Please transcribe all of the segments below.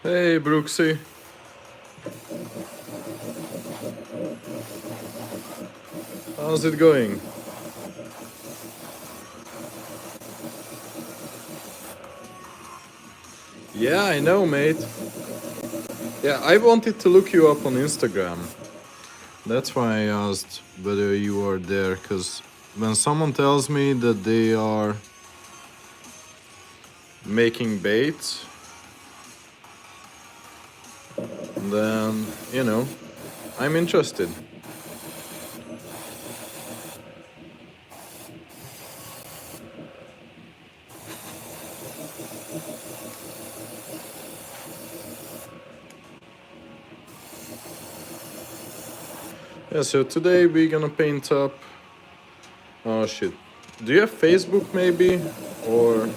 Hey, Brooksy. How's it going? Yeah, I know, mate. Yeah, I wanted to look you up on Instagram. That's why I asked whether you are there, because when someone tells me that they are making baits, then, I'm interested. Yeah, so today we're gonna paint up. Oh shit. Do you have Facebook maybe? Or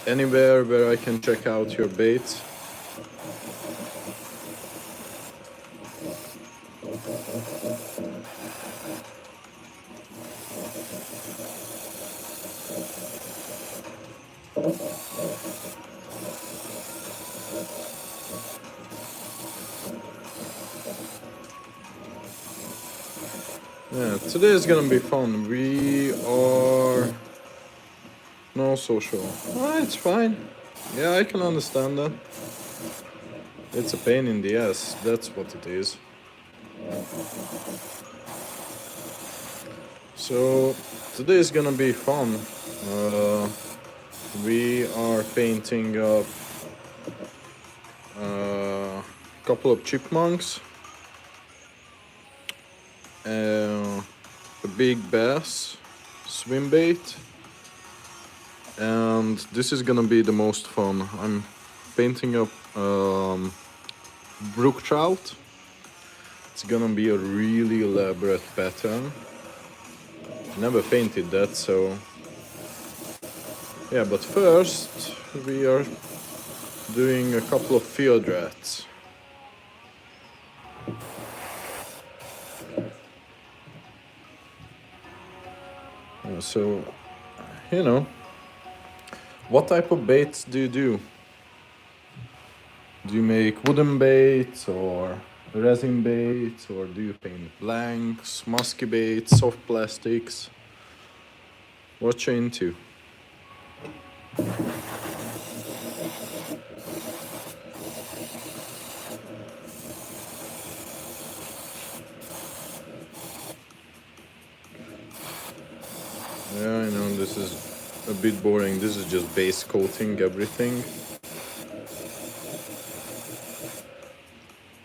anywhere where I can check out your baits? Yeah, today is gonna be fun. We are no social. Ah, it's fine. Yeah, I can understand that. It's a pain in the ass. That's what it is. So today is gonna be fun. We are painting up a couple of chipmunks, a big bass swim bait, and this is gonna be the most fun. I'm painting up brook trout. It's gonna be a really elaborate pattern. Never painted that, so yeah, but first we are doing a couple of field rats. So, what type of baits do you do? Do you make wooden baits or resin baits, or do you paint blanks, musky baits, soft plastics? What you into? Yeah, I know this is a bit boring. This is just base coating everything.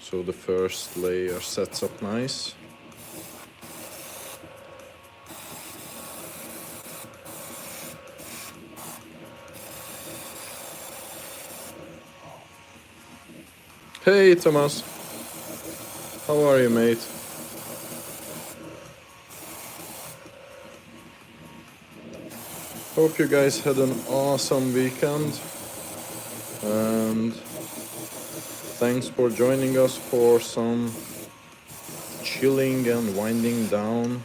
So the first layer sets up nice. Hey Thomas, how are you, mate? Hope you guys had an awesome weekend, and thanks for joining us for some chilling and winding down.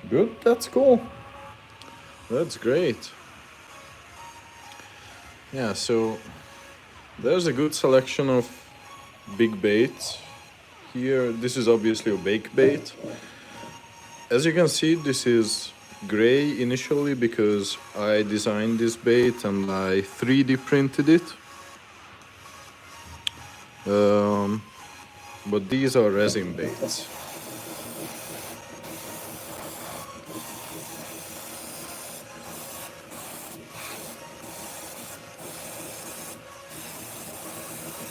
Good, that's cool. That's great. Yeah, so there's a good selection of big baits. Here, this is obviously a bake bait. As you can see, this is gray initially because I designed this bait and I 3D printed it. But these are resin baits.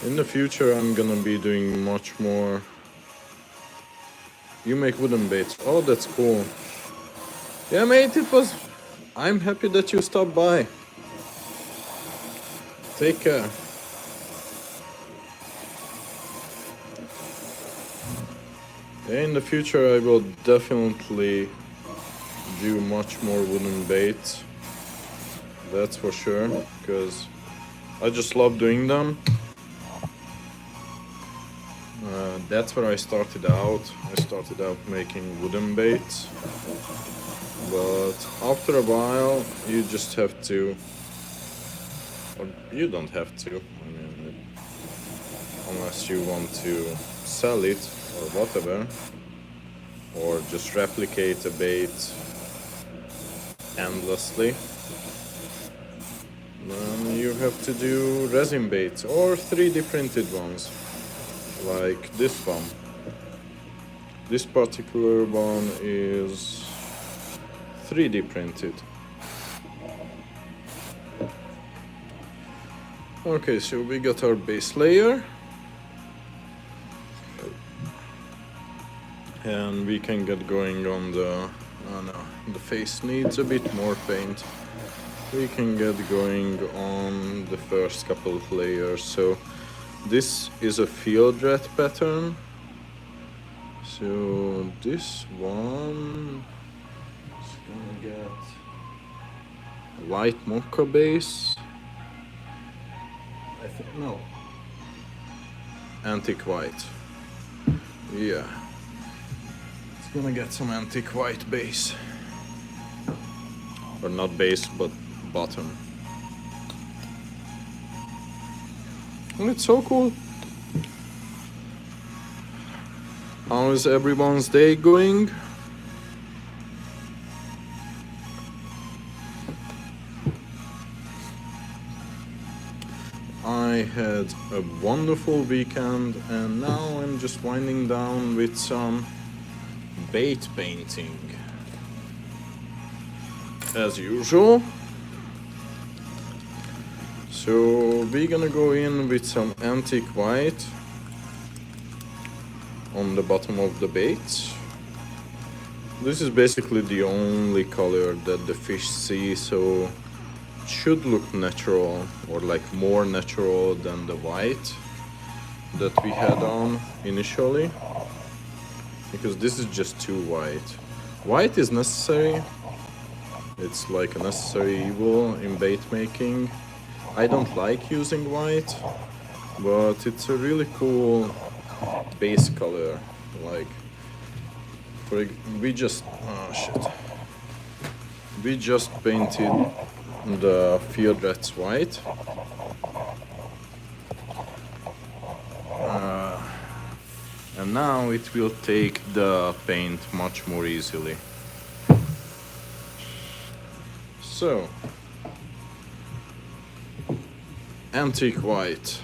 In the future, I'm gonna be doing much more. You make wooden baits. Oh, that's cool. Yeah, mate, it was. I'm happy that you stopped by. Take care. Yeah, in the future, I will definitely do much more wooden baits. That's for sure, because I just love doing them. That's where I started out. I started out making wooden baits. But after a while, you just have to, or you don't have to, I mean, unless you want to sell it or whatever, or just replicate a bait endlessly. Then you have to do resin baits or 3D printed ones, like this one. This particular one is 3D printed. Okay, so we got our base layer. And we can get going on the... oh no, the face needs a bit more paint. We can get going on the first couple of layers. So this is a field red pattern. So this one is gonna get a light mocha base. I think, no, antique white. Yeah, it's gonna get some antique white base, or not base but bottom. And it's so cool. How is everyone's day going? I had a wonderful weekend and now I'm just winding down with some bait painting. As usual. So we're gonna go in with some antique white on the bottom of the baits. This is basically the only color that the fish see, so it should look natural, or like more natural than the white that we had on initially, because this is just too white. White is necessary, it's like a necessary evil in bait making. I don't like using white, but it's a really cool base color. Like, we just painted the field reds white, and now it will take the paint much more easily. So antique white.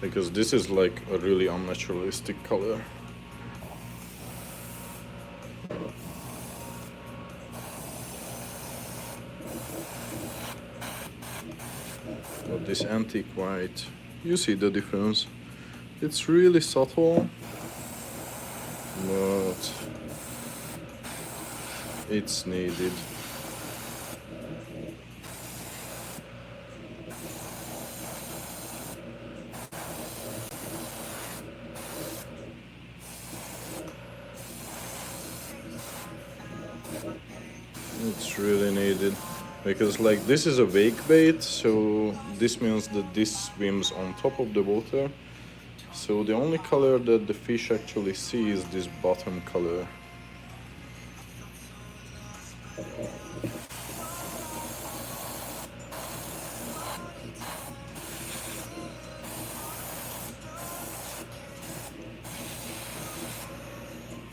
Because this is like a really unnaturalistic color. But this antique white, you see the difference. It's really subtle, but it's needed. It's really needed, because like this is a wake bait, so this means that this swims on top of the water. So the only color that the fish actually see is this bottom color.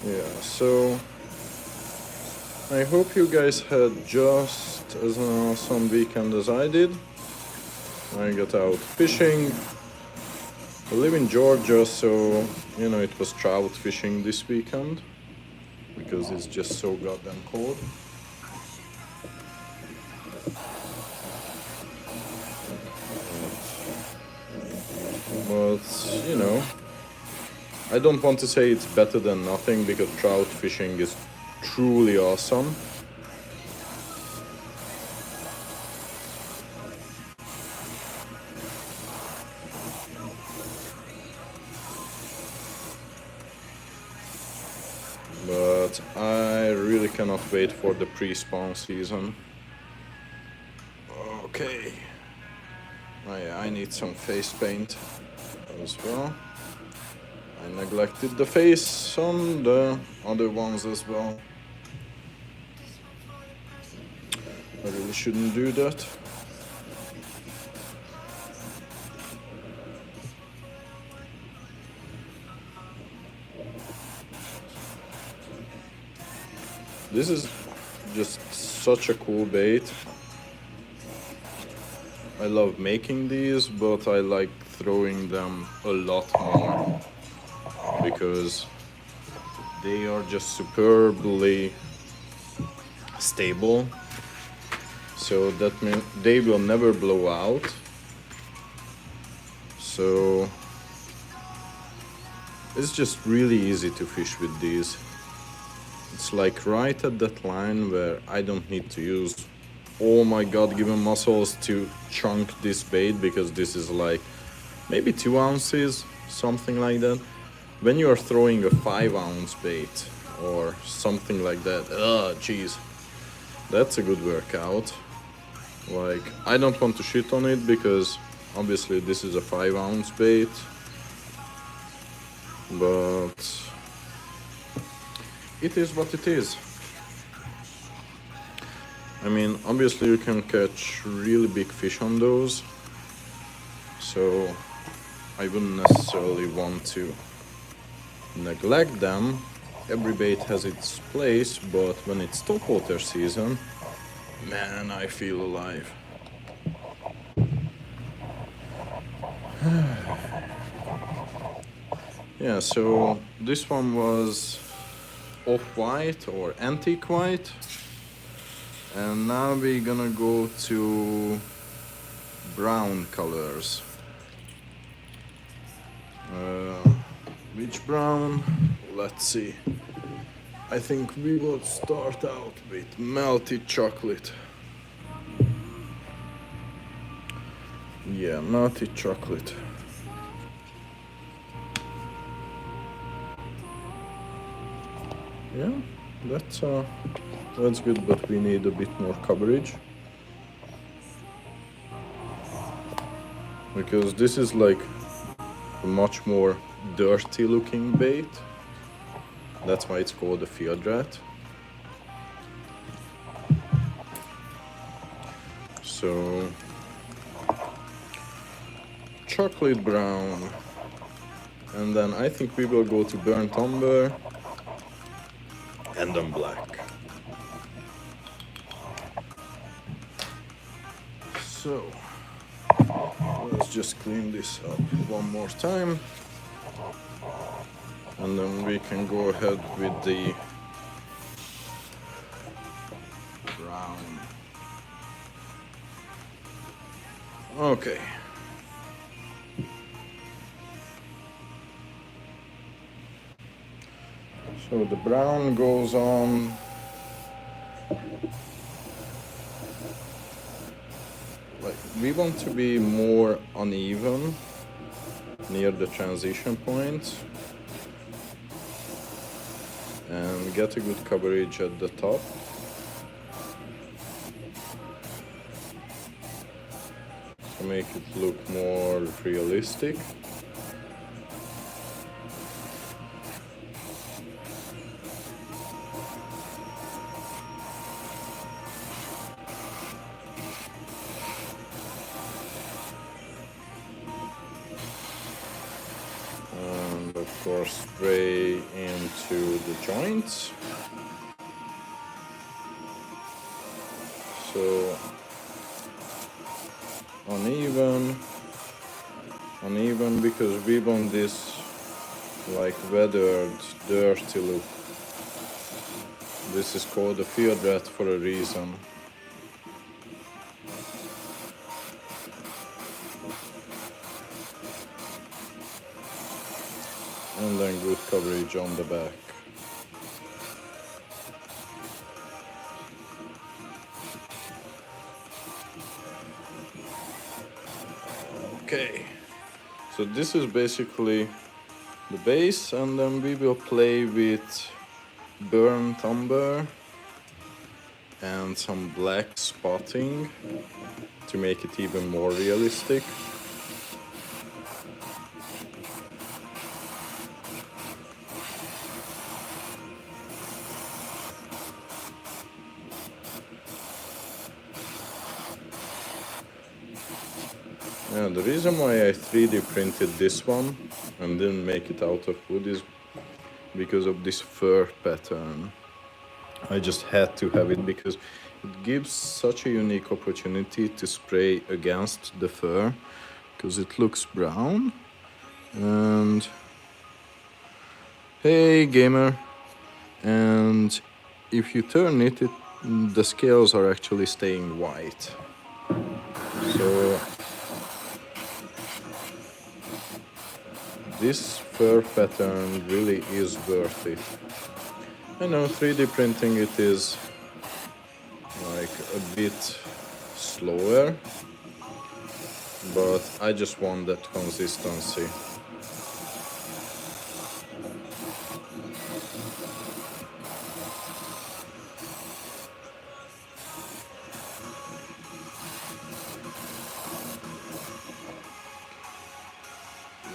Yeah, so I hope you guys had just as an awesome weekend as I did. I got out fishing. I live in Georgia, so you know it was trout fishing this weekend because it's just so goddamn cold. But you know, I don't want to say it's better than nothing, because trout fishing is truly awesome. but I really cannot wait for the pre-spawn season. Okay. I need some face paint as well. I neglected the face on the other ones as well. I really shouldn't do that. This is just such a cool bait. I love making these, but I like throwing them a lot more because they are just superbly stable. So that means they will never blow out. So it's just really easy to fish with these. It's like right at that line where I don't need to use all my God-given muscles to chunk this bait, because this is like maybe 2 ounces, something like that. When you are throwing a 5-ounce bait or something like that, jeez, that's a good workout. Like, I don't want to shit on it because obviously this is a 5-ounce bait, but it is what it is. I mean, obviously you can catch really big fish on those, so I wouldn't necessarily want to neglect them. Every bait has its place, but when it's topwater season, man, I feel alive. Yeah, so this one was off-white or antique white. And now we're gonna go to brown colors. Which brown? Let's see. I think we will start out with melted chocolate. Yeah, melted chocolate. Yeah, that's good, but we need a bit more coverage. Because this is like a much more dirty looking bait. That's why it's called a field rat. So, chocolate brown. And then I think we will go to burnt umber. And then black. So, let's just clean this up one more time. And then we can go ahead with the brown. Okay. So the brown goes on. Like, we want to be more uneven near the transition point and get a good coverage at the top. To make it look more realistic. And of course spray into the joints. So uneven because we want this like weathered, dirty look. This is called a field rat for a reason. And then good coverage on the back. Okay, so this is basically the base, and then we will play with burnt umber and some black spotting to make it even more realistic. Yeah, the reason why I 3D printed this one and didn't make it out of wood is because of this fur pattern. I just had to have it because it gives such a unique opportunity to spray against the fur because it looks brown. And hey gamer, and if you turn it, the scales are actually staying white. So this fur pattern really is worth it. I know 3D printing it is like a bit slower, but I just want that consistency.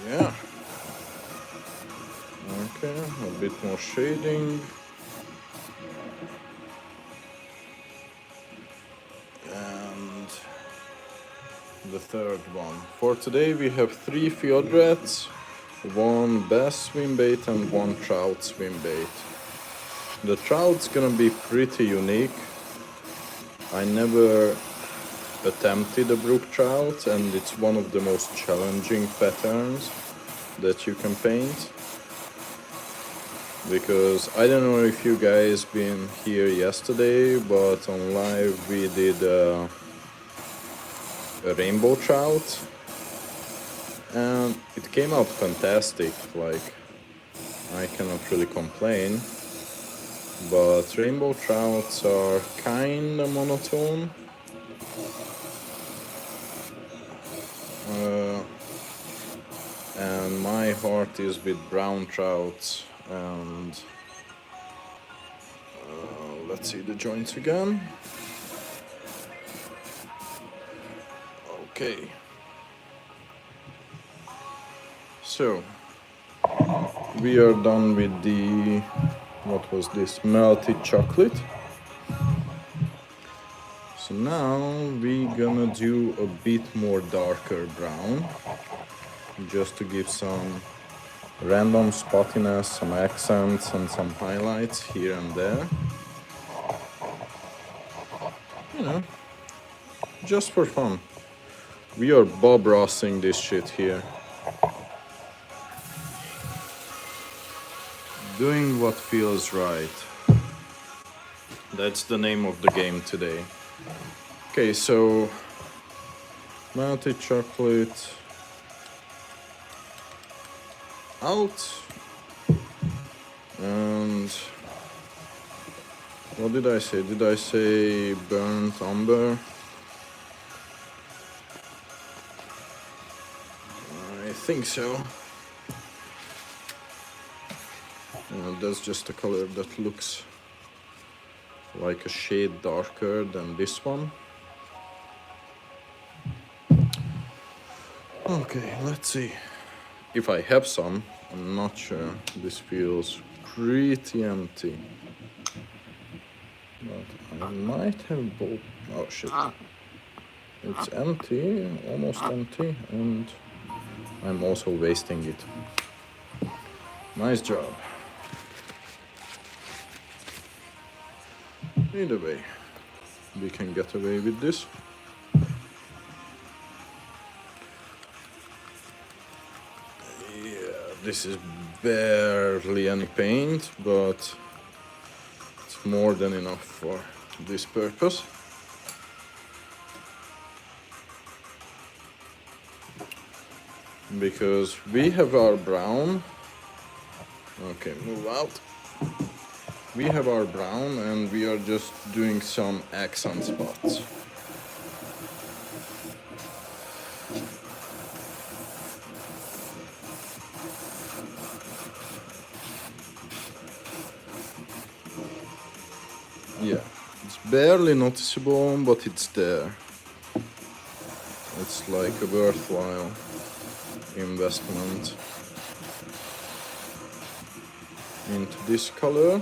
Yeah. Okay, a bit more shading. And the third one. For today we have 3 fjord rats, 1 bass swim bait and 1 trout swim bait. The trout's gonna be pretty unique. I never attempted a brook trout and it's one of the most challenging patterns that you can paint. Because I don't know if you guys been here yesterday, but on live we did a rainbow trout and it came out fantastic. Like, I cannot really complain, but rainbow trouts are kinda monotone. And my heart is with brown trouts. And let's see the joints again. Okay. So we are done with the, what was this, melted chocolate. So now we gonna do a bit more darker brown, just to give some random spottiness, some accents and some highlights here and there. You know, just for fun. We are Bob Rossing this shit here. Doing what feels right. That's the name of the game today. Okay, so melted chocolate out. And what did I say? Did I say burnt umber? I think so. That's just a color that looks like a shade darker than this one. Okay, let's see. If I have some, I'm not sure. This feels pretty empty. But I might have both. Oh shit. It's empty, almost empty, and I'm also wasting it. Nice job. Either way, we can get away with this. Yeah, this is barely any paint, but it's more than enough for this purpose. Because we have our brown. Okay, move out. We have our brown and we are just doing some accent spots. Yeah, it's barely noticeable, but it's there. It's like a worthwhile investment into this color.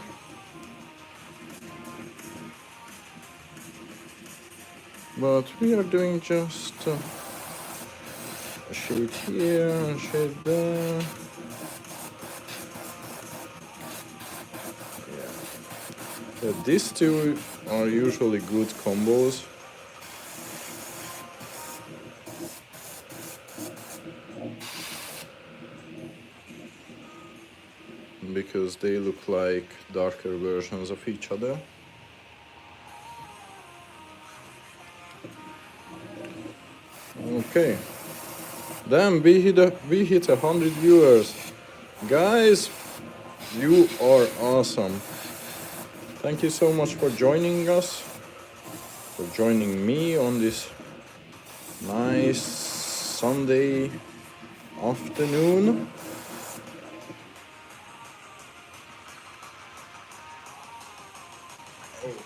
But we are doing just a shade here, a shade there. Yeah. These two are usually good combos. Because they look like darker versions of each other. Okay. Damn, we hit 100 viewers. Guys, you are awesome. Thank you so much for joining us, for joining me on this nice Sunday afternoon.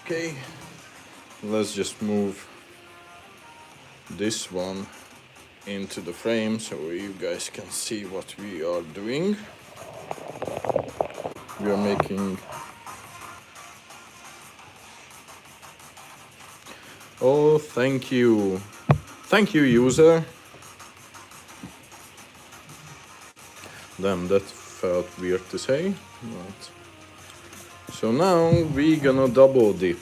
Okay, let's just move this one into the frame so you guys can see what we are doing. We are making... Oh, thank you. Thank you, user. Damn, that felt weird to say. But... So now we're gonna double dip.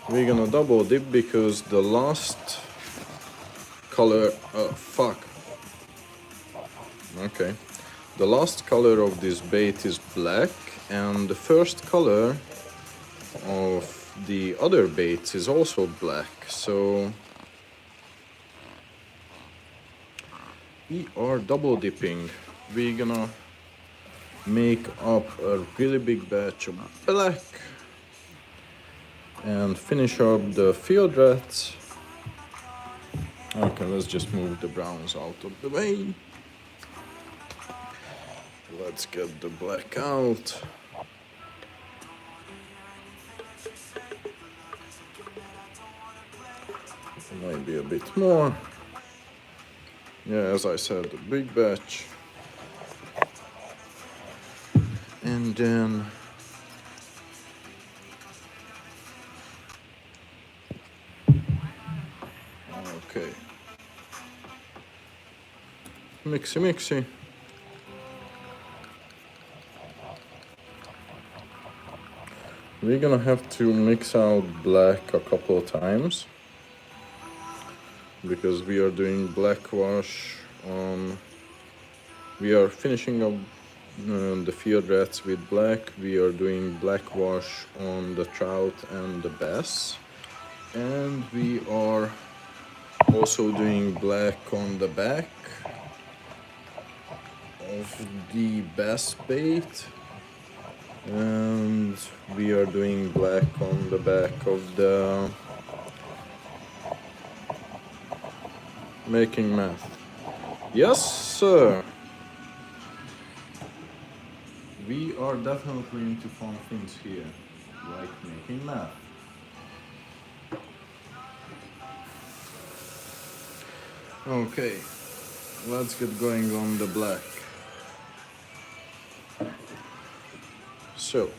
We're gonna double dip because the last color... Oh, fuck. Okay. The last color of this bait is black, and the first color of the other baits is also black, so we are double dipping. We're gonna make up a really big batch of black and finish up the field rats. Okay, let's just move the browns out of the way. Let's get the black out. Maybe a bit more. Yeah, as I said, a big batch. And then okay. Mixy mixy. We're gonna have to mix out black a couple of times because we are doing black wash on... We are finishing up the field rats with black. We are doing black wash on the trout and the bass. And we are also doing black on the back of the bass bait. And we are doing black on the back of the making math. Yes, sir. We are definitely into fun things here, like making math. Okay, let's get going on the black. So,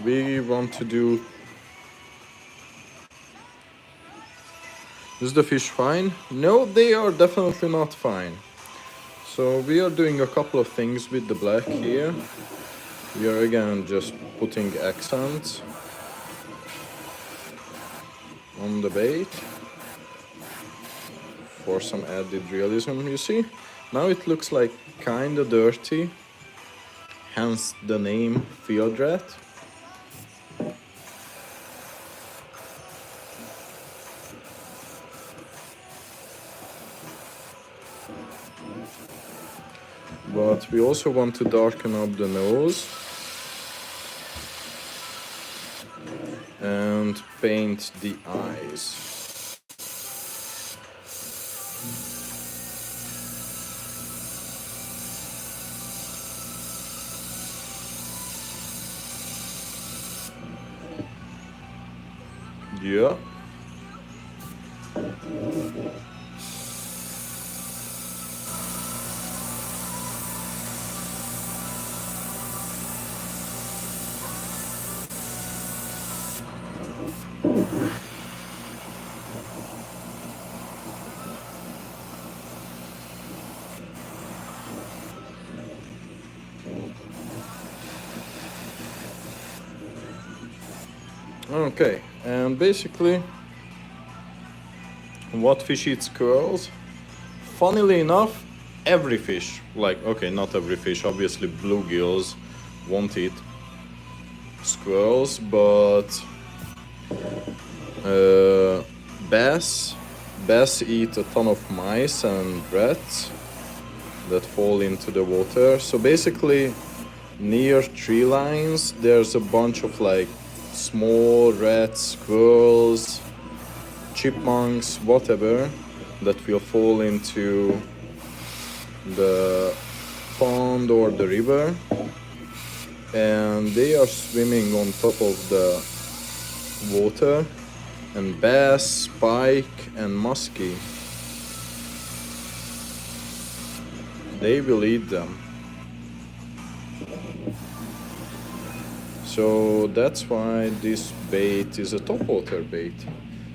we want to do... Is the fish fine? No, they are definitely not fine. So we are doing a couple of things with the black here. We are again just putting accents on the bait for some added realism, you see? Now it looks like kinda dirty, hence the name Field Rat. But we also want to darken up the nose and paint the eyes. Yeah. Okay, and basically, what fish eats squirrels? Funnily enough, every fish, like, okay, not every fish, obviously bluegills won't eat squirrels, but uh, bass eat a ton of mice and rats that fall into the water. So basically, near tree lines, there's a bunch of like small rats, squirrels, chipmunks, whatever, that will fall into the pond or the river, and they are swimming on top of the water, and bass, pike, and muskie, they will eat them. So that's why this bait is a topwater bait.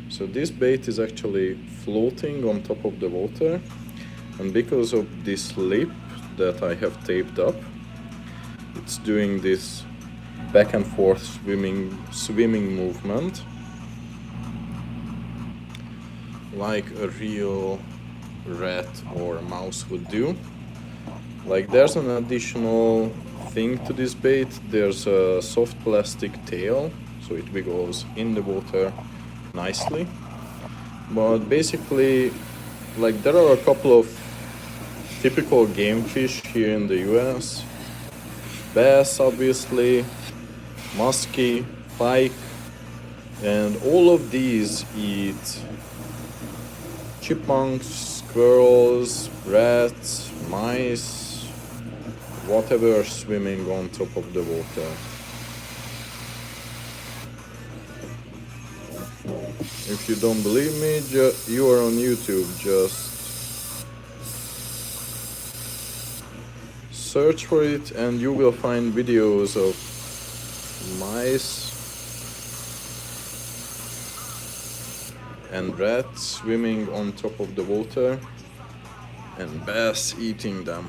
So this bait is actually floating on top of the water, and because of this lip that I have taped up, it's doing this back and forth swimming movement like a real rat or mouse would do. Like, there's an additional thing to this bait. There's a soft plastic tail, so it wiggles in the water nicely. But basically, like, there are a couple of typical game fish here in the US. Bass, obviously, muskie, pike, and all of these eat chipmunks, squirrels, rats, mice, whatever swimming on top of the water. If you don't believe me, you are on YouTube, just search for it and you will find videos of mice and rats swimming on top of the water and bass eating them.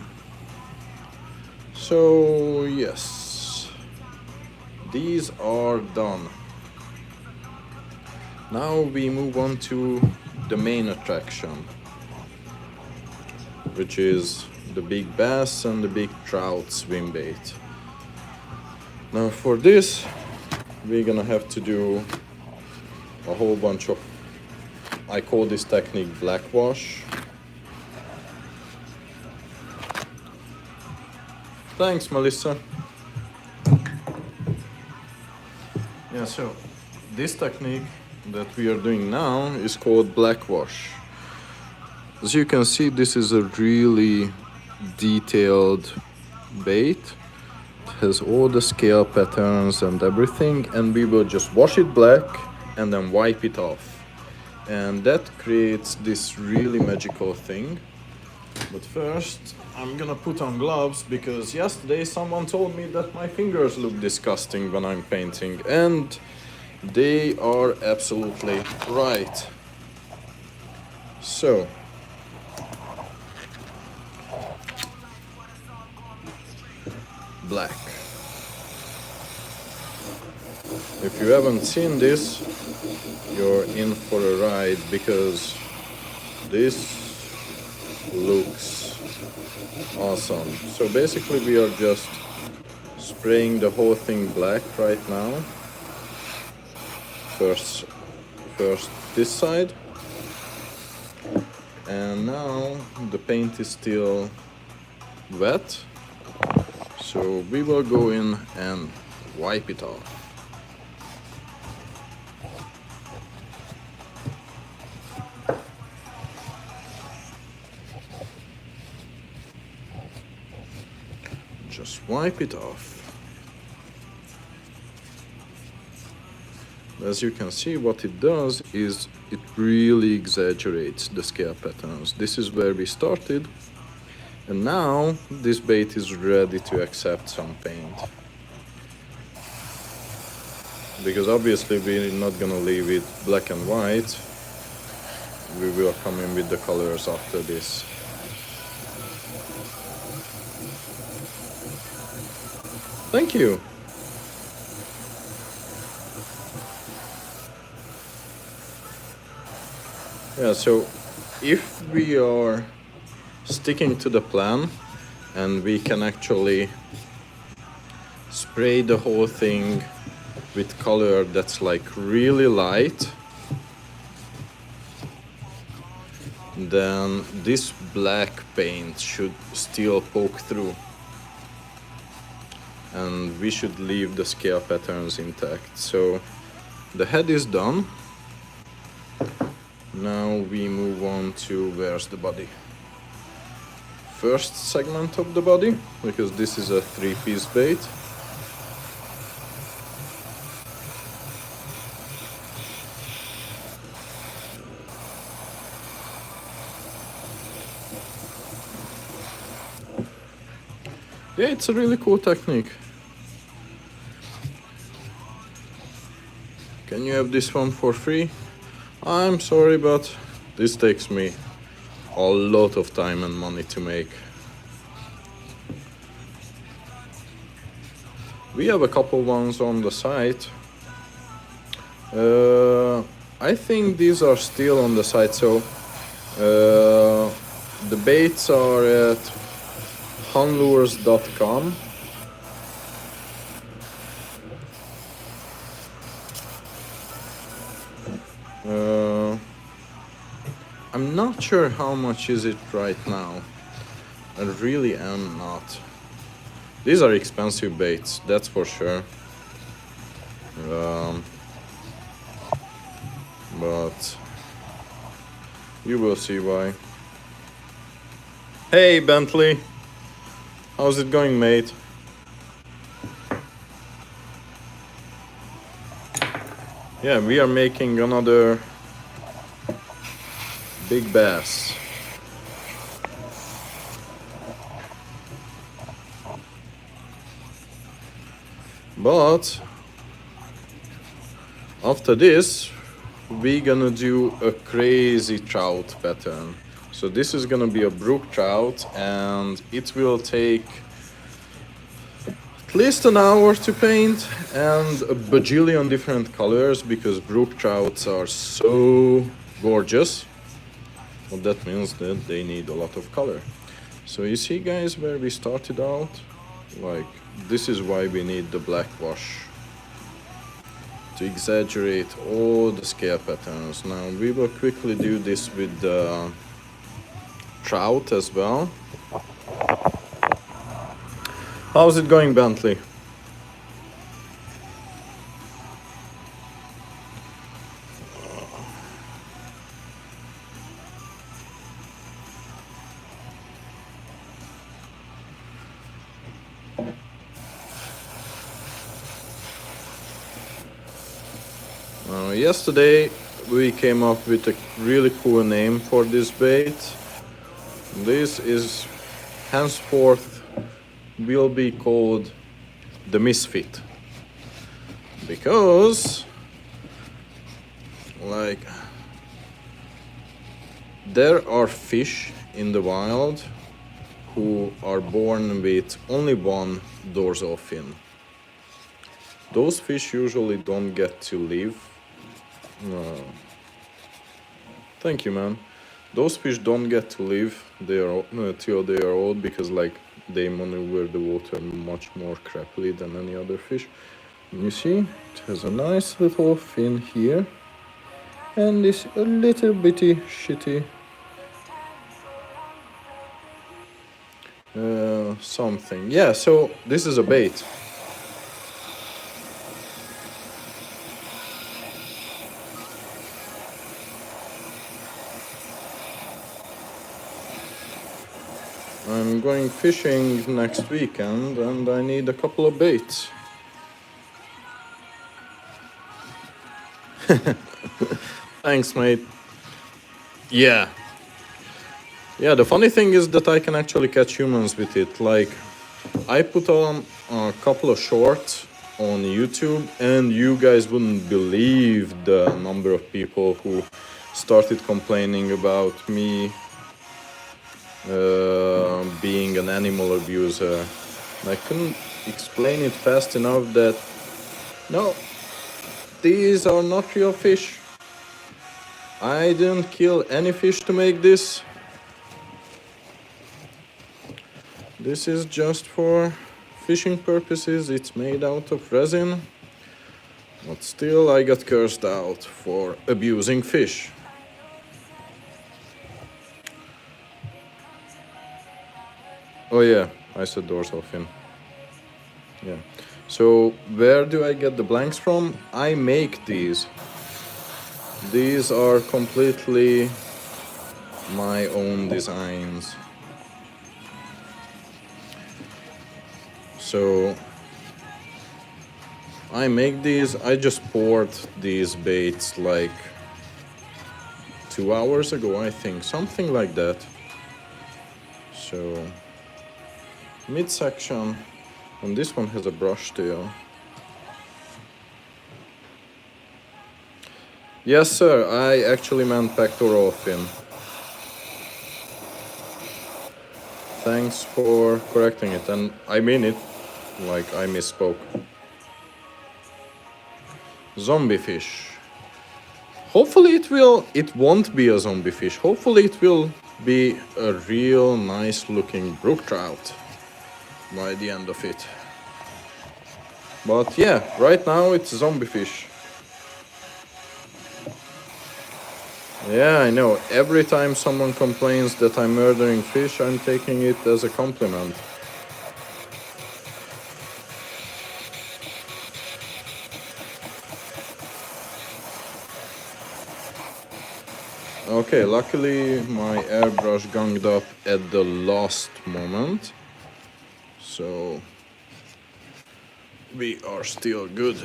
So yes, these are done. Now we move on to the main attraction, which is the big bass and the big trout swim bait. Now for this, we're gonna have to do a whole bunch of, I call this technique black wash. Thanks, Melissa. Yeah, so this technique that we are doing now is called black wash. As you can see, this is a really detailed bait. It has all the scale patterns and everything, and we will just wash it black and then wipe it off. And that creates this really magical thing. But first, I'm gonna put on gloves because yesterday someone told me that my fingers look disgusting when I'm painting, and they are absolutely right. So, black. If you haven't seen this, you're in for a ride because this looks awesome. So basically we are just spraying the whole thing black right now. First this side, and now the paint is still wet, so we will go in and wipe it off. Just wipe it off. As you can see, what it does is it really exaggerates the scale patterns. This is where we started, and now this bait is ready to accept some paint. Because obviously we're not gonna leave it black and white. We will come in with the colors after this. Thank you. Yeah, so if we are sticking to the plan and we can actually spray the whole thing with color that's like really light, then this black paint should still poke through. And we should leave the scale patterns intact. So the head is done. Now we move on to where's the body. First segment of the body, because this is a 3-piece bait. Yeah, it's a really cool technique. Can you have this one for free? I'm sorry, but this takes me a lot of time and money to make. We have a couple ones on the site. I think these are still on the site, so the baits are at hanlures.com. I'm not sure how much is it right now. I really am not. These are expensive baits, that's for sure. But you will see why. Hey Bentley, how's it going, mate? Yeah, we are making another big bass. But after this, we're gonna do a crazy trout pattern. So this is gonna be a brook trout, and it will take at least an hour to paint and a bajillion different colors, because brook trouts are so gorgeous. Well, that means that they need a lot of color. So you see, guys, where we started out? Like, this is why we need the black wash, to exaggerate all the scale patterns. Now we will quickly do this with the trout as well. How's it going, Bentley? Yesterday we came up with a really cool name for this bait. This is henceforth will be called the Misfit, because like there are fish in the wild who are born with only one dorsal fin. Those fish usually don't get to live. Thank you, man. Those fish don't get to live till they are old, because like they maneuver the water much more crappily than any other fish. And you see, it has a nice little fin here, and this a little bitty shitty something. Yeah, so this is a bait. I'm going fishing next weekend and I need a couple of baits. Thanks, mate. Yeah. Yeah, the funny thing is that I can actually catch humans with it. Like, I put on a couple of shorts on YouTube, and you guys wouldn't believe the number of people who started complaining about me being an animal abuser. I couldn't explain it fast enough that no, these are not real fish. I didn't kill any fish to make this. This is just for fishing purposes. It's made out of resin. But still, I got cursed out for abusing fish. Oh yeah, I said dorsal fin. Yeah. So where do I get the blanks from? I make these. These are completely my own designs. So I make these. I just poured these baits like 2 hours ago, I think, something like that. So midsection, and this one has a brush tail. Yes, sir, I actually meant pectoral fin. Thanks for correcting it, and I mean it, like I misspoke. Zombie fish. Hopefully it won't be a zombie fish. Hopefully it will be a real nice looking brook trout by the end of it. But yeah, right now it's zombie fish. Yeah, I know. Every time someone complains that I'm murdering fish, I'm taking it as a compliment. Okay, luckily my airbrush gunged up at the last moment. So we are still good.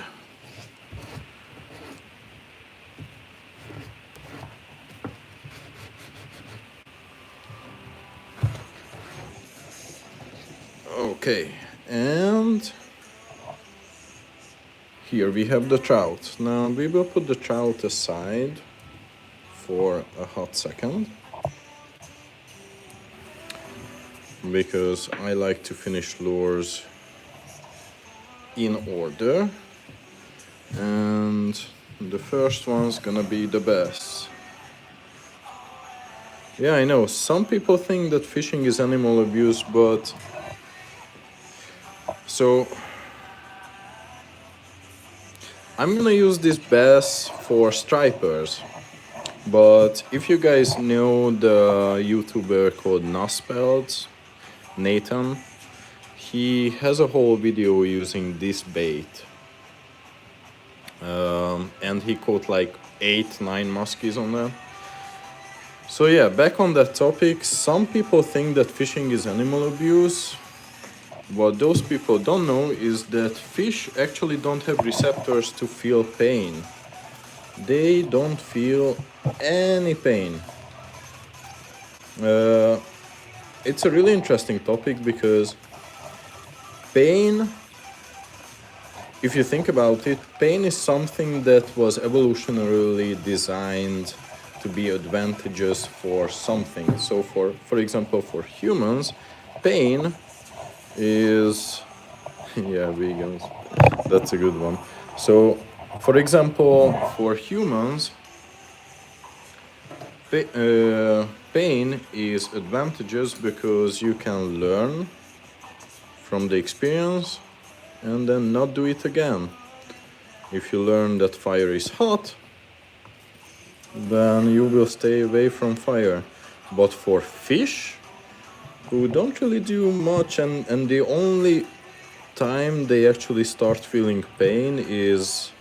Okay, and here we have the trout. Now we will put the trout aside for a hot second, because I like to finish lures in order, and the first one's gonna be the bass. Yeah, I know, some people think that fishing is animal abuse, but so I'm gonna use this bass for stripers. But if you guys know the YouTuber called Nuspelt, Nathan, he has a whole video using this bait. And he caught like 8-9 muskies on that. So yeah, back on that topic, some people think that fishing is animal abuse. What those people don't know is that fish actually don't have receptors to feel pain. They don't feel any pain. It's a really interesting topic because pain, if you think about it, pain is something that was evolutionarily designed to be advantageous for something. So for example, for humans, pain is yeah, vegans, that's a good one. So for example, for humans, pain is advantageous because you can learn from the experience and then not do it again. If you learn that fire is hot, then you will stay away from fire. But for fish, who don't really do much, and the only time they actually start feeling pain is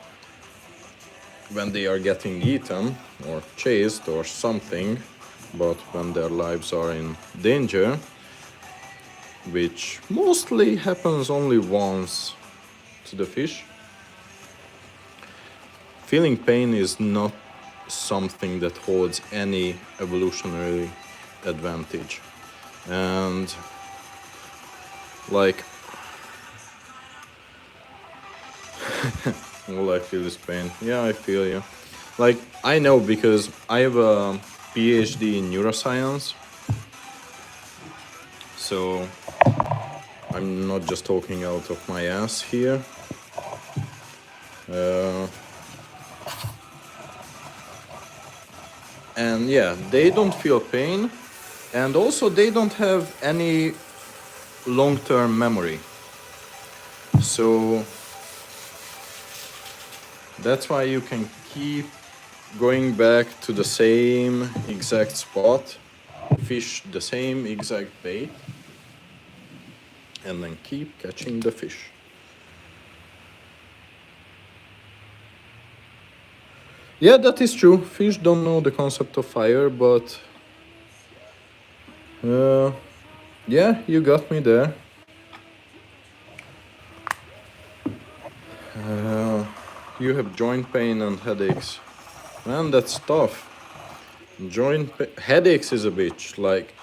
when they are getting eaten or chased or something, but when their lives are in danger, which mostly happens only once to the fish. feeling pain is not something that holds any evolutionary advantage. And like, all I feel is pain. Yeah, I feel you. Like, I know because I have a PhD in neuroscience, so I'm not just talking out of my ass here. And yeah, they don't feel pain, and also they don't have any long-term memory. So that's why you can keep going back to the same exact spot, fish the same exact bait, and then keep catching the fish. Yeah, that is true. Fish don't know the concept of fire, but yeah, you got me there. You have joint pain and headaches. Man, that's tough. Headaches is a bitch. Like,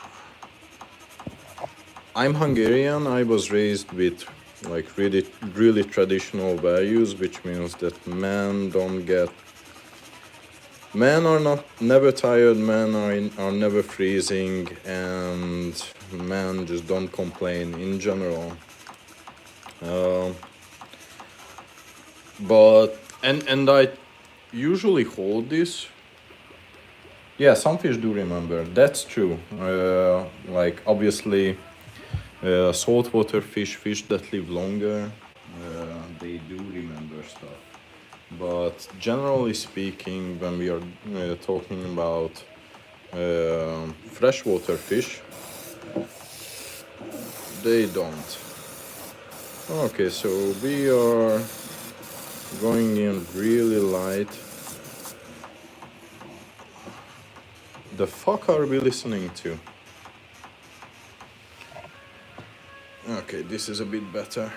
I'm Hungarian. I was raised with like really traditional values, which means that men are not never tired, men are never freezing, and men just don't complain in general. But I usually hold this. Yeah, some fish do remember. That's true. Like, obviously, saltwater fish that live longer, they do remember stuff. But generally speaking, when we are talking about freshwater fish, they don't. Okay, so we are going in really light. The fuck are we listening to? Okay, this is a bit better.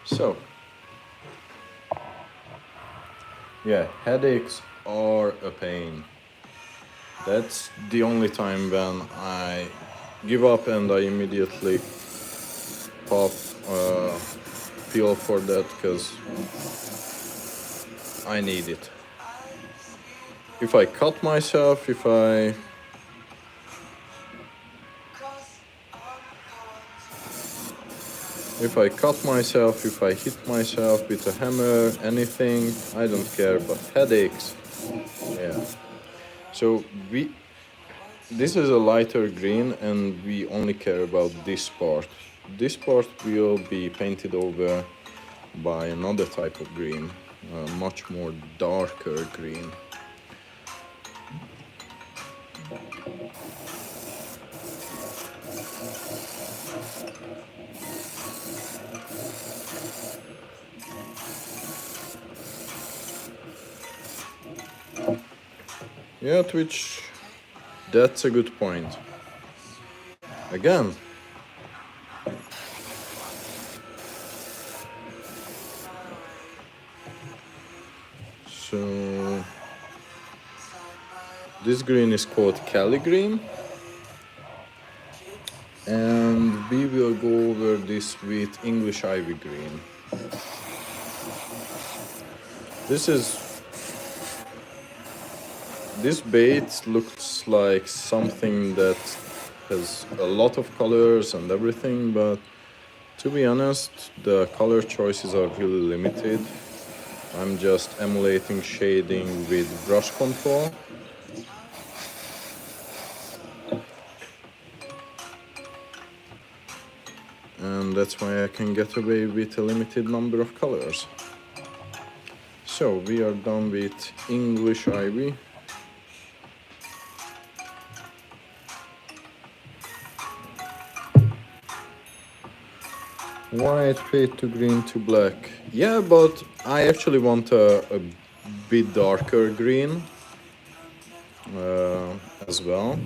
So, yeah, headaches are a pain. That's the only time when I give up and I immediately pop pill for that, because I need it. If I cut myself, if I cut myself, if I hit myself with a hammer, anything, I don't care, but headaches, yeah. So this is a lighter green and we only care about this part. This part will be painted over by another type of green, a much more darker green. Yeah, Twitch, that's a good point. Again, so this green is called Cali green, and we will go over this with English ivy green. This bait looks like something that has a lot of colors and everything, but to be honest, the color choices are really limited. I'm just emulating shading with brush control. And that's why I can get away with a limited number of colors. So we are done with English ivy. White fade to green to black. Yeah, but I actually want a bit darker green as well.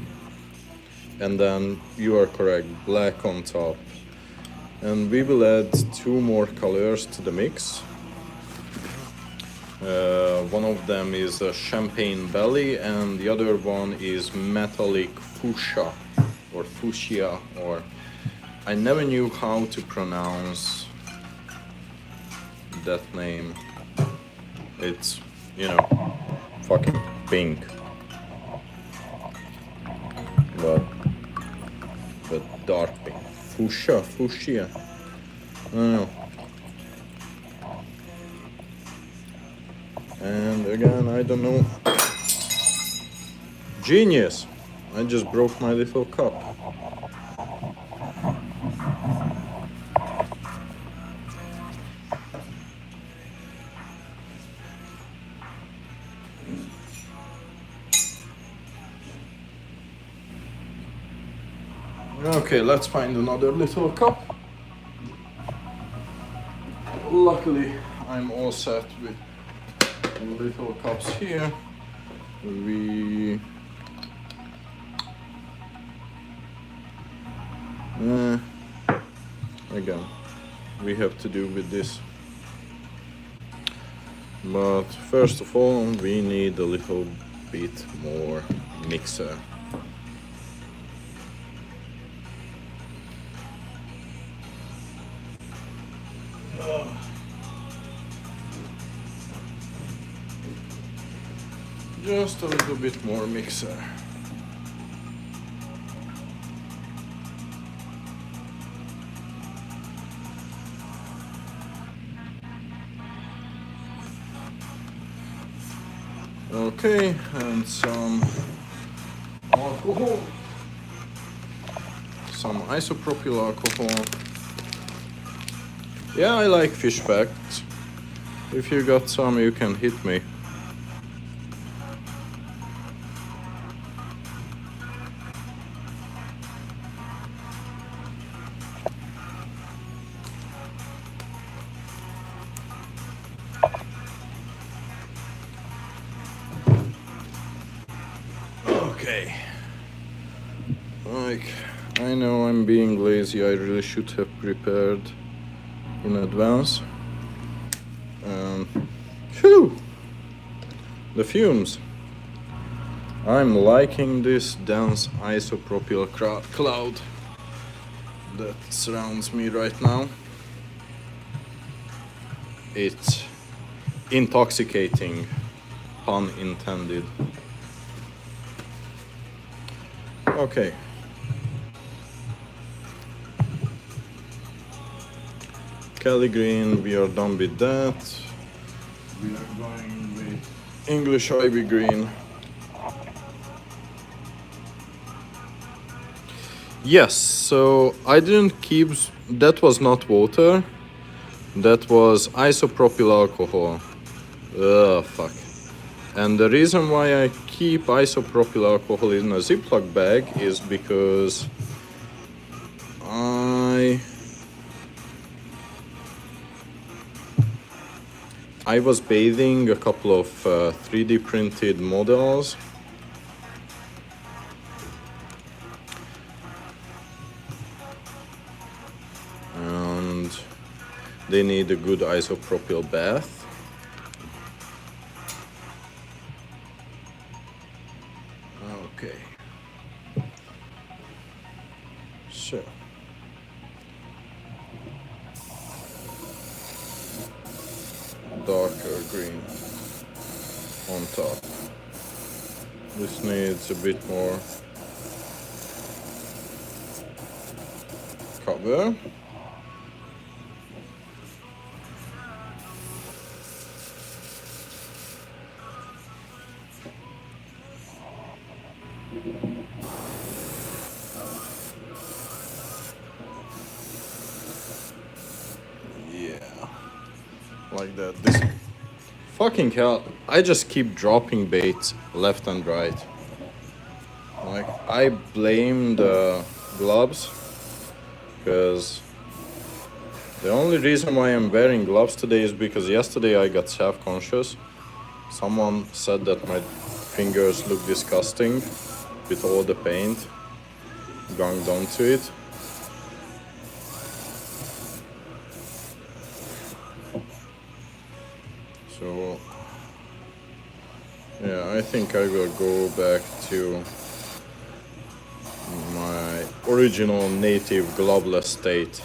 And then you are correct, black on top. And we will add 2 more colors to the mix. One of them is a champagne belly, and the other one is metallic fuchsia, or fuchsia, or I never knew how to pronounce that name. It's, you know, fucking pink. But dark pink. Fuchsia. I don't know. And again, I don't know. Genius! I just broke my little cup. Okay, let's find another little cup. Luckily, I'm all set with little cups here. Again, we have to do with this. But first of all, we need a little bit more mixer. Just a little bit more mixer. Okay, and some alcohol. Some isopropyl alcohol. Yeah, I like fish facts. If you got some, you can hit me. Okay. Like, I know I'm being lazy. I really should have prepared in advance. Phew! The fumes. I'm liking this dense isopropyl cloud that surrounds me right now. It's intoxicating, pun intended. Okay. Kelly green, we are done with that. We are going with English ivy green. Yes, so I didn't keep, that was not water, that was isopropyl alcohol. Ugh, fuck. And the reason why I keep isopropyl alcohol in a Ziploc bag is because I was bathing a couple of 3D printed models. And they need a good isopropyl bath. Okay. So. Darker green on top. This needs a bit more cover. Like that. This fucking hell, I just keep dropping baits left and right. Like, I blame the gloves, because the only reason why I'm wearing gloves today is because yesterday I got self-conscious. Someone said that my fingers look disgusting with all the paint ganged onto it. So Yeah, I think I will go back to my original native globless state.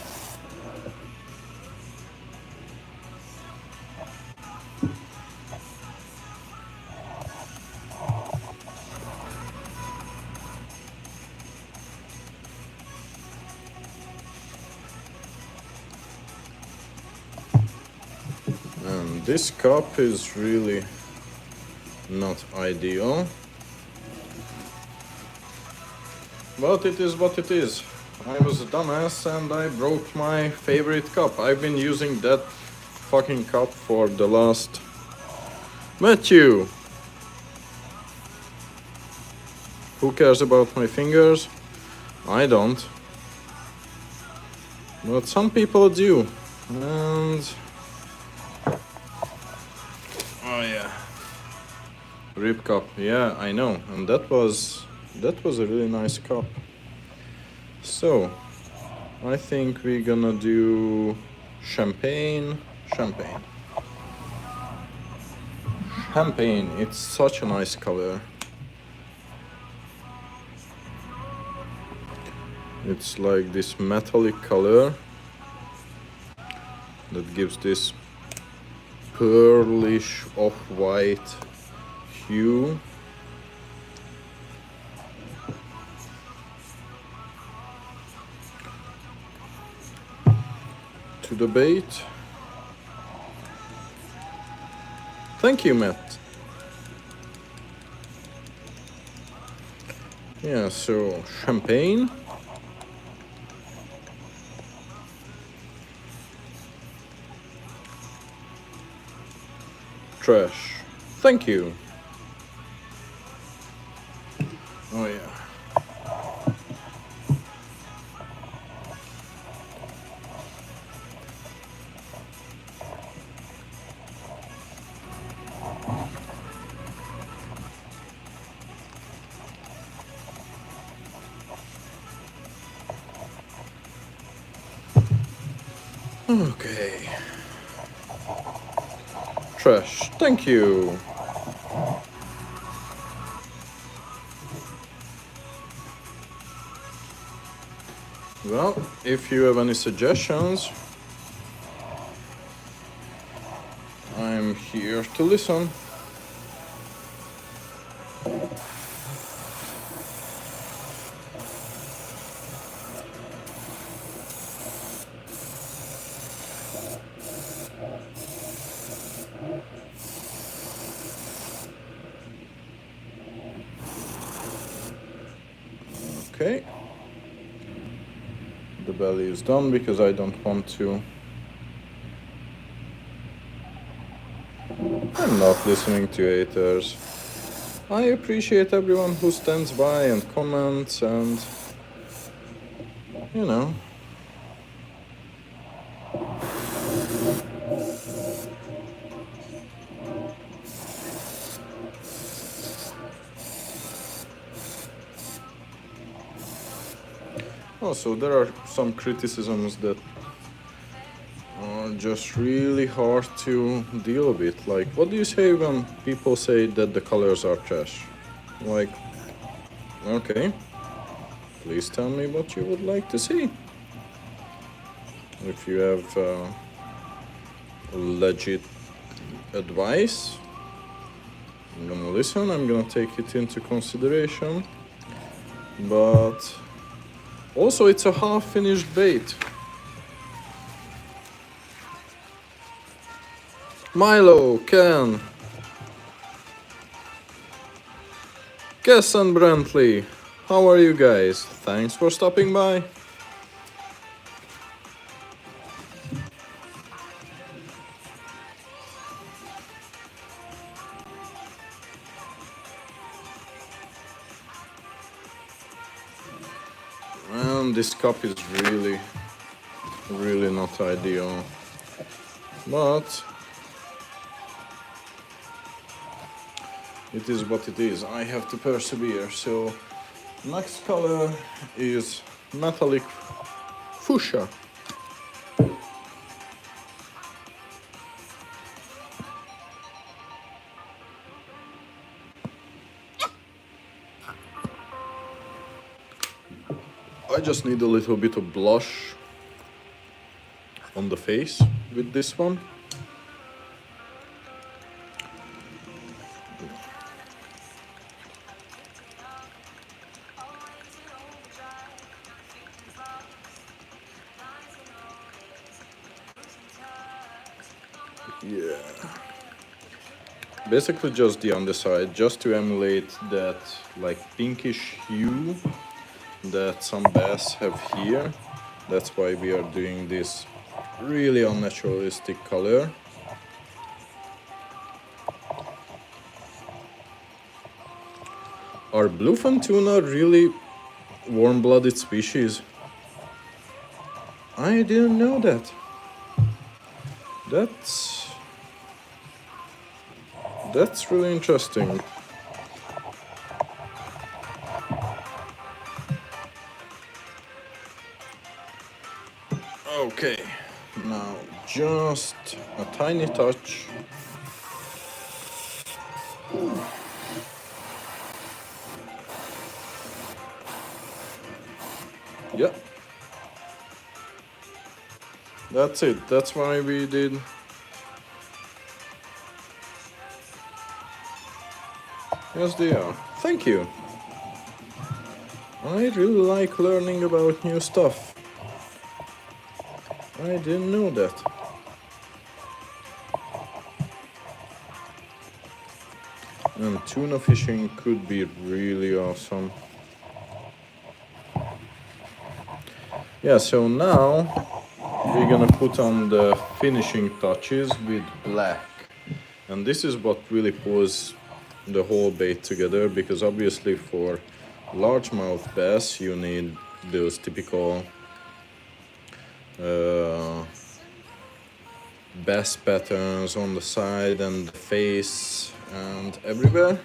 And this cup is really not ideal, but it is what it is. I was a dumbass and I broke my favorite cup. I've been using that fucking cup for the last... Matthew! Who cares about my fingers? I don't. But some people do. And... oh yeah. Rib cup, yeah, I know. And that was a really nice cup. So, I think we're gonna do champagne. Champagne, it's such a nice color. It's like this metallic color that gives this pearlish off-white hue. To the bait. Thank you, Matt. Yeah, so champagne. Trash. Thank you. Oh yeah. Okay. Trash. Thank you. Well, if you have any suggestions, I'm here to listen. Okay. The belly is done because I don't want to. I'm not listening to haters. I appreciate everyone who stands by and comments and, you know. Also, there are some criticisms that are just really hard to deal with. Like, what do you say when people say that the colors are trash? Like, okay, please tell me what you would like to see. If you have legit advice, I'm gonna listen, I'm gonna take it into consideration. But also, it's a half-finished bait. Milo, Ken, Cass and Brantley, how are you guys? Thanks for stopping by. And this cup is really not ideal. But it is what it is. I have to persevere. So next color is metallic fuchsia. I just need a little bit of blush on the face with this one. Yeah. Basically just the underside, just to emulate that like pinkish hue that some bass have here. That's why we are doing this really unnaturalistic color. Are bluefin tuna really warm-blooded species? I didn't know that. That's really interesting. Okay, now just a tiny touch. Yeah. That's it. That's why we did. Yes, they are. Thank you. I really like learning about new stuff. I didn't know that. And tuna fishing could be really awesome. Yeah, so now we're gonna put on the finishing touches with black. And this is what really pulls the whole bait together, because obviously for largemouth bass you need those typical bass patterns on the side and the face and everywhere.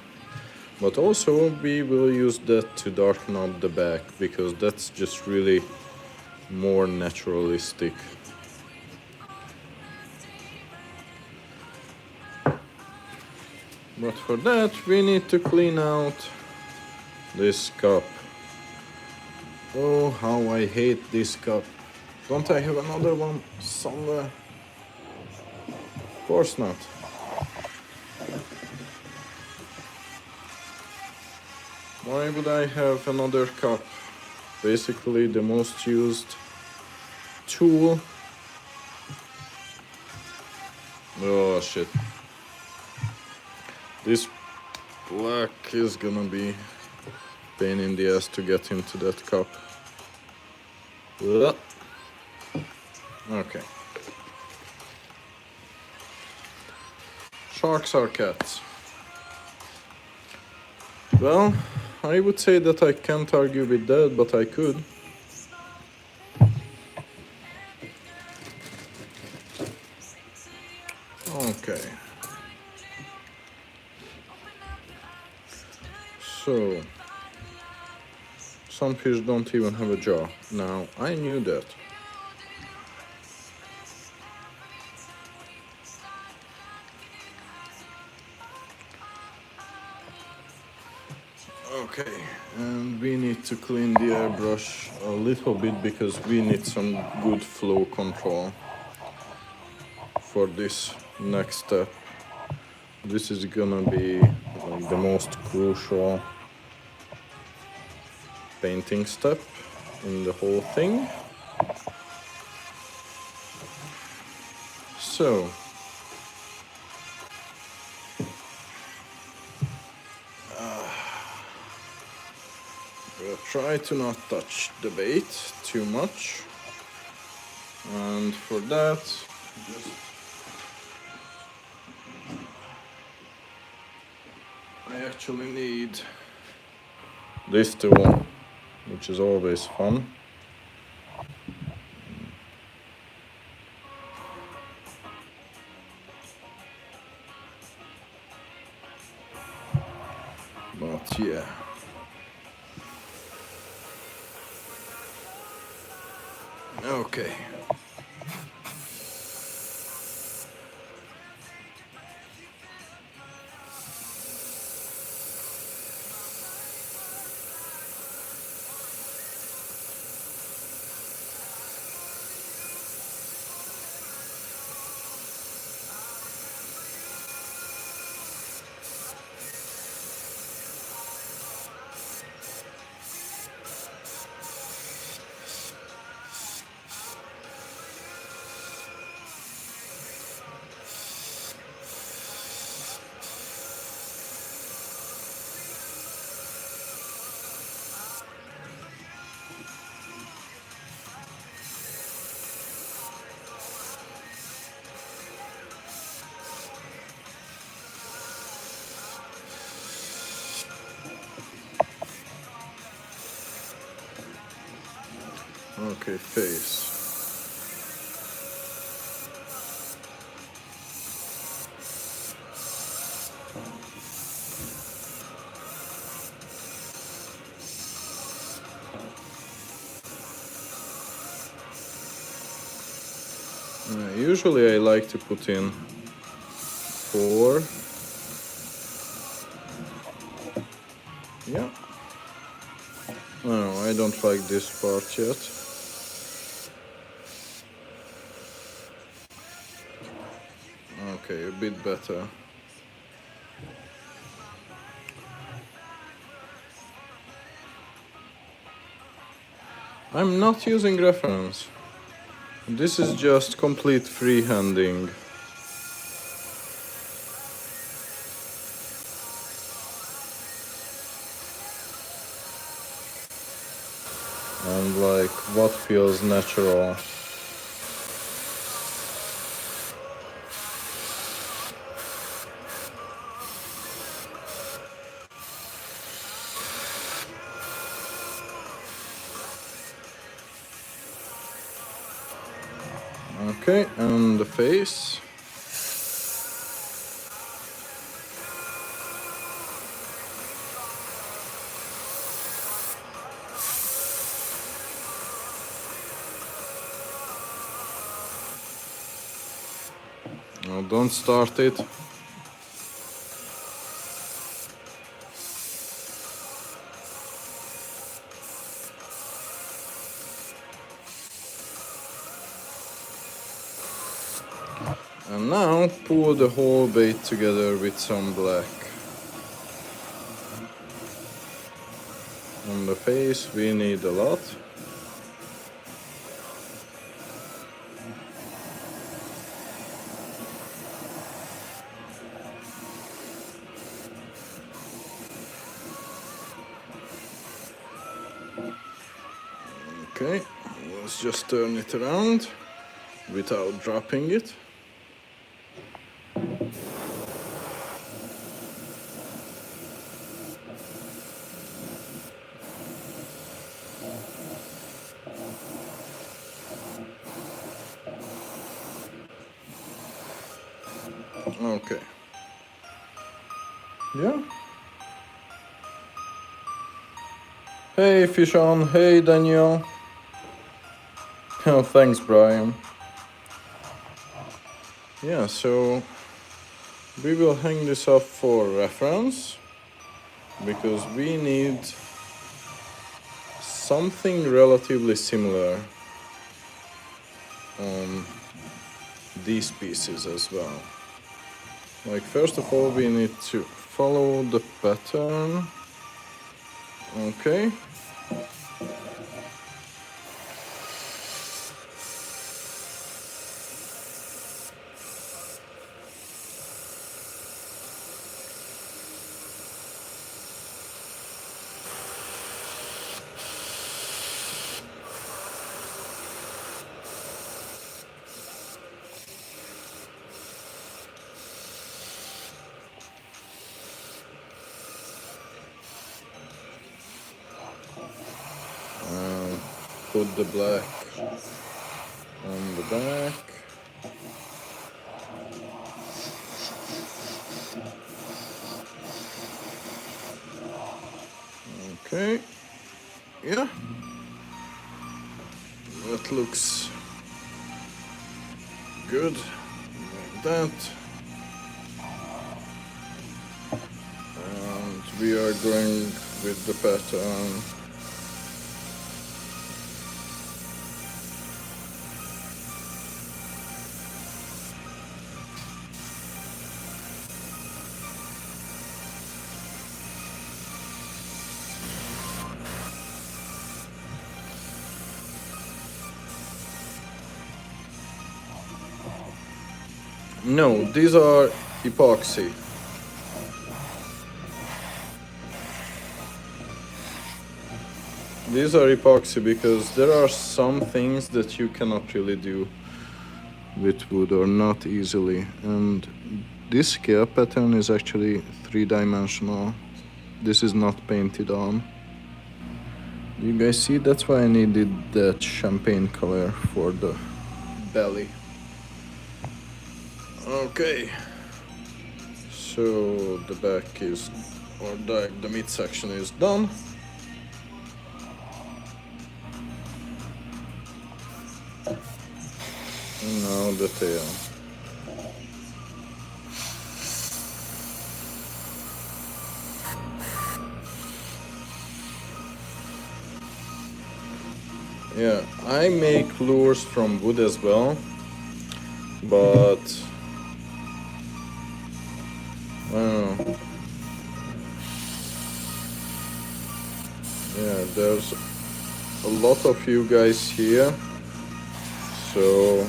But also we will use that to darken up the back, because that's just really more naturalistic. But for that we need to clean out this cup. Oh, how I hate this cup. Don't I have another one somewhere? Of course not. Why would I have another cup? Basically the most used tool. Oh shit. This black is gonna be pain in the ass to get into that cup. Ugh. Okay. Sharks are cats. Well, I would say that I can't argue with that, but I could. Okay. So, some fish don't even have a jaw. Now, I knew that. Okay, and we need to clean the airbrush a little bit, because we need some good flow control for this next step. This is gonna be like the most crucial painting step in the whole thing. So, we'll try to not touch the bait too much, and for that, I actually need this tool, which is always fun. But yeah. Okay. Okay, face. Usually I like to put in 4. Yeah. No, I don't like this part yet. Okay, a bit better. I'm not using reference. This is just complete freehanding. And like what feels natural. Okay, and the face. No, don't start it. And now pull the whole bait together with some black. On the face we need a lot. Okay, let's just turn it around without dropping it. Okay. Yeah. Hey Fish On, hey Daniel. Oh, thanks Brian. Yeah, so we will hang this up for reference because we need something relatively similar on these pieces as well. Like first of all we need to follow the pattern. Okay. Put the black on the back. Okay, yeah, that looks good, like that. And we are going with the pattern. No, these are epoxy. These are epoxy because there are some things that you cannot really do with wood or not easily. And this scale pattern is actually 3-dimensional. This is not painted on. You guys see, that's why I needed that champagne color for the belly. Okay, so the back is, or the midsection is done. And now the tail. Yeah, I make lures from wood as well, but I don't know. Yeah, there's a lot of you guys here, so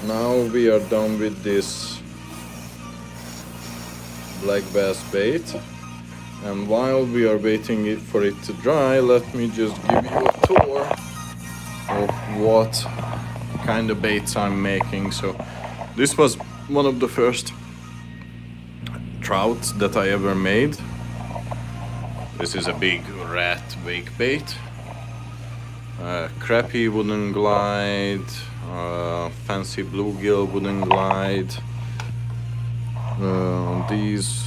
now we are done with this black bass bait. And while we are waiting for it to dry, let me just give you a tour of what kind of baits I'm making. So this was one of the first trouts that I ever made. This is a big rat wake bait. Crappie wooden glide, fancy bluegill wooden glide. These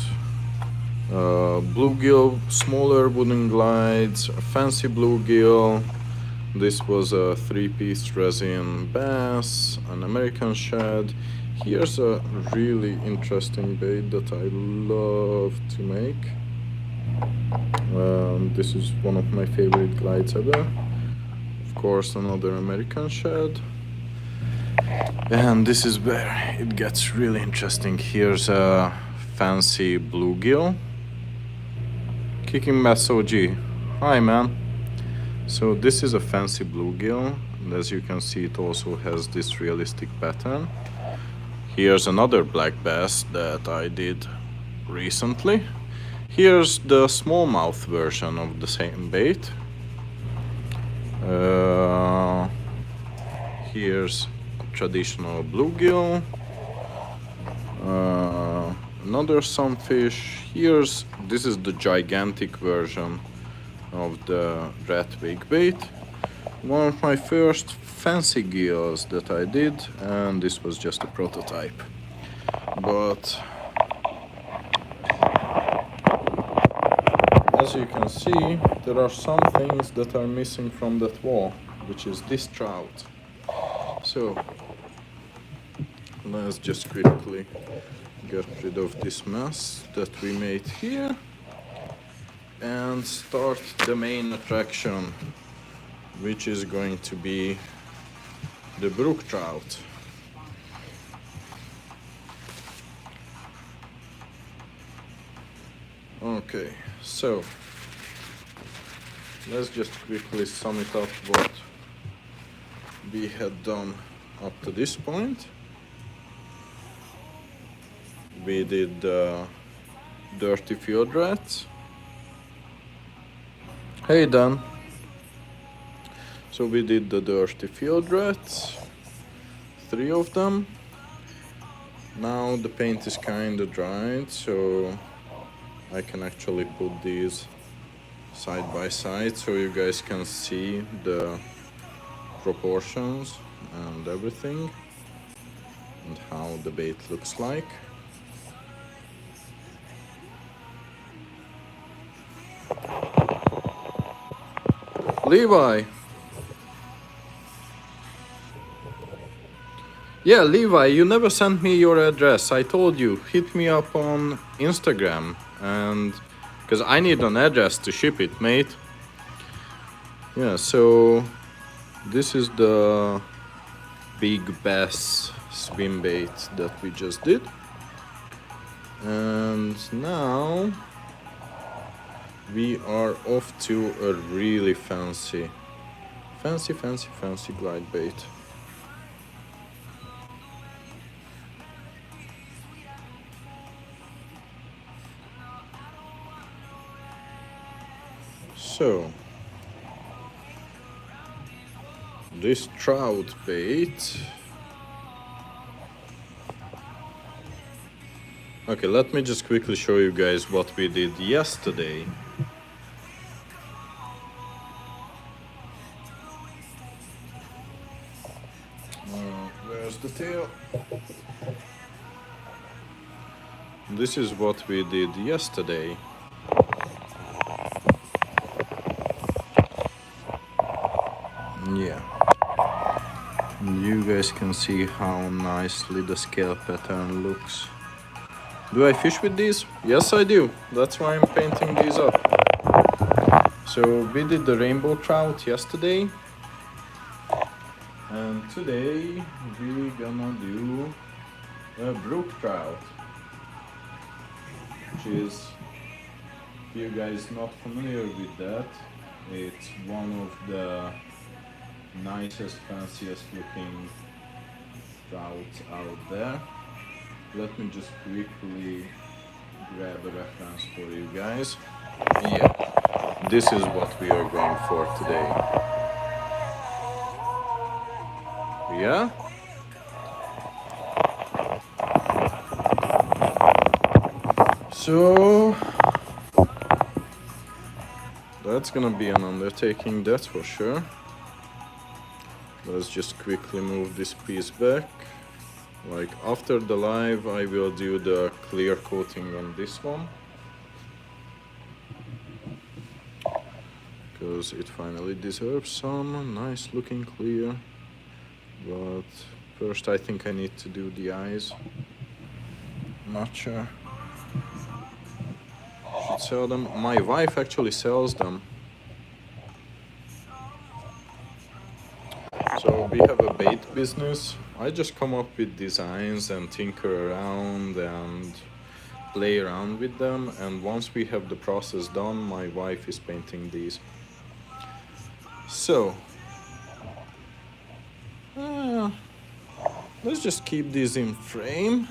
bluegill, smaller wooden glides, fancy bluegill. This was a 3-piece resin bass, an American shad. Here's a really interesting bait that I love to make. This is one of my favorite glides ever. Of course, another American shad. And this is where it gets really interesting. Here's a fancy bluegill. Kicking Bass OG. Hi, man. So this is a fancy bluegill. And as you can see, it also has this realistic pattern. Here's another black bass that I did recently. Here's the smallmouth version of the same bait. Here's traditional bluegill. Another sunfish. This is the gigantic version of the rat wake bait. One of my first fancy gills that I did, and this was just a prototype. But as you can see, there are some things that are missing from that wall, which is this trout. So let's just quickly get rid of this mess that we made here and start the main attraction, which is going to be the brook trout. Okay, so let's just quickly sum it up what we had done up to this point. We did dirty field rats. Hey Dan. So we did the dirty field rats, 3 of them. Now the paint is kinda dried, so I can actually put these side by side so you guys can see the proportions and everything and how the bait looks like. Levi. Yeah, Levi, you never sent me your address. I told you, hit me up on Instagram, and because I need an address to ship it, mate. Yeah, so this is the big bass swim bait that we just did. And now we are off to a really fancy glide bait. So this trout bait. Okay, let me just quickly show you guys what we did yesterday. There's the tail. This is what we did yesterday. Yeah. You guys can see how nicely the scale pattern looks. Do I fish with these? Yes, I do. That's why I'm painting these up. So we did the rainbow trout yesterday. And today we're gonna do a brook trout. Which is, if you guys not familiar with that, it's one of the nicest, fanciest looking trouts out there. Let me just quickly grab a reference for you guys. Yeah, this is what we are going for today. Yeah? So that's gonna be an undertaking, that's for sure. Let's just quickly move this piece back. Like after the live, I will do the clear coating on this one, because it finally deserves some nice looking clear. But first I think I need to do the eyes. Not sure. Should sell them. My wife actually sells them. So we have a bait business. I just come up with designs and tinker around and play around with them, and once we have the process done, my wife is painting these. So let's just keep these in frame,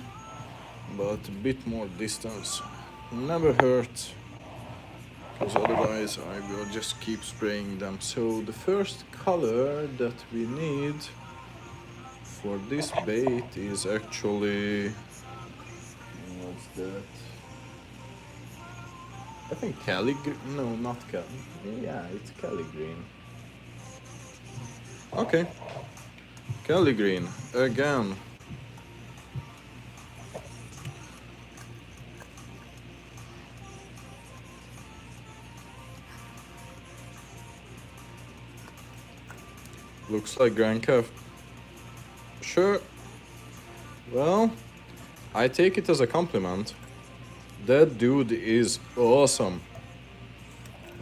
but a bit more distance never hurts, because otherwise I will just keep spraying them. So the first color that we need for this bait is actually, what's that? I think Cali green. No, not Cali. Yeah, it's Cali green. Okay, Cali green again. Looks like Grand Caf. Sure. Well, I take it as a compliment. That dude is awesome.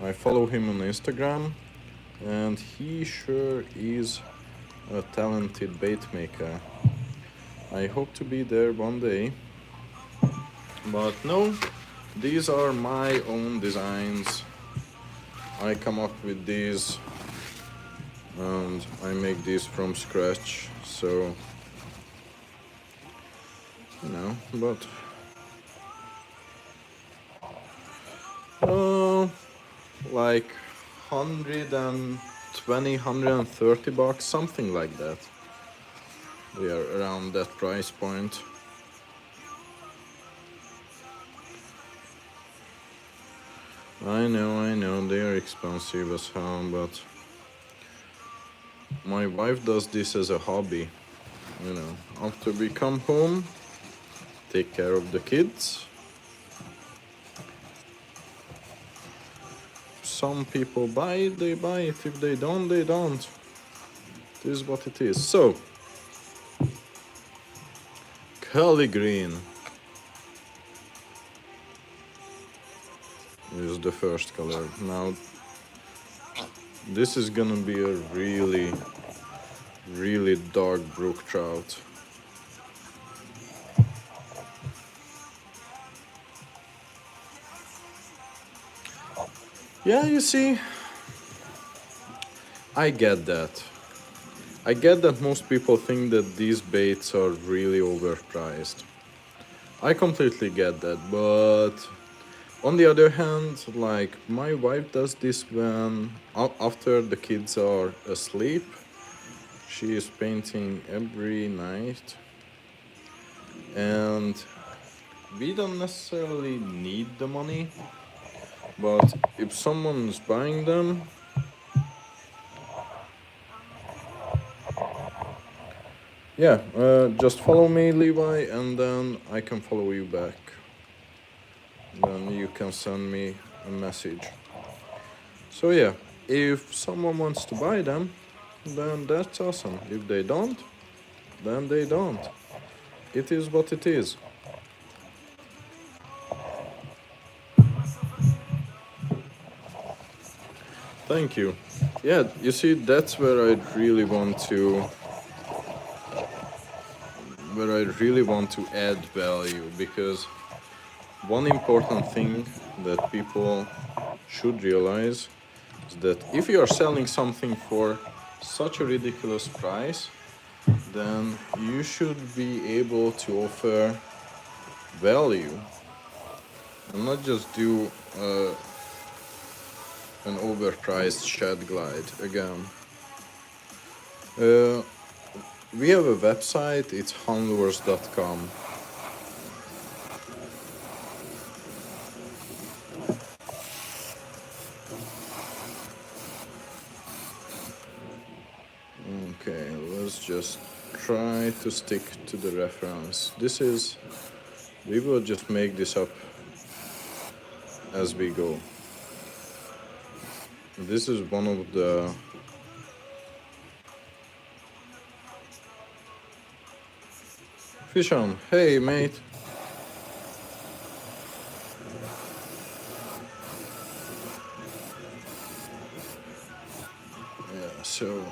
I follow him on Instagram, and he sure is a talented bait maker. I hope to be there one day. But no, these are my own designs. I come up with these and I make these from scratch, so you know, but like 120, 130 bucks, something like that. We are around that price point. I know, they are expensive as hell, but my wife does this as a hobby. You know, after we come home, take care of the kids. Some people buy it, they buy it. If they don't, they don't. It is what it is. So, Cali green is the first color. Now, this is gonna be a really, really dark brook trout. Yeah, you see, I get that. I get that most people think that these baits are really overpriced. I completely get that, but on the other hand, like my wife does this when after the kids are asleep. She is painting every night, and we don't necessarily need the money, but if someone's buying them, yeah, just follow me, Levi, and then I can follow you back. Then you can send me a message. So yeah, if someone wants to buy them, then that's awesome. If they don't, then they don't. It is what it is. Thank you. Yeah, you see, that's where I really want to add value, because one important thing that people should realize is that if you are selling something for such a ridiculous price, then you should be able to offer value and not just do an overpriced shed glide again. Uh, we have a website, it's handlers.com. Okay, let's just try to stick to the reference. We will just make this up as we go. This is one of the fish on. Hey, mate. Yeah, so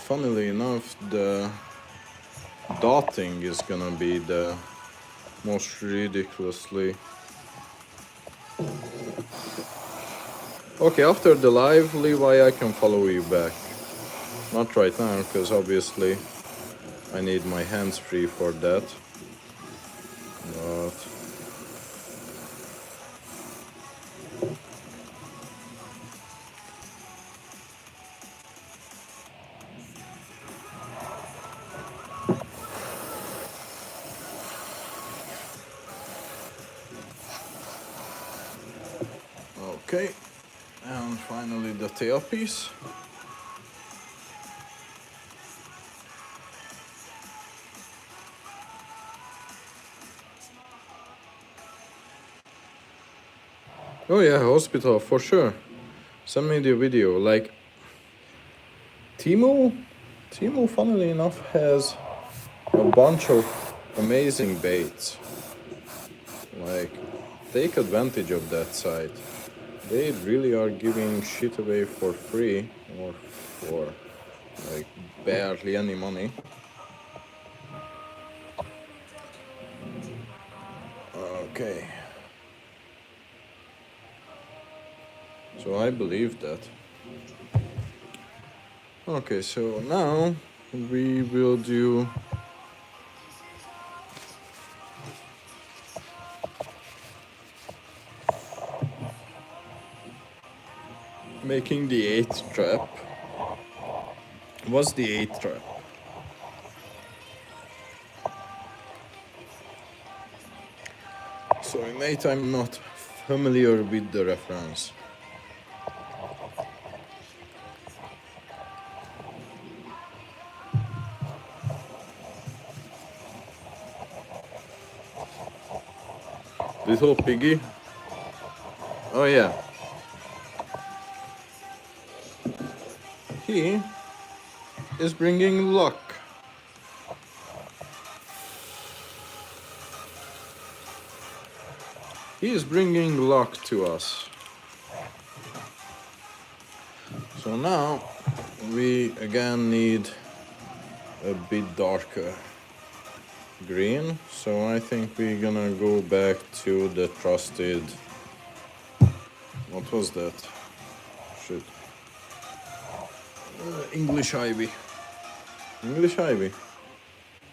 funnily enough, the dotting is gonna be the most ridiculously. Okay, after the live, Levi, I can follow you back. Not right now, because obviously I need my hands free for that. But okay, and finally the tailpiece. Oh yeah, hospital for sure. Send me the video. Like Temu, funnily enough, has a bunch of amazing baits. Like, take advantage of that site. They really are giving shit away for free or for like barely any money. Okay. So I believe that. Okay, so now we will do making the 8th trap. What's the 8th trap? So in 8 I'm not familiar with the reference. Little piggy? Oh yeah. He is bringing luck. He is bringing luck to us. So now we again need a bit darker green. So I think we're gonna go back to the trusted. What was that? Shit. English ivy. English ivy.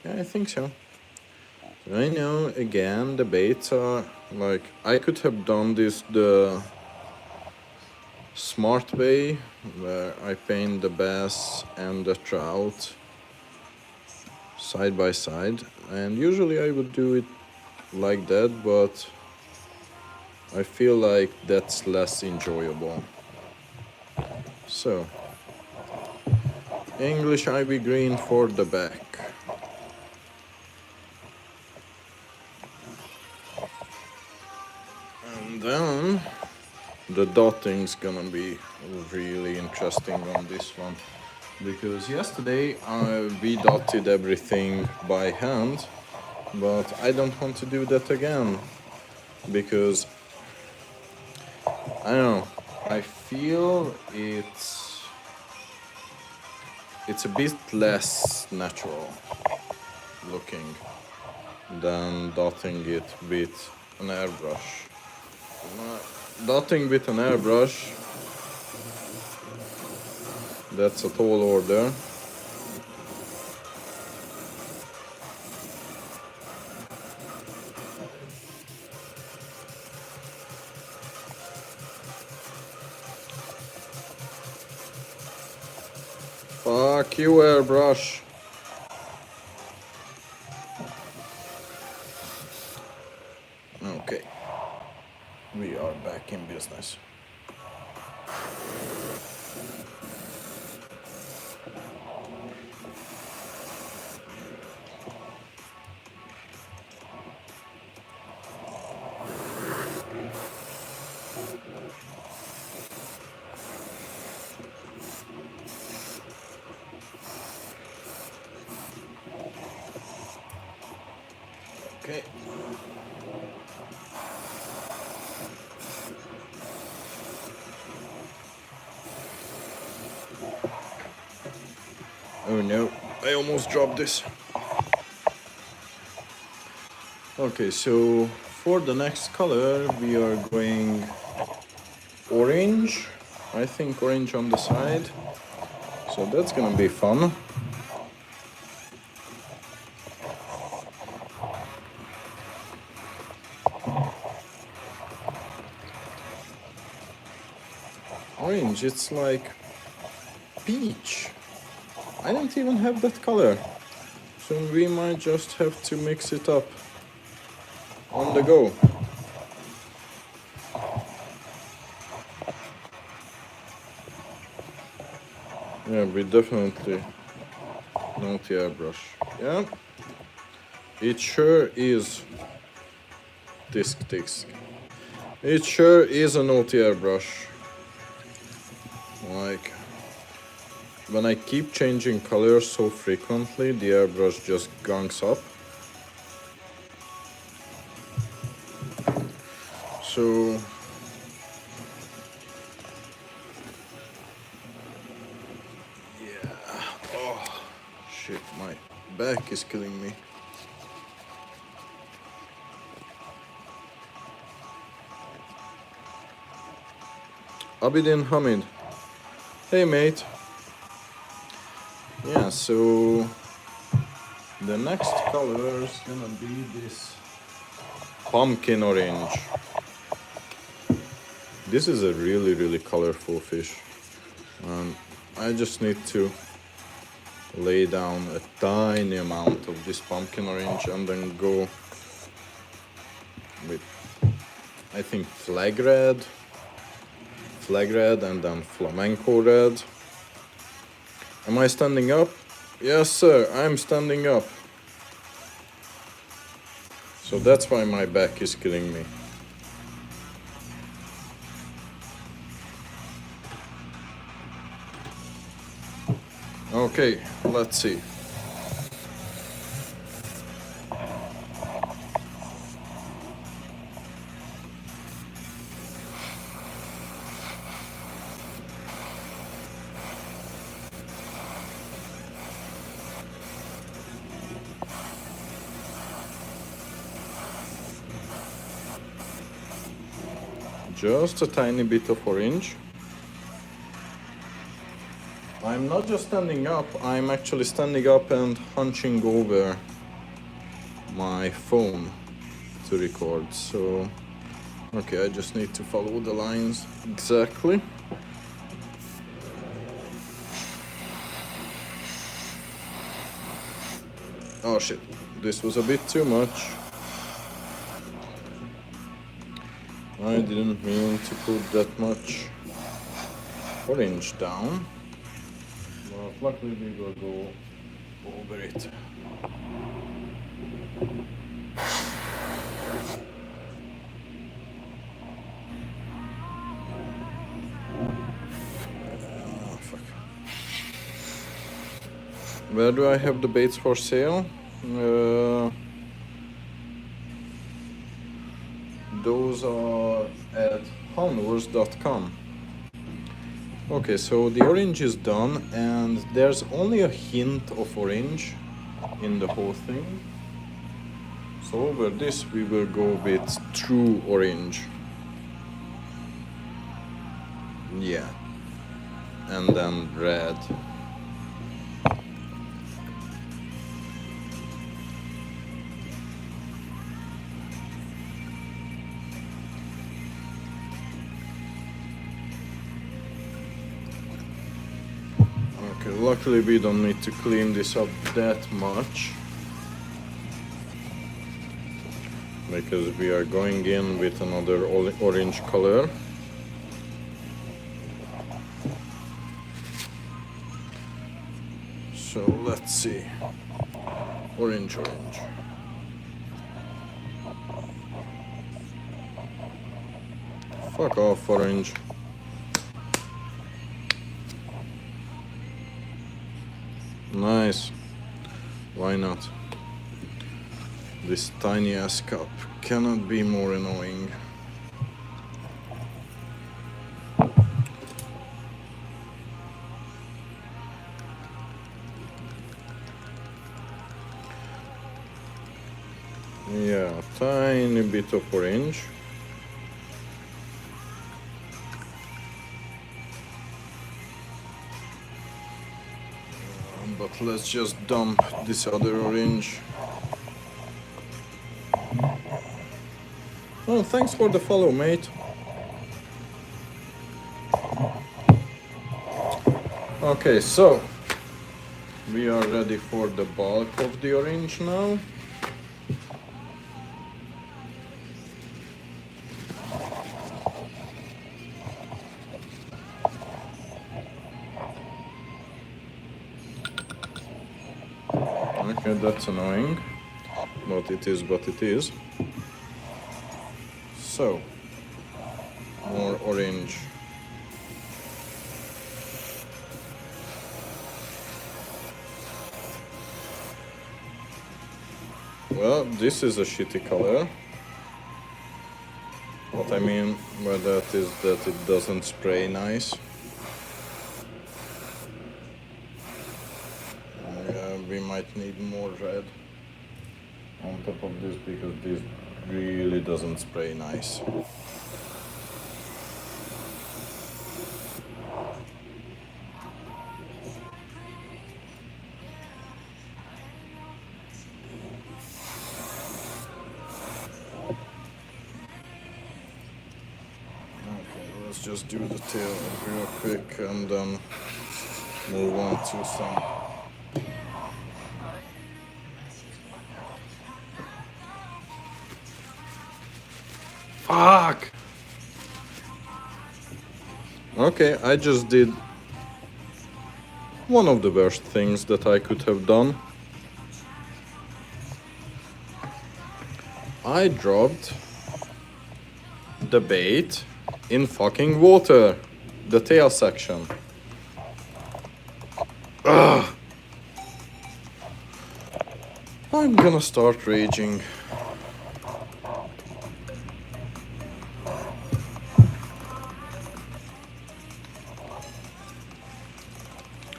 Yeah, I think so. I know, again, the baits are like, I could have done this the smart way, where I paint the bass and the trout side by side, and usually I would do it like that, but I feel like that's less enjoyable. So, English ivy green for the back. And then the dotting's gonna be really interesting on this one, because yesterday we dotted everything by hand, but I don't want to do that again, because I don't know, I feel it's a bit less natural looking than dotting it with an airbrush. Dotting with an airbrush, that's a tall order. Fuck you, airbrush. Okay, we are back in business. Okay. Oh no, I almost dropped this. Okay, so for the next color we are going orange. I think orange on the side. So that's gonna be fun. Orange, it's like peach. I don't even have that color. So we might just have to mix it up on the go. Yeah, we definitely not the airbrush. Yeah, it sure is disc. It sure is a naughty airbrush. Like, when I keep changing colors so frequently, the airbrush just gunks up. So yeah. Oh shit, my back is killing me. Abidin Hamid. Hey mate. Yeah, so the next color is gonna be this pumpkin orange. This is a really colorful fish. I just need to lay down a tiny amount of this pumpkin orange and then go with, I think, flag red and then flamenco red. Am I standing up? Yes sir, I'm standing up. So that's why my back is killing me. Okay, let's see. Just a tiny bit of orange. I'm not just standing up, I'm actually standing up and hunching over my phone to record. So, okay, I just need to follow the lines exactly. Oh shit, this was a bit too much. I didn't mean to put that much orange down, but luckily we will go over it. Fuck. Where do I have the baits for sale? Those are at hanwurs.com. Okay, so the orange is done, and there's only a hint of orange in the whole thing. So over this we will go with true orange. Yeah. And then red. Okay, luckily we don't need to clean this up that much, because we are going in with another orange color. So let's see. Orange. Fuck off, orange. Nice. Why not? This tiny ass cup cannot be more annoying. Yeah, tiny bit of orange. But let's just dump this other orange. Oh, thanks for the follow, mate. Okay, so we are ready for the bulk of the orange now. Okay, that's annoying, but it is what it is. So, more orange. Well, this is a shitty color. What I mean by that is that it doesn't spray nice. We might need more red on top of this, because this really doesn't spray nice. Okay, let's just do the tail real quick and then move on to some. Fuck! Okay, I just did one of the worst things that I could have done. I dropped the bait in fucking water. The tail section. Ugh. I'm gonna start raging.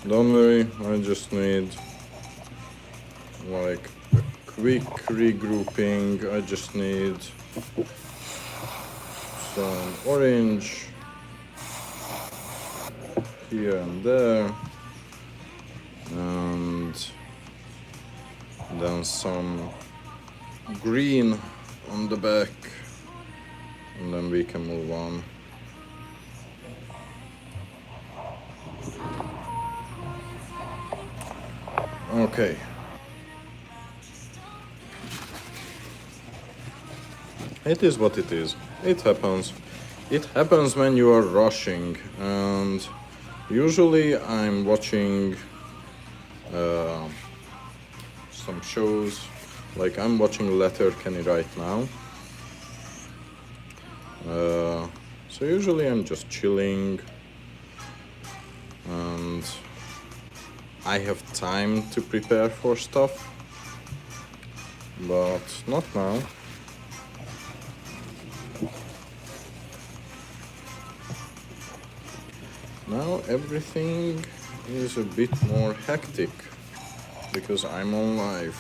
Don't worry, I just need like a quick regrouping. I just need some orange here and there, and then some green on the back, and then we can move on. Okay. It is what it is. It happens. It happens when you are rushing, and usually I'm watching some shows. Like I'm watching Letterkenny right now. So usually I'm just chilling, and I have time to prepare for stuff, but not now. Now everything is a bit more hectic because I'm on live.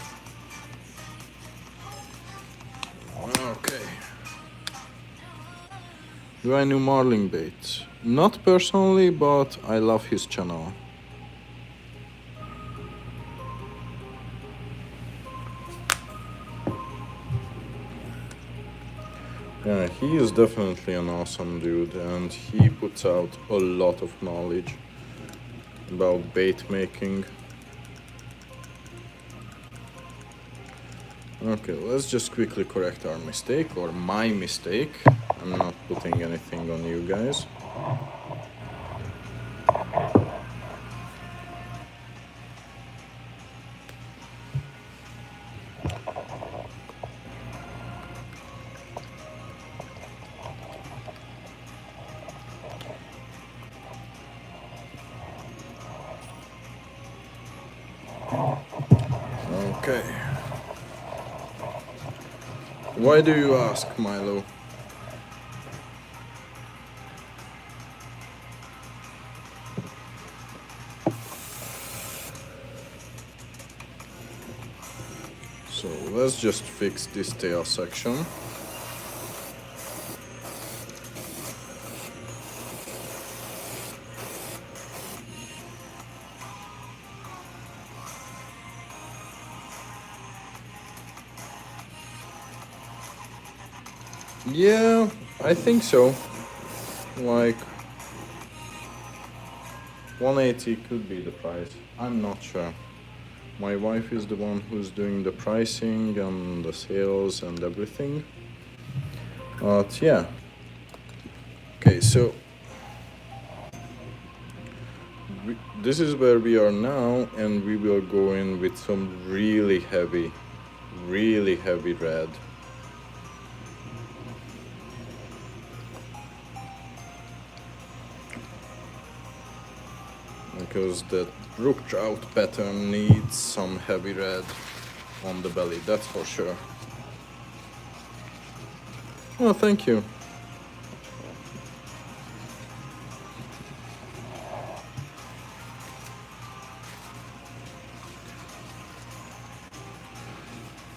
Okay. Do I know Marling Bates? Not personally, but I love his channel. Yeah, he is definitely an awesome dude, and he puts out a lot of knowledge about bait making. Okay, let's just quickly correct our mistake, or my mistake. I'm not putting anything on you guys. Okay. Why do you ask, Milo? So let's just fix this tail section. Yeah, I think so. Like 180 could be the price. I'm not sure. My wife is the one who's doing the pricing and the sales and everything. But yeah. Okay, so this is where we are now, and we will go in with some really heavy red. Because the brook trout pattern needs some heavy red on the belly, that's for sure. Oh, thank you.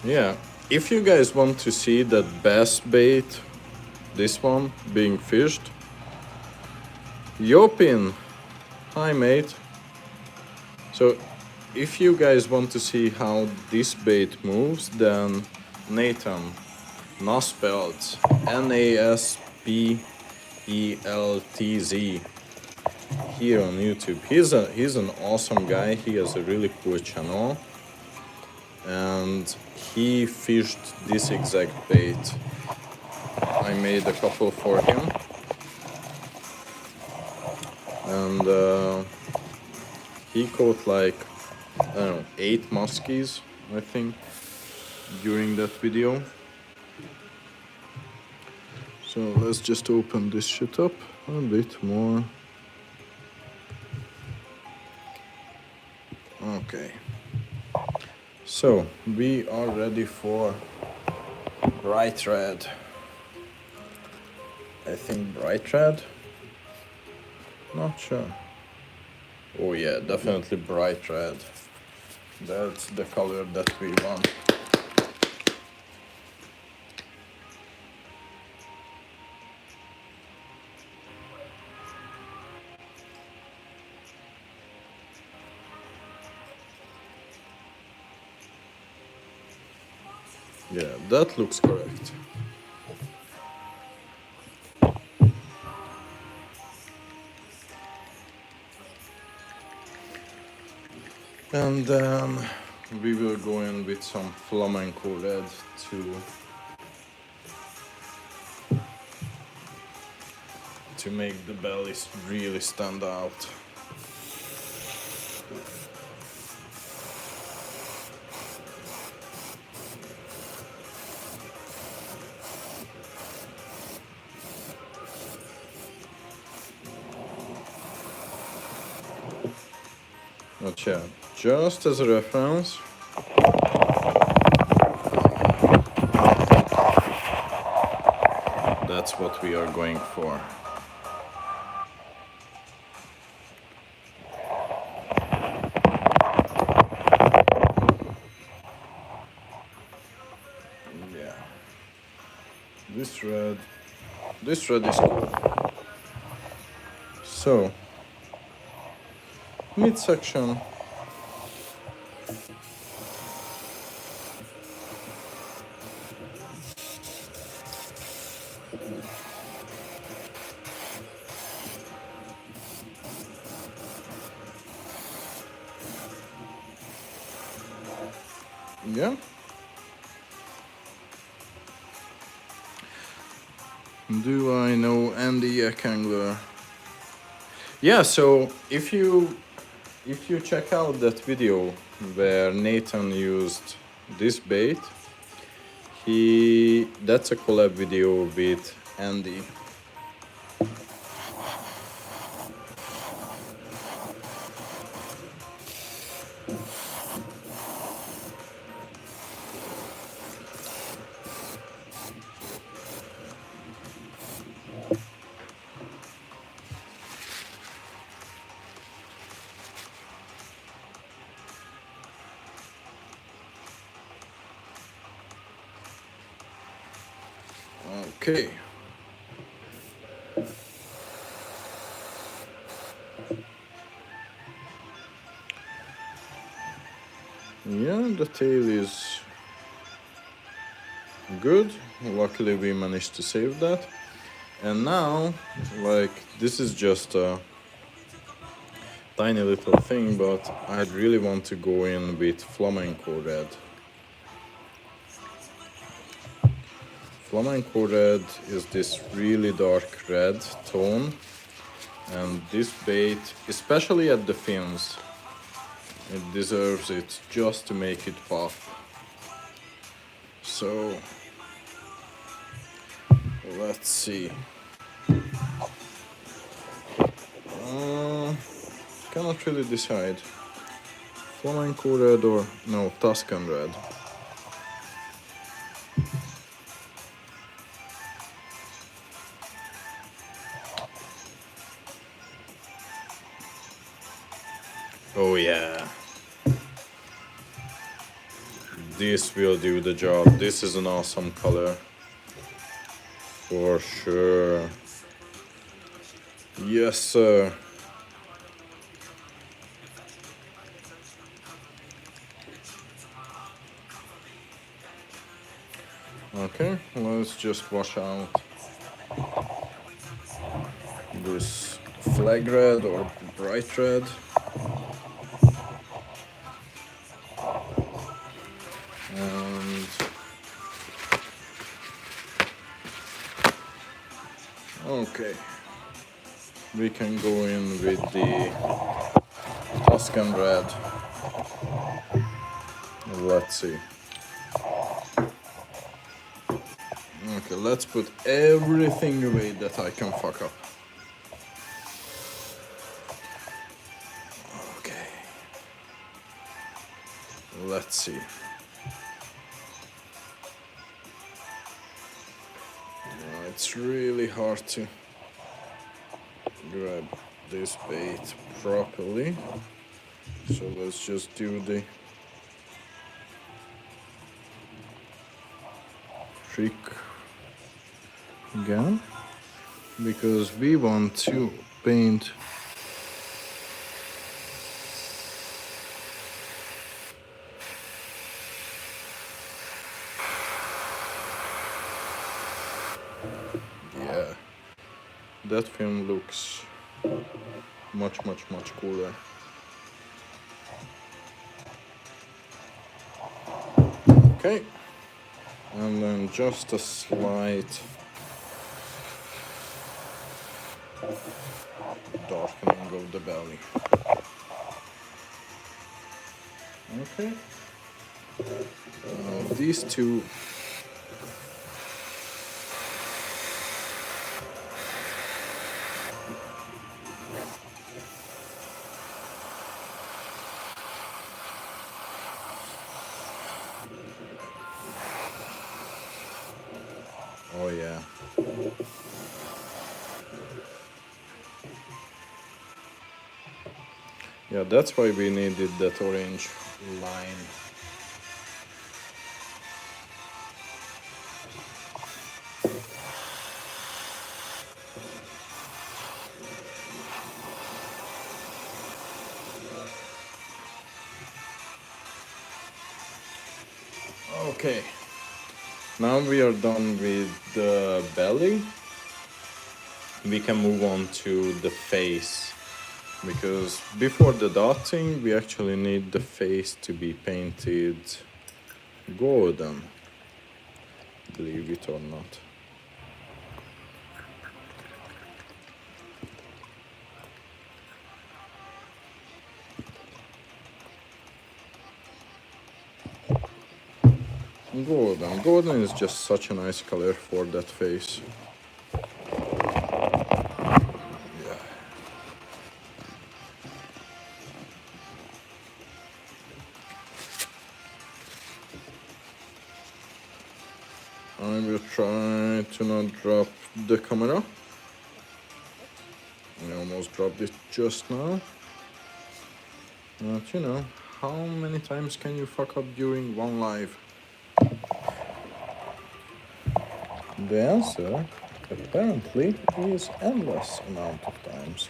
Yeah, if you guys want to see that bass bait, this one, being fished, Yopin, hi mate. So if you guys want to see how this bait moves, then Nathan Naspeltz, Naspeltz, here on YouTube. He's an awesome guy. He has a really cool channel, and he fished this exact bait. I made a couple for him, and he caught like, I don't know, 8 muskies, I think, during that video. So let's just open this shit up a bit more. Okay. So we are ready for bright red. I think bright red? Not sure. Oh yeah, definitely bright red. That's the color that we want. Yeah, that looks correct. And then we will go in with some flamenco red to to make the belly really stand out. But yeah, just as a reference, that's what we are going for. Yeah. This red is cool. So, midsection. Yeah. Do I know Andy Ekangler? Yeah, so if you check out that video where Nathan used this bait, that's a collab video with Andy. Okay. Yeah, the tail is good. Luckily we managed to save that. And now, like, this is just a tiny little thing, but I really want to go in with flamenco red. Flamenco red is this really dark red tone, and this bait, especially at the fins, it deserves it just to make it pop. So let's see. Cannot really decide. Flamenco red or no, Tuscan red. Oh yeah. This will do the job. This is an awesome color. For sure. Yes, sir. Okay, let's just wash out this flag red or bright red. And okay, we can go in with the Tuscan red. Let's see. Okay, let's put everything away that I can fuck up. Okay. Let's see. It's really hard to grab this bait properly. So let's just do the trick again, because we want to paint that film looks much cooler. Okay, and then just a slight darkening of the belly. Okay. These two. Oh yeah. Yeah, that's why we needed that orange line. Okay. Now we are done with the belly. We can move on to the face, because before the dotting we actually need the face to be painted golden, believe it or not. Golden is just such a nice color for that face. Yeah. I will try to not drop the camera. I almost dropped it just now. But you know, how many times can you fuck up during one live? The answer, apparently, is endless amount of times.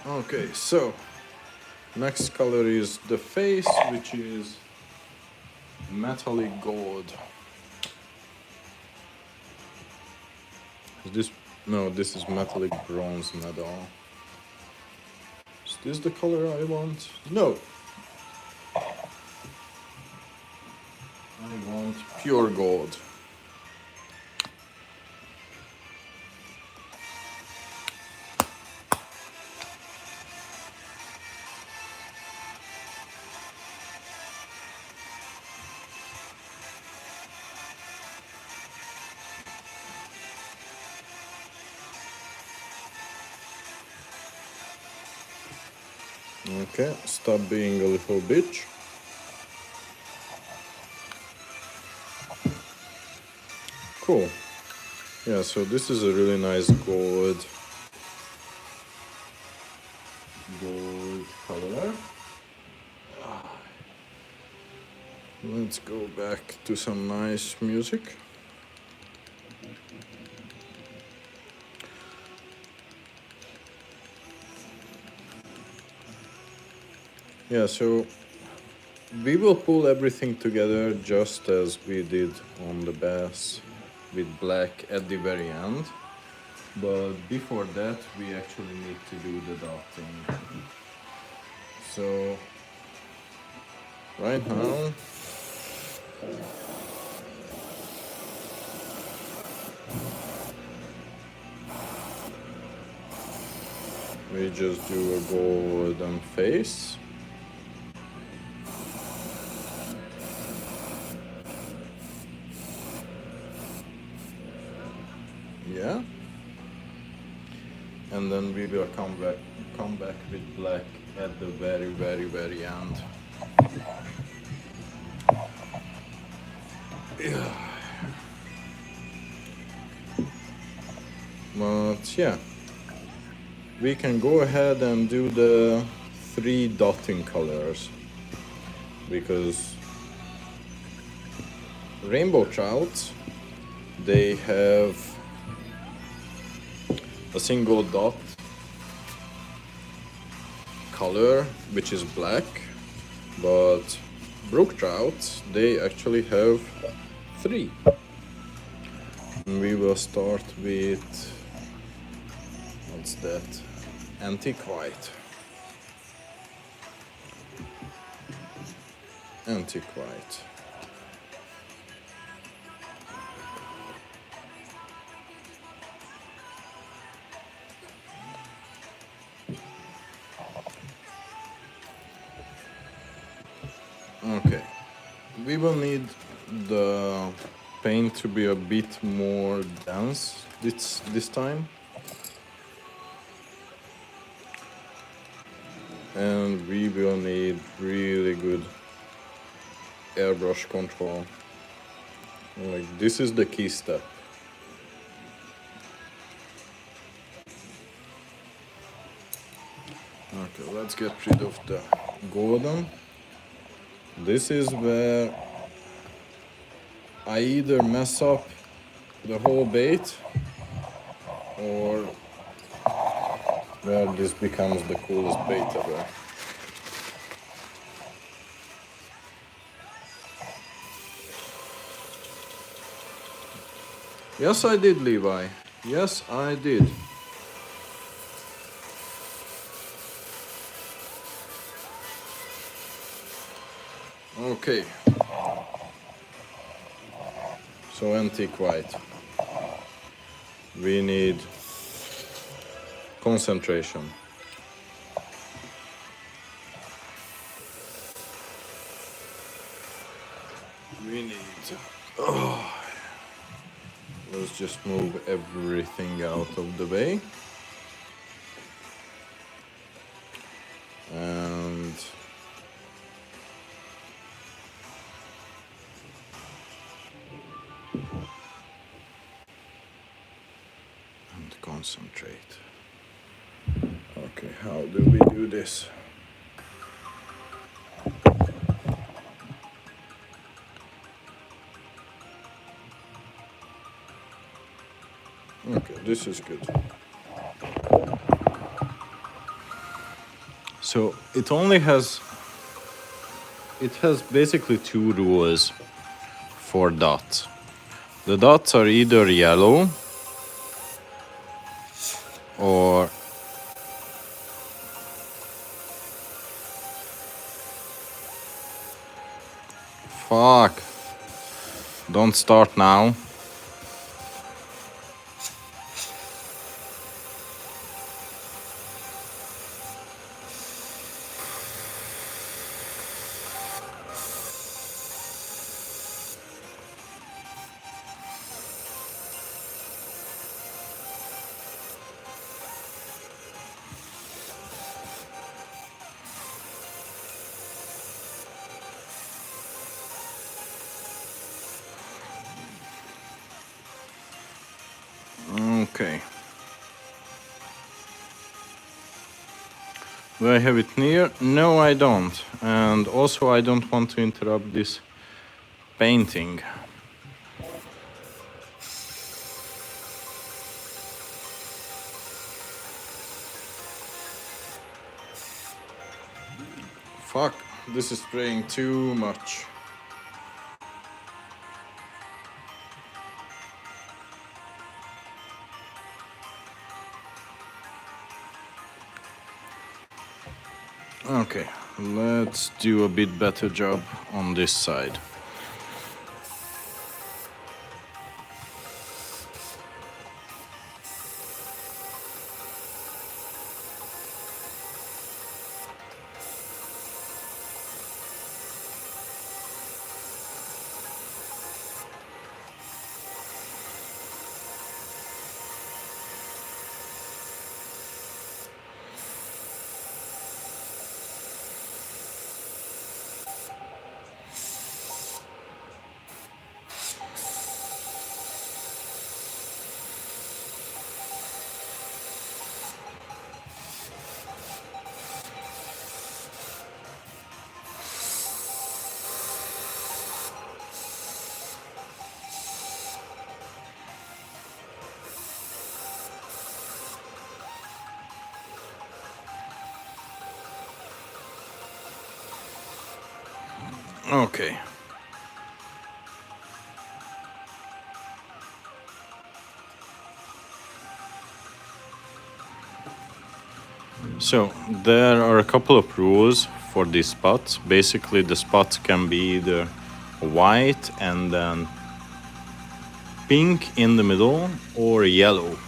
Okay, so next color is the face, which is metallic gold. Is this? No, this is metallic bronze medal. Is this the color I want? No. I want pure gold. Okay, stop being a little bitch. Cool. Yeah, so this is a really nice gold color. Let's go back to some nice music. Yeah, so we will pull everything together just as we did on the bass with black at the very end. But before that, we actually need to do the dotting. So right now, we just do a golden face. Yeah. And then we will come back with black at the very end. Yeah. But yeah, we can go ahead and do the 3 dotting colors, because rainbow trouts, they have a single dot color which is black, but brook trouts, they actually have 3. We will start with what's that? Antique white. Antique white. Okay, we will need the paint to be a bit more dense this time. And we will need really good airbrush control. Like, this is the key step. Okay, let's get rid of the golden. This is where I either mess up the whole bait or where this becomes the coolest bait ever. Yes, I did, Levi. Yes, I did. Okay. So antique white. We need concentration. We need... let's just move everything out of the way. And concentrate. Okay, how do we do this? Okay, this is good. So it has basically two rules for dots. The dots are either yellow or fuck. Don't start now. Okay. Do I have it near? No, I don't. And also I don't want to interrupt this painting. Fuck, this is spraying too much. Okay, let's do a bit better job on this side. Okay. So there are a couple of rules for these spots. Basically, the spots can be either white and then pink in the middle or yellow.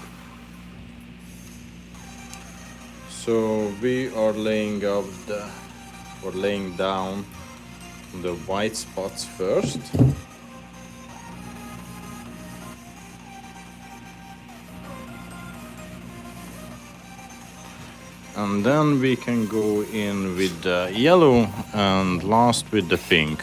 So we are laying down the white spots first. And then we can go in with the yellow and last with the pink.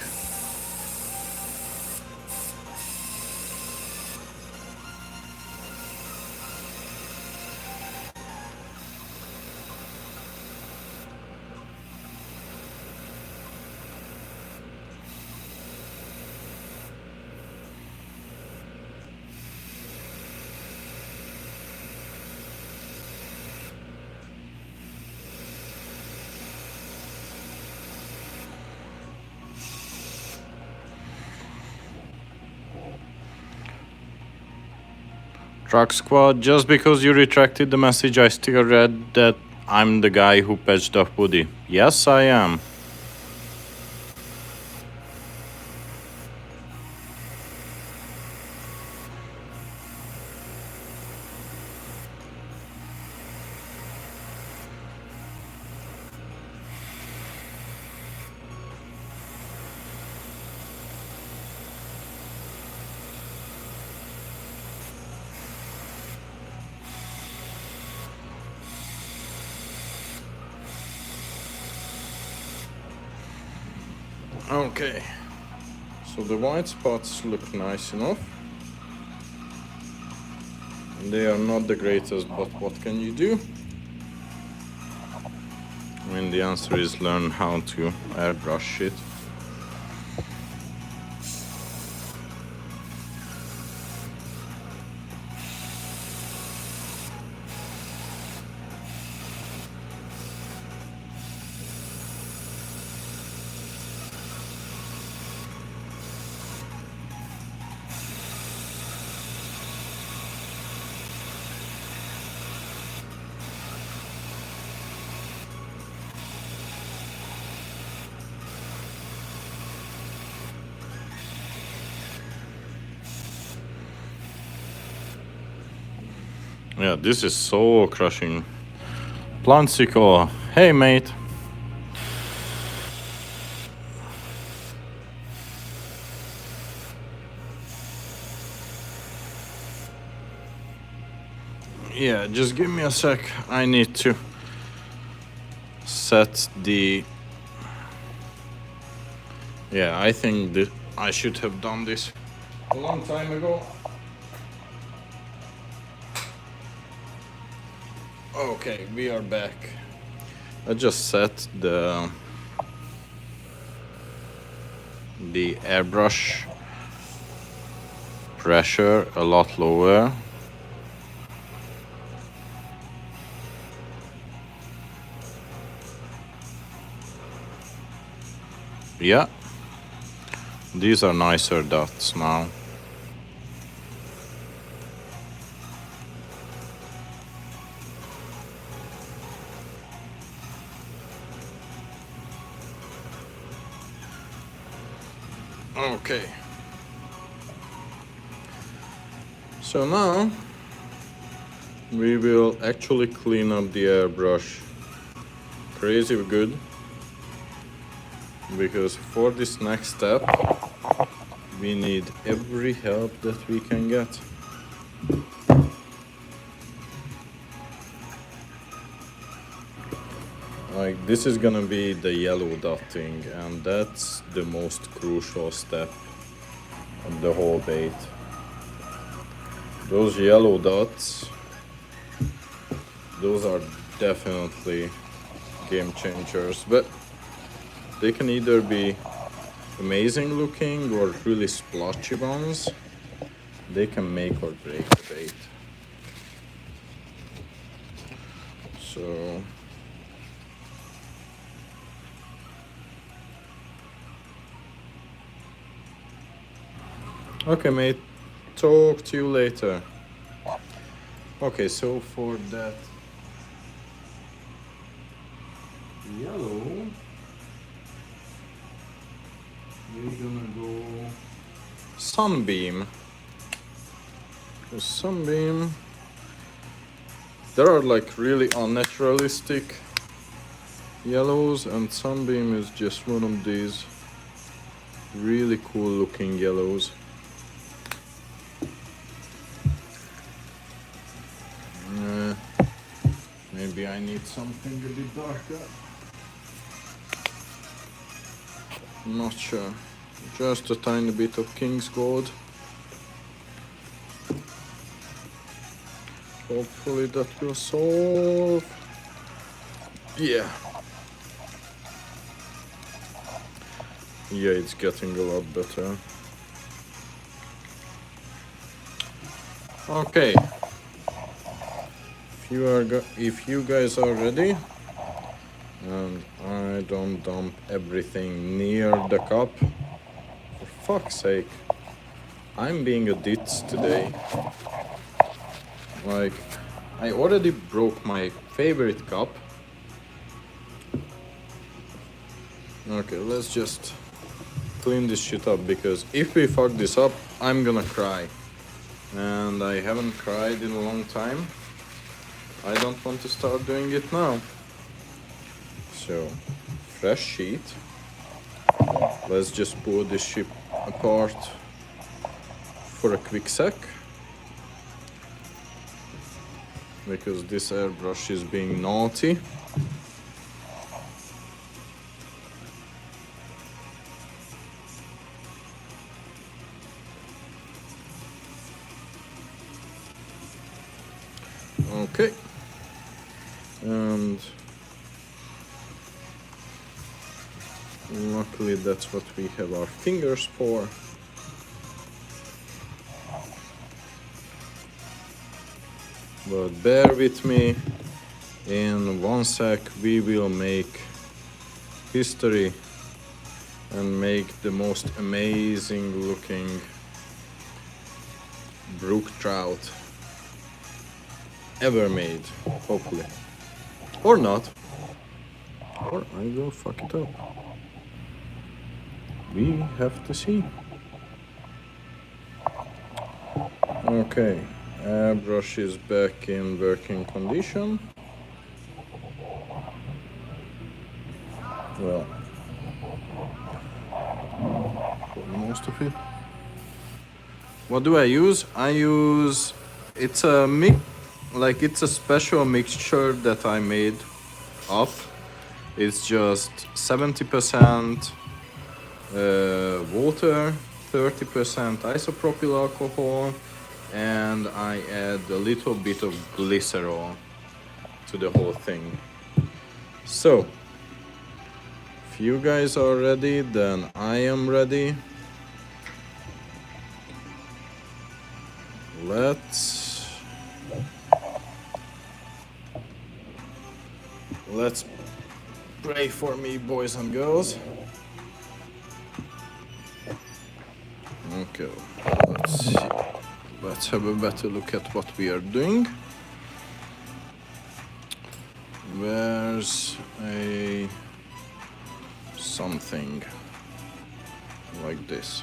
Truck Squad, just because you retracted the message, I still read that I'm the guy who patched up Woody. Yes, I am. Okay, so the white spots look nice enough. They are not the greatest, but what can you do? I mean, the answer is learn how to airbrush it. Yeah, this is so crushing. Plantsico, hey mate. Yeah, just give me a sec. I need to set the... Yeah, I think that I should have done this a long time ago. Okay, we are back. I just set the airbrush pressure a lot lower. Yeah, these are nicer dots now. Okay. So now we will actually clean up the airbrush crazy good, because for this next step we need every help that we can get. Like, this is gonna be the yellow dotting, and that's the most crucial step of the whole bait. Those yellow dots, those are definitely game changers, but they can either be amazing looking or really splotchy ones. They can make or break the bait. So okay, mate, talk to you later. Okay, so for that yellow, we're gonna go Sunbeam. Sunbeam. There are like really unnaturalistic yellows, and Sunbeam is just one of these really cool looking yellows. Maybe I need something a bit darker. Not sure. Just a tiny bit of King's Gold. Hopefully that will solve. Yeah. Yeah, it's getting a lot better. Okay. If you guys are ready, and I don't dump everything near the cup. For fuck's sake. I'm being a ditz today. Like, I already broke my favorite cup. Okay, let's just clean this shit up, because if we fuck this up, I'm gonna cry. And I haven't cried in a long time. I don't want to start doing it now. So, fresh sheet. Let's just pull this ship apart for a quick sec. Because this airbrush is being naughty. Okay. And luckily that's what we have our fingers for. But bear with me, in one sec we will make history and make the most amazing looking brook trout ever made, hopefully. Or not. Or I will fuck it up. We have to see. Okay, airbrush is back in working condition. Well, for most of it. What do I use? It's a it's a special mixture that I made up. It's just 70% water, 30% isopropyl alcohol, and I add a little bit of glycerol to the whole thing. So, if you guys are ready, then I am ready. Let's pray for me, boys and girls. Okay, let's see. Let's have a better look at what we are doing. Where's a something like this?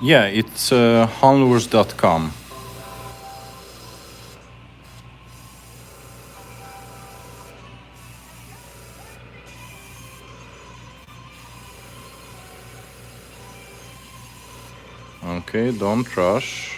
Yeah, it's hanlures.com. Okay, don't rush.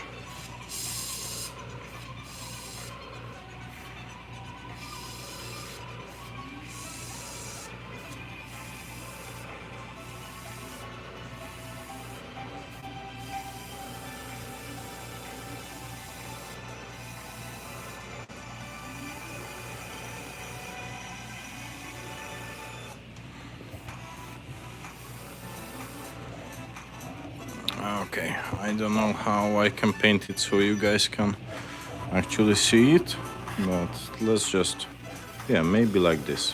Okay, I don't know how I can paint it so you guys can actually see it, but let's just, yeah, maybe like this.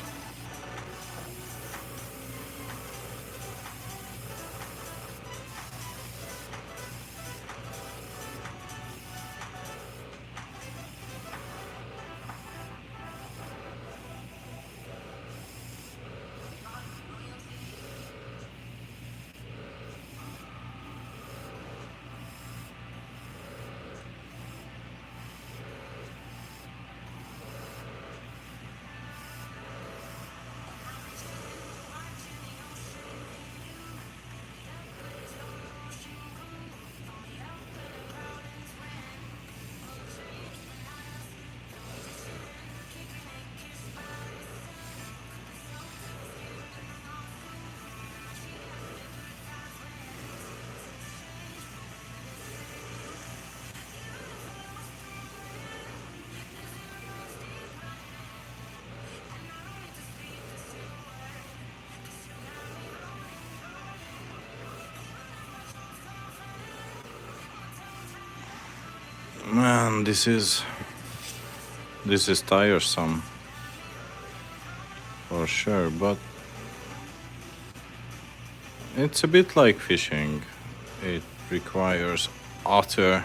Man, this is tiresome for sure, but it's a bit like fishing. It requires utter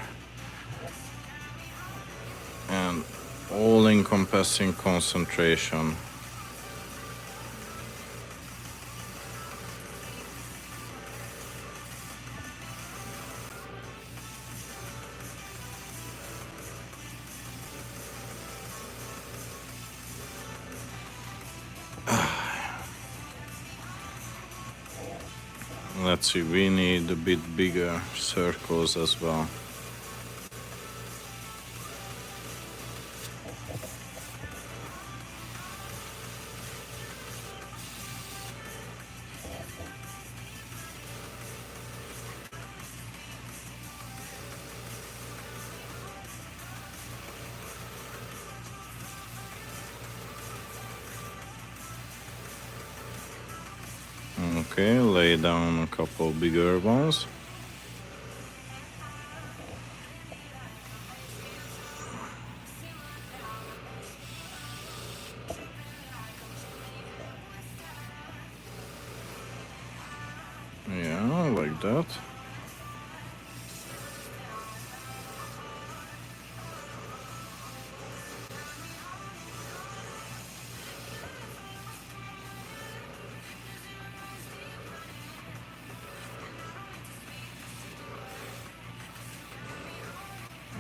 and all-encompassing concentration. Let's see, we need a bit bigger circles as well. Okay, lay down a couple bigger ones. Yeah, like that.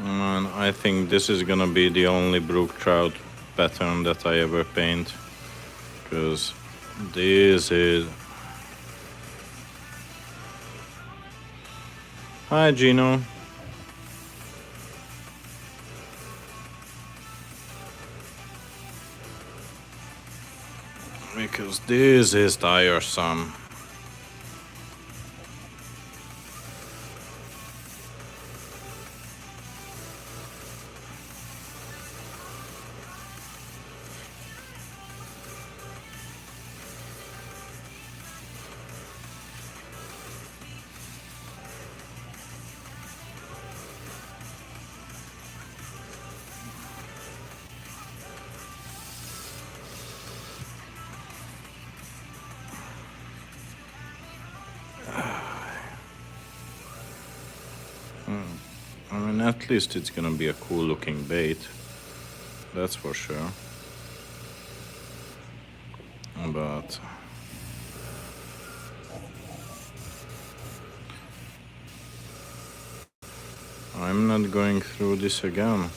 And I think this is gonna be the only brook trout pattern that I ever paint, because this is... Hi Gino. Because this is tiresome. I mean, at least it's gonna be a cool looking bait. That's for sure. But I'm not going through this again.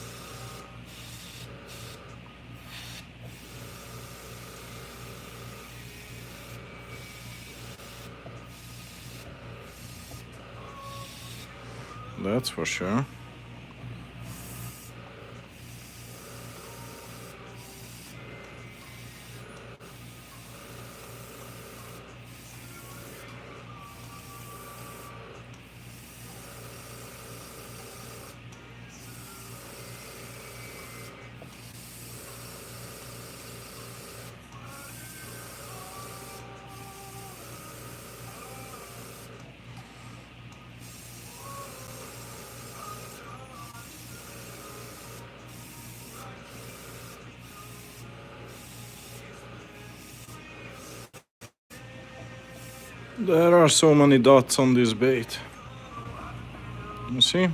That's for sure. There are so many dots on this bait. You see?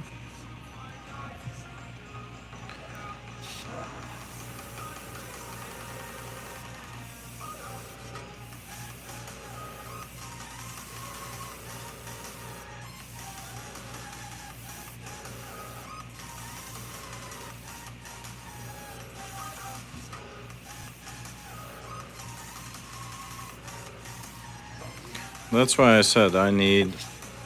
That's why I said I need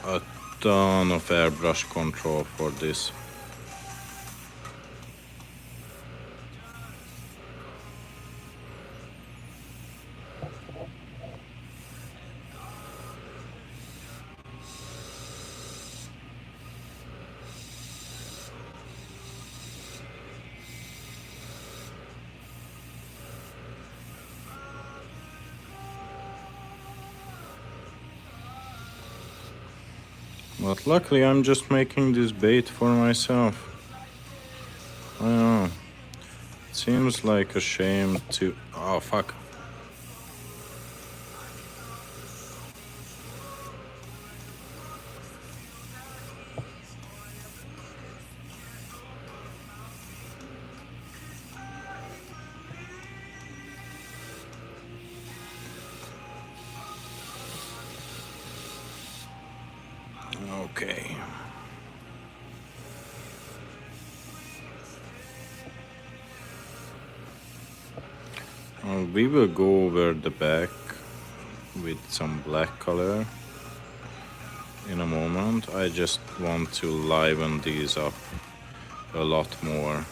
a ton of airbrush control for this. But luckily I'm just making this bait for myself. I don't know. It seems like a shame to... Oh, fuck. Okay. We will go over the back with some black color in a moment. I just want to liven these up a lot more.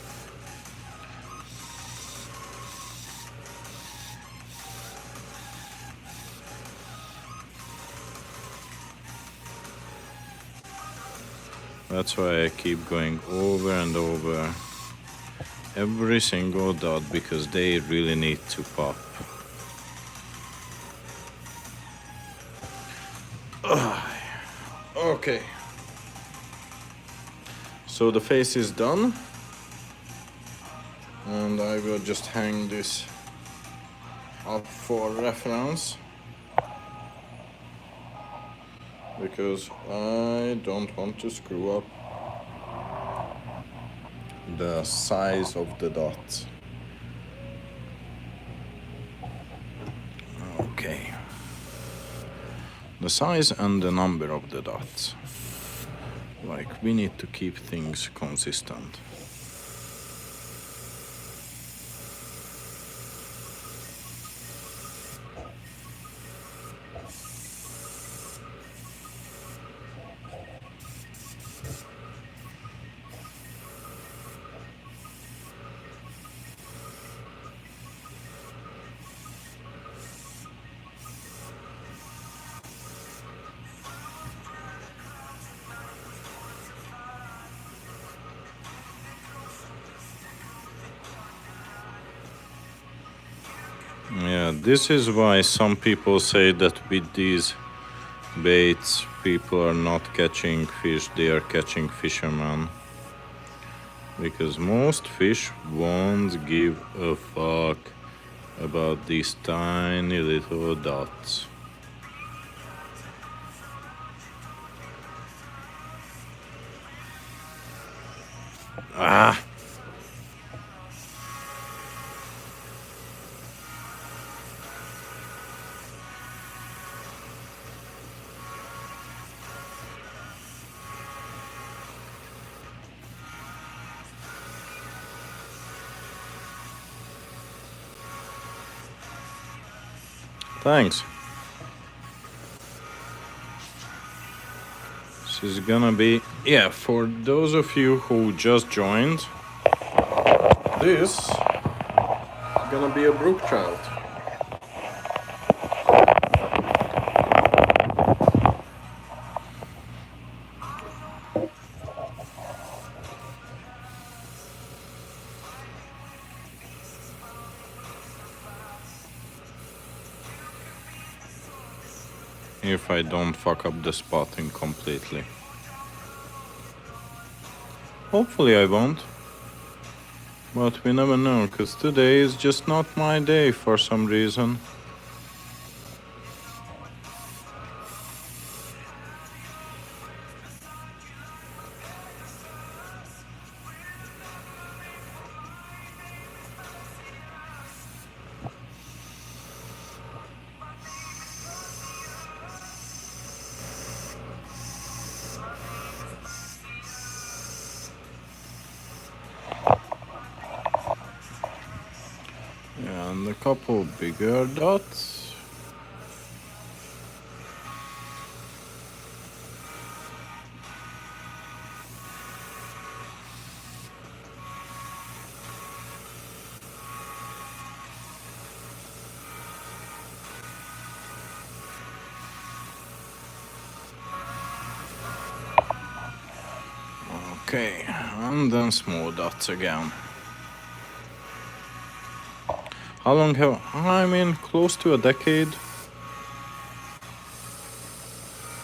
That's why I keep going over and over every single dot, because they really need to pop. Okay. So the face is done. And I will just hang this up for reference, because I don't want to screw up the size of the dots. Okay. The size and the number of the dots. Like, we need to keep things consistent. Yeah, this is why some people say that with these baits people are not catching fish, they are catching fishermen. Because most fish won't give a fuck about these tiny little dots. Ah! Thanks. This is gonna be... Yeah, for those of you who just joined, this is gonna be a brook trout. If I don't fuck up the spotting completely. Hopefully I won't. But we never know, because today is just not my day for some reason. couple bigger dots. Okay, and then small dots again. How long have I mean close to a decade?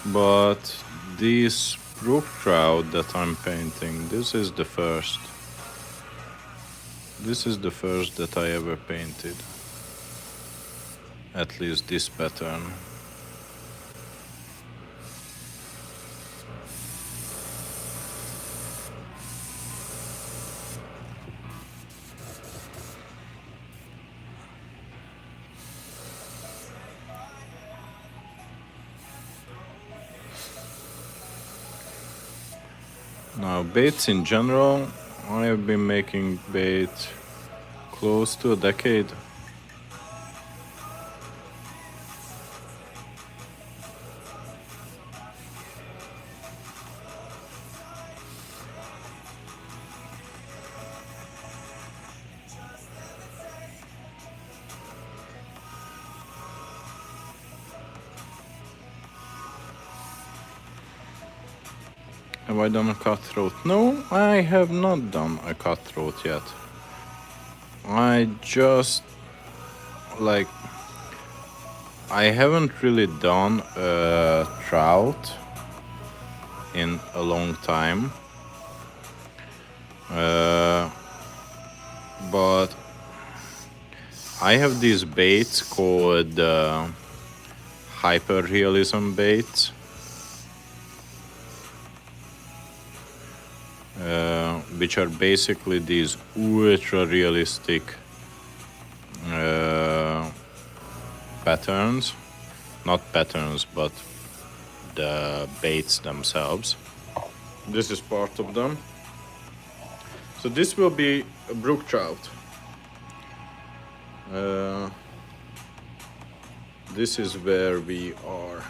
But this brook trout that I'm painting, this is the first. This is the first that I ever painted. At least this pattern. Now baits in general, I have been making bait close to a decade. Have I done a cutthroat? No, I have not done a cutthroat yet. I just like I haven't really done a trout in a long time. But I have these baits called hyper-realism baits. Which are basically these ultra-realistic patterns. Not patterns, but the baits themselves. This is part of them. So this will be a brook trout. This is where we are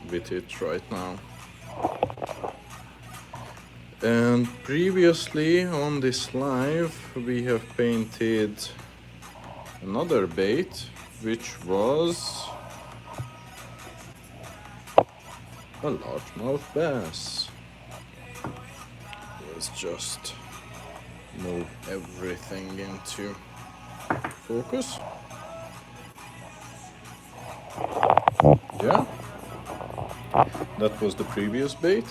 with it right now. And previously on this live we have painted another bait, which was a largemouth bass. Let's just move everything into focus. Yeah, that was the previous bait.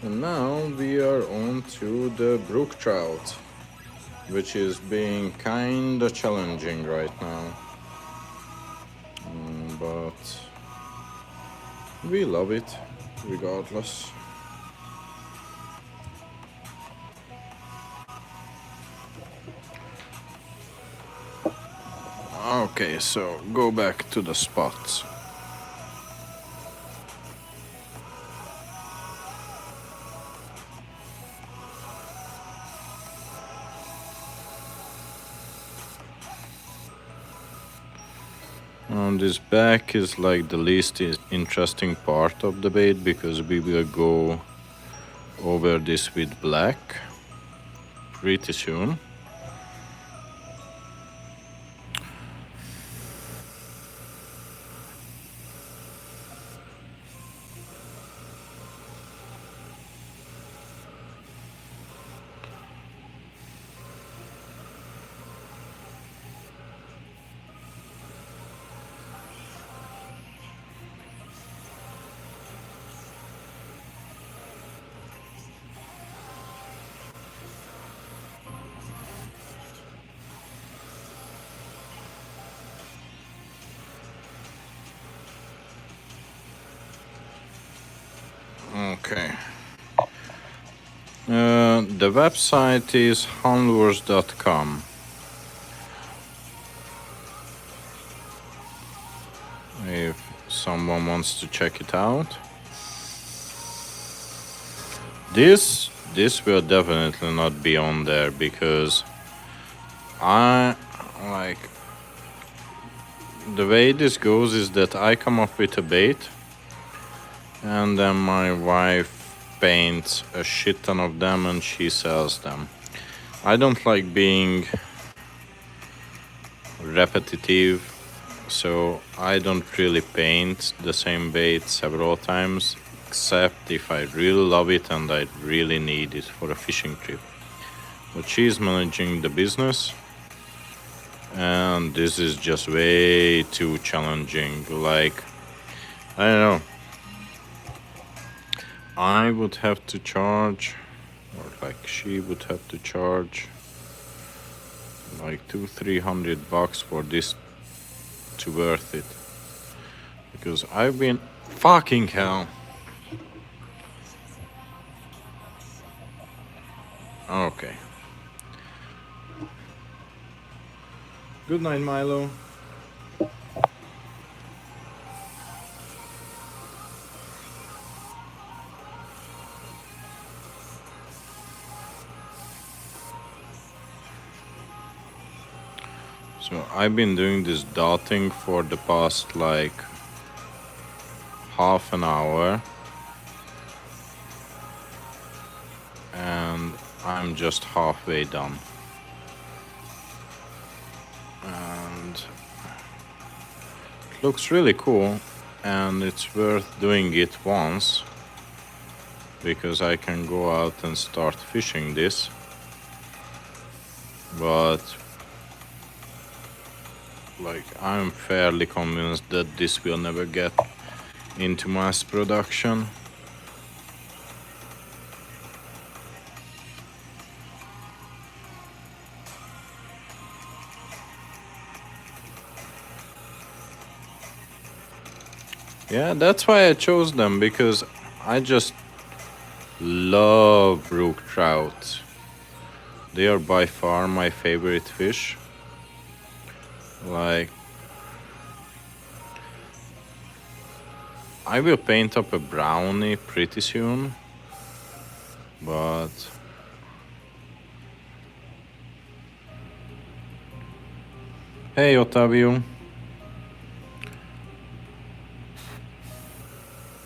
And now we are on to the brook trout, which is being kinda challenging right now. But we love it regardless. Okay, so go back to the spots. This back is like the least interesting part of the bait, because we will go over this with black pretty soon. Okay. The website is hanlures.com. If someone wants to check it out. This will definitely not be on there, because I the way this goes is that I come up with a bait, and then my wife paints a shit ton of them and she sells them. I don't like being repetitive, so I don't really paint the same bait several times, except if I really love it and I really need it for a fishing trip. But she's managing the business, and this is just way too challenging. Like, I don't know, I would have to charge, or like she would have to charge like $200-300 for this to worth it, because I've been fucking hell. Okay. Good night, Milo. So I've been doing this dotting for the past like half an hour, and I'm just halfway done. And it looks really cool, and it's worth doing it once, because I can go out and start fishing this. But like, I'm fairly convinced that this will never get into mass production. Yeah, that's why I chose them, because I just love brook trout. They are by far my favorite fish. Like, I will paint up a brownie pretty soon, but hey, Otavio.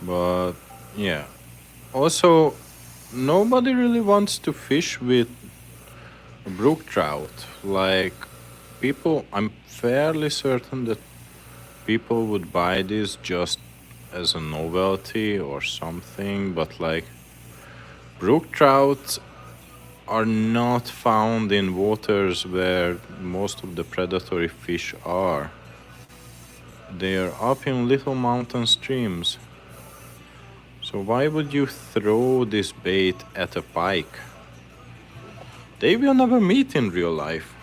But yeah, also nobody really wants to fish with brook trout. Like, people, I'm fairly certain that people would buy this just as a novelty or something, but like, brook trout are not found in waters where most of the predatory fish are. They are up in little mountain streams. So why would you throw this bait at a pike? They will never meet in real life.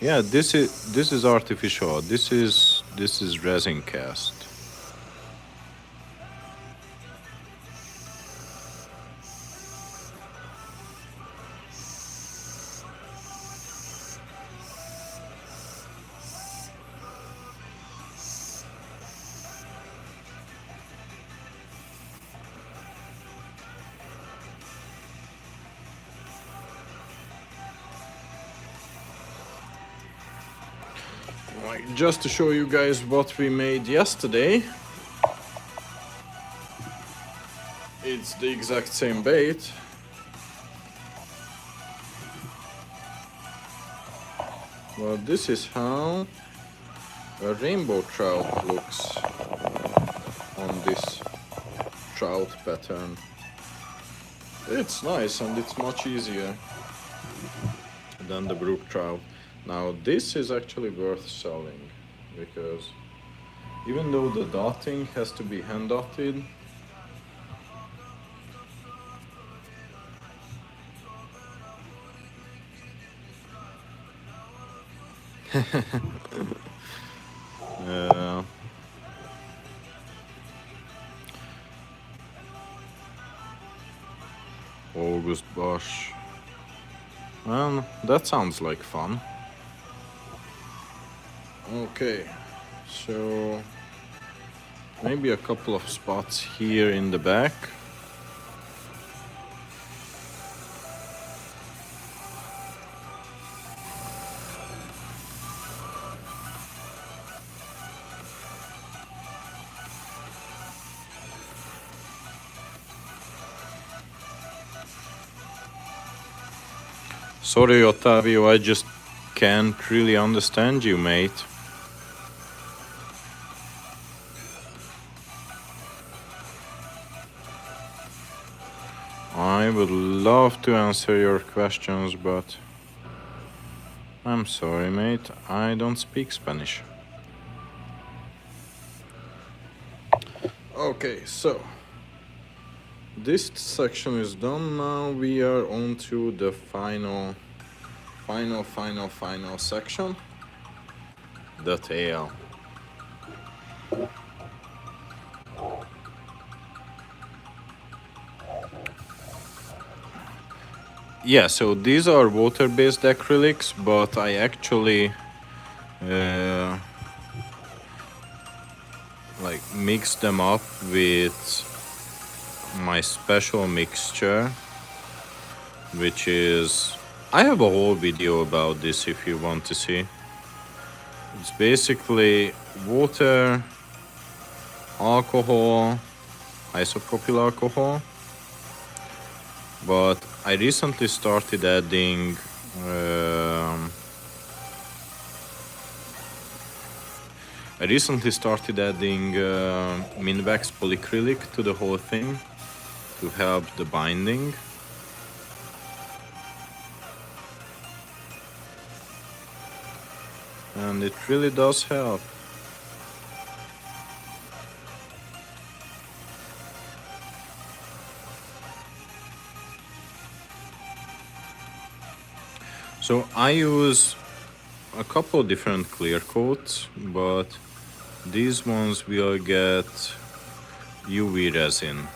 Yeah, this is artificial. This is resin cast. Like, just to show you guys what we made yesterday. It's the exact same bait. Well, this is how a rainbow trout looks on this trout pattern. It's nice, and it's much easier than the brook trout. Now this is actually worth selling, because even though the dotting has to be hand dotted, August Bosch. Well, that sounds like fun. Okay, so maybe a couple of spots here in the back. Sorry, Ottavio, I just can't really understand you, mate. I would love to answer your questions, but I'm sorry, mate, I don't speak Spanish. Okay, so this section is done. Now we are on to the final section, the tail. Yeah, so these are water-based acrylics, but I actually like mix them up with my special mixture, which is, I have a whole video about this if you want to see. It's basically water, alcohol, isopropyl alcohol, but I recently started adding Minwax polyacrylic to the whole thing to help the binding. And it really does help. So I use a couple different clear coats, but these ones will get UV resin.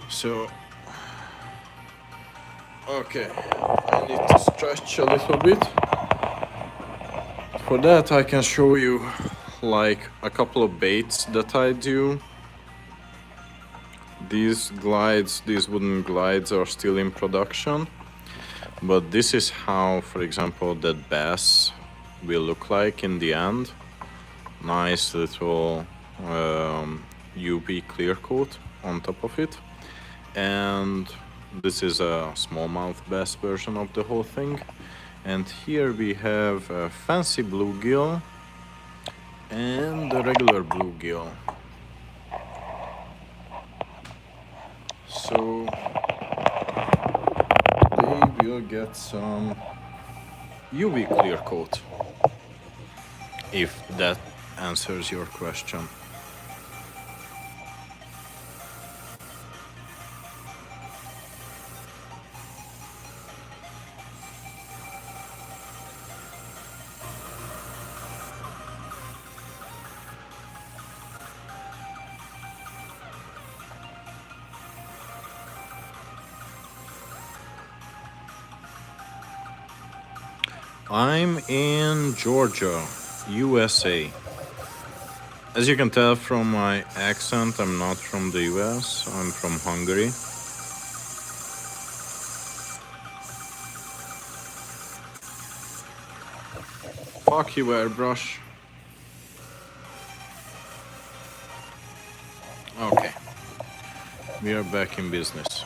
So, okay, I need to stretch a little bit. For that I can show you like a couple of baits that I do. These wooden glides are still in production, but this is how, for example, that bass will look like in the end. Nice little UV clear coat on top of it. And this is a smallmouth bass version of the whole thing. And here we have a fancy bluegill and the regular bluegill. So they will get some UV clear coat, if that answers your question. I'm in Georgia, USA. As you can tell from my accent, I'm not from the US, I'm from Hungary. Fuck you, airbrush. Okay, we are back in business.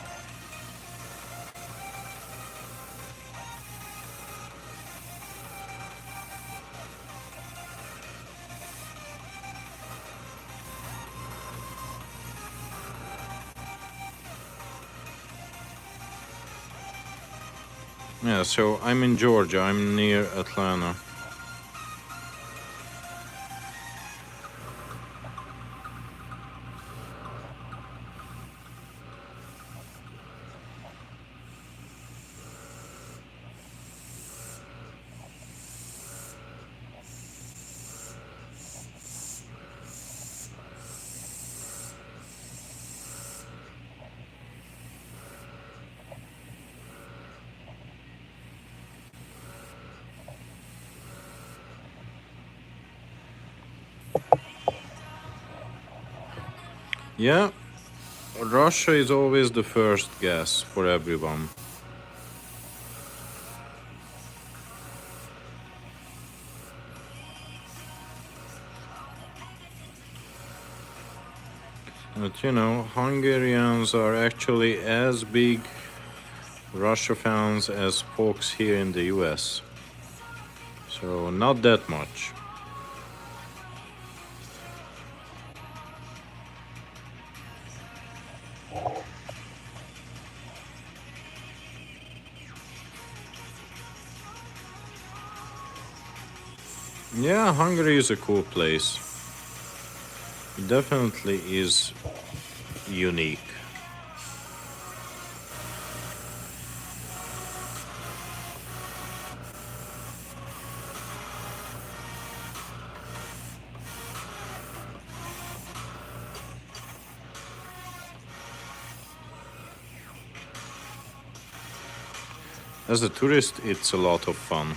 Yeah, so I'm in Georgia, I'm near Atlanta. Yeah, Russia is always the first guess for everyone. But you know, Hungarians are actually as big Russia fans as folks here in the US. So, not that much. Yeah, Hungary is a cool place. It definitely is unique. As a tourist, it's a lot of fun.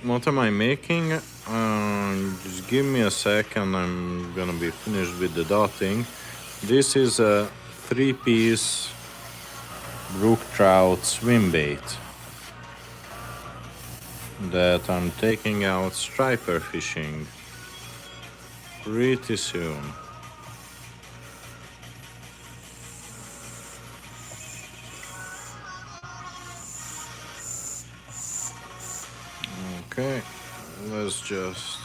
What am I making? Just give me a second, I'm gonna be finished with the dotting. This is a 3-piece brook trout swim bait that I'm taking out striper fishing pretty soon. Okay, let's just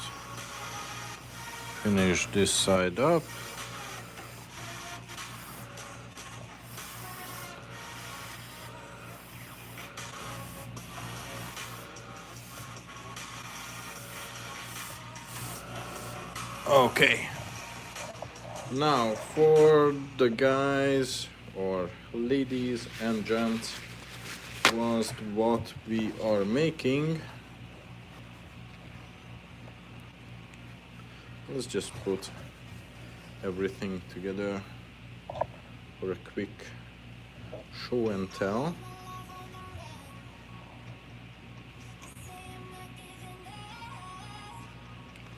finish this side up. Okay. Now for the guys or ladies and gents, was what we are making. Let's just put everything together for a quick show and tell.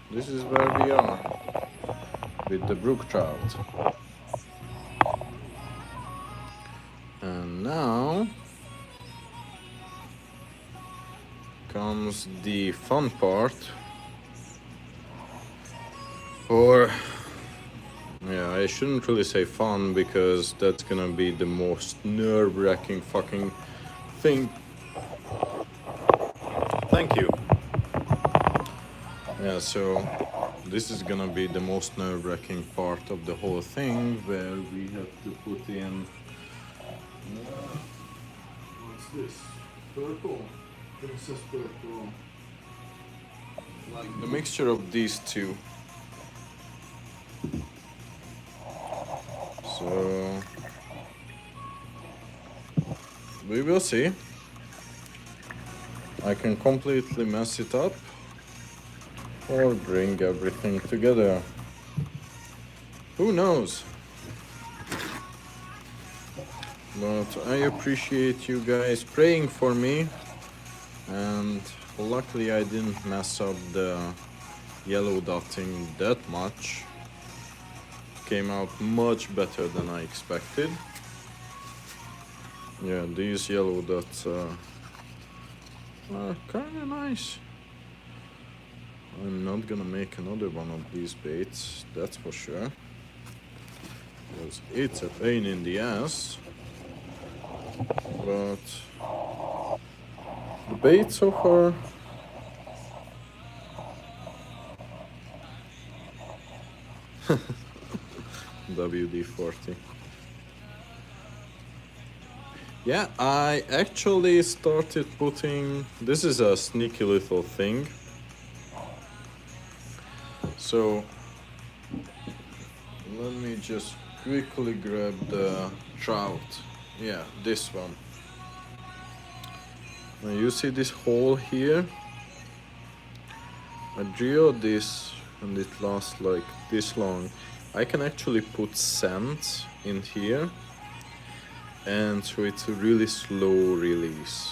This is where we are with the brook trout. And now comes the fun part. Or, yeah, I shouldn't really say fun because that's gonna be the most nerve-wracking fucking thing. Thank you. Yeah, so this is gonna be the most nerve-wracking part of the whole thing, where we have to put in what's this? Purple. Princess purple. Like the mixture of these two. So we will see. I can completely mess it up or bring everything together. Who knows? But I appreciate you guys praying for me, and luckily I didn't mess up the yellow dotting that much. Came out much better than I expected. Yeah, these yellow dots are kinda nice. I'm not gonna make another one of these baits, that's for sure. Because it's a pain in the ass. But the bait so far WD-40. Yeah, I actually started putting, this is a sneaky little thing. So let me just quickly grab the trout. Yeah, this one. Now you see this hole here? I drew this and it lasts like this long. I can actually put sand in here, and so it's a really slow release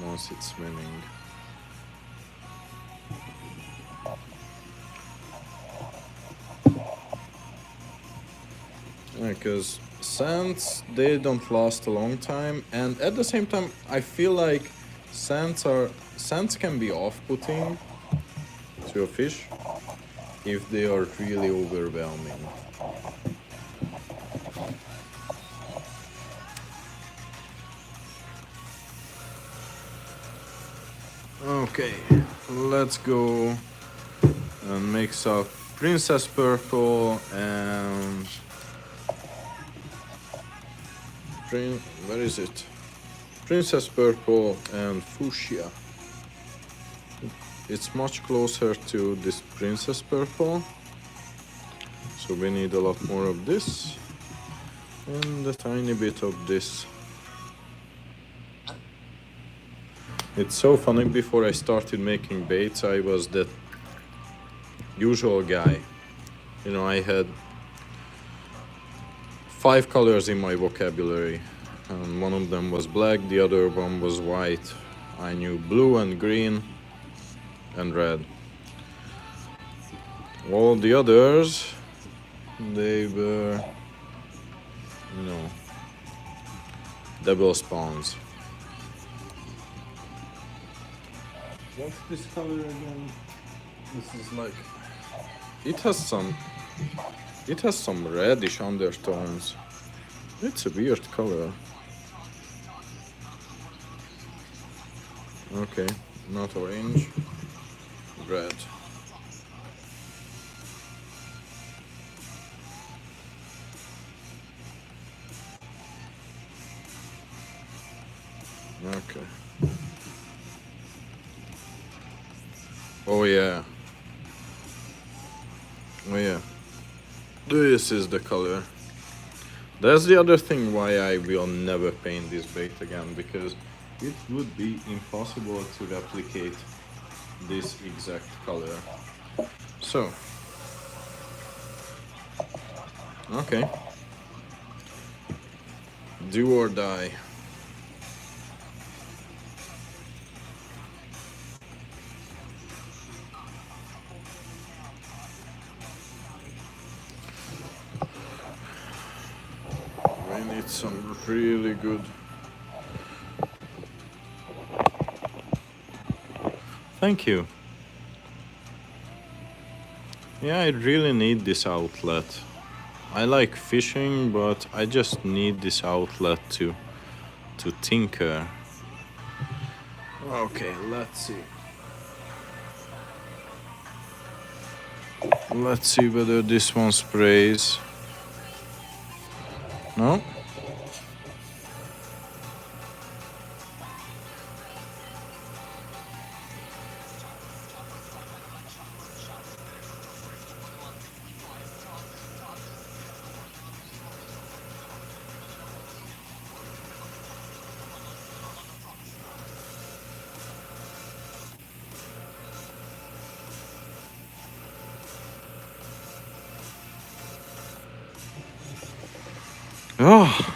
once it's swimming. Because sands, they don't last a long time, and at the same time I feel like sands can be off-putting to a fish if they are really overwhelming. Okay, let's go and mix up Princess Purple and where is it? Princess Purple and Fuchsia. It's much closer to this Princess Purple, so we need a lot more of this and a tiny bit of this. It's so funny, before I started making baits I was that usual guy. You know, I had 5 colors in my vocabulary, and one of them was black, the other one was white. I knew blue and green and red. All the others, they were, you know, double spawns. What's this color again? This is like, it has some reddish undertones. It's a weird color. Okay, not orange, red. Okay. Oh yeah. Oh yeah. This is the color. That's the other thing why I will never paint this bait again, because it would be impossible to replicate this exact color. So, okay. Do or die. We need some really good. Thank you. Yeah, I really need this outlet. I like fishing, but I just need this outlet to tinker. Okay, let's see. Let's see whether this one sprays. No? Oh.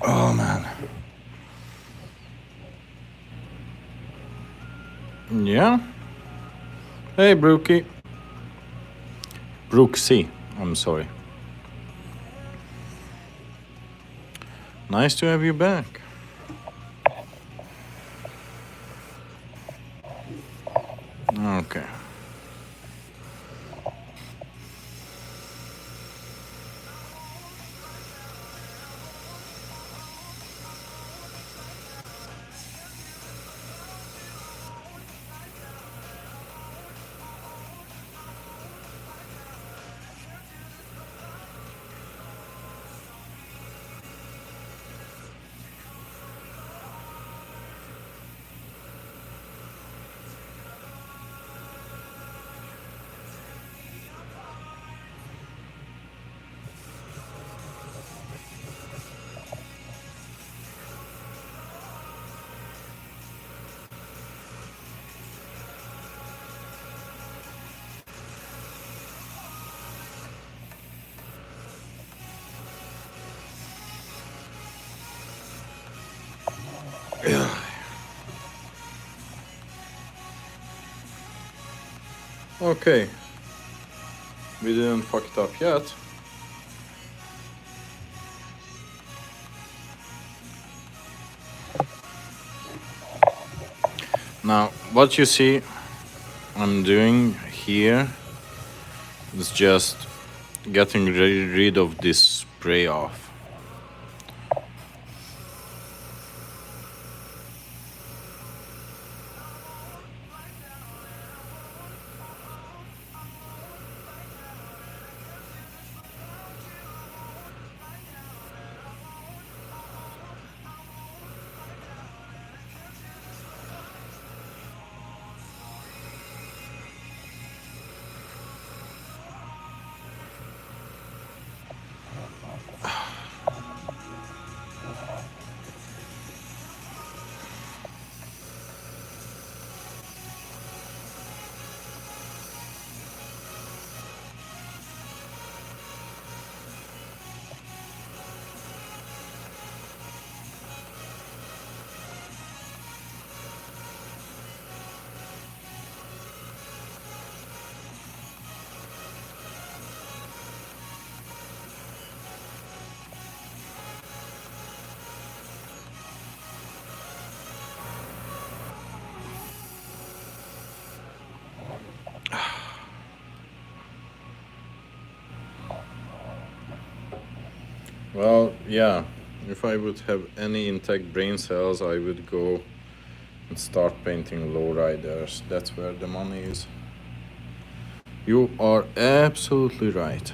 Oh man. Yeah? Hey, Brookie. Brooksy, I'm sorry. Nice to have you back. Okay. Okay, we didn't fuck it up yet. Now, what you see I'm doing here is just getting rid of this spray off. Well, yeah, if I would have any intact brain cells, I would go and start painting lowriders. That's where the money is. You are absolutely right.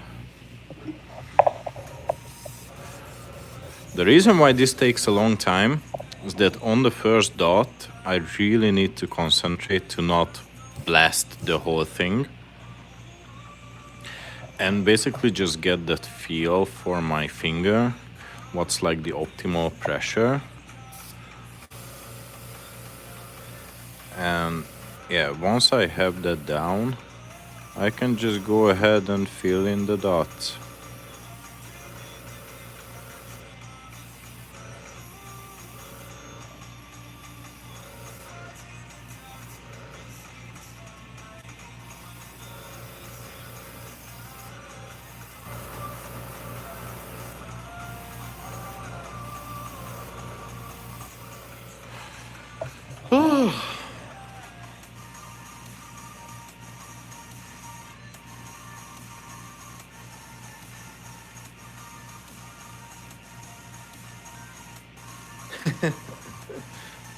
The reason why this takes a long time is that on the first dot, I really need to concentrate to not blast the whole thing. And basically just get that feel for my finger, what's like the optimal pressure. And yeah, once I have that down, I can just go ahead and fill in the dots.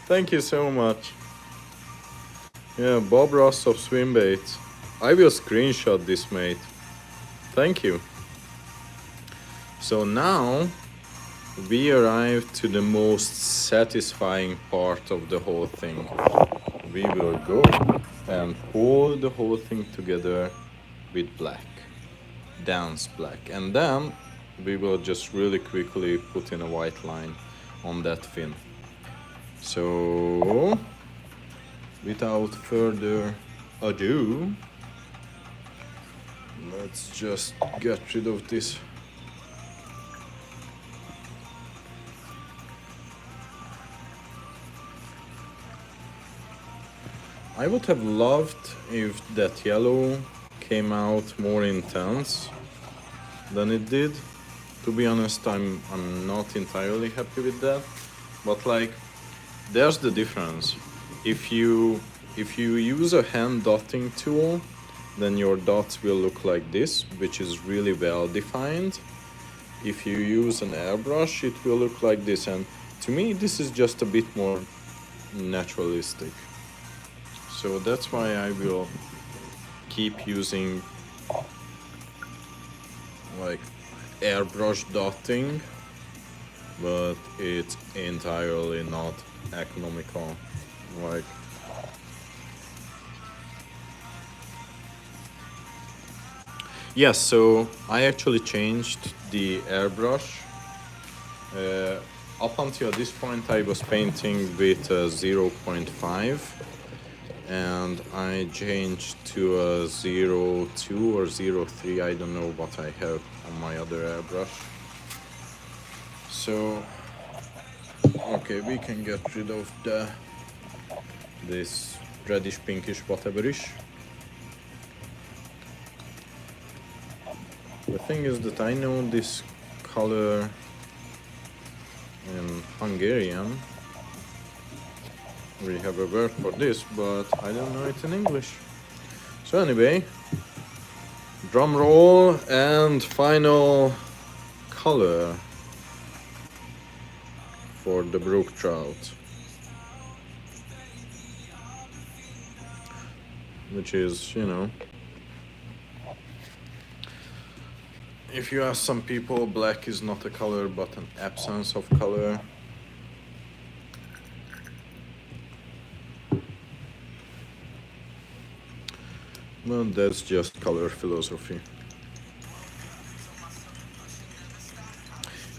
Thank you so much. Yeah, Bob Ross of Swimbaits. I will screenshot this, mate. Thank you. So now we arrive to the most satisfying part of the whole thing. We will go and hold the whole thing together with black, dense black, and then we will just really quickly put in a white line on that fin. So without further ado, let's just get rid of this. I would have loved if that yellow came out more intense than it did. To be honest, I'm not entirely happy with that, but like, there's the difference. If you use a hand dotting tool, then your dots will look like this, which is really well defined. If you use an airbrush, it will look like this, and to me this is just a bit more naturalistic. So that's why I will keep using like airbrush dotting, but it's entirely not economical. Like, yes, so I actually changed the airbrush. Up until this point I was painting with 0.5, and I changed to a 0.2 or 0.3, I don't know what I have on my other airbrush. So, okay, we can get rid of this reddish pinkish whatever-ish. The thing is that I know this color in Hungarian. We have a word for this, but I don't know it in English. So anyway, drum roll and final color for the brook trout, which is, you know, if you ask some people, black is not a color but an absence of color. Well, that's just color philosophy.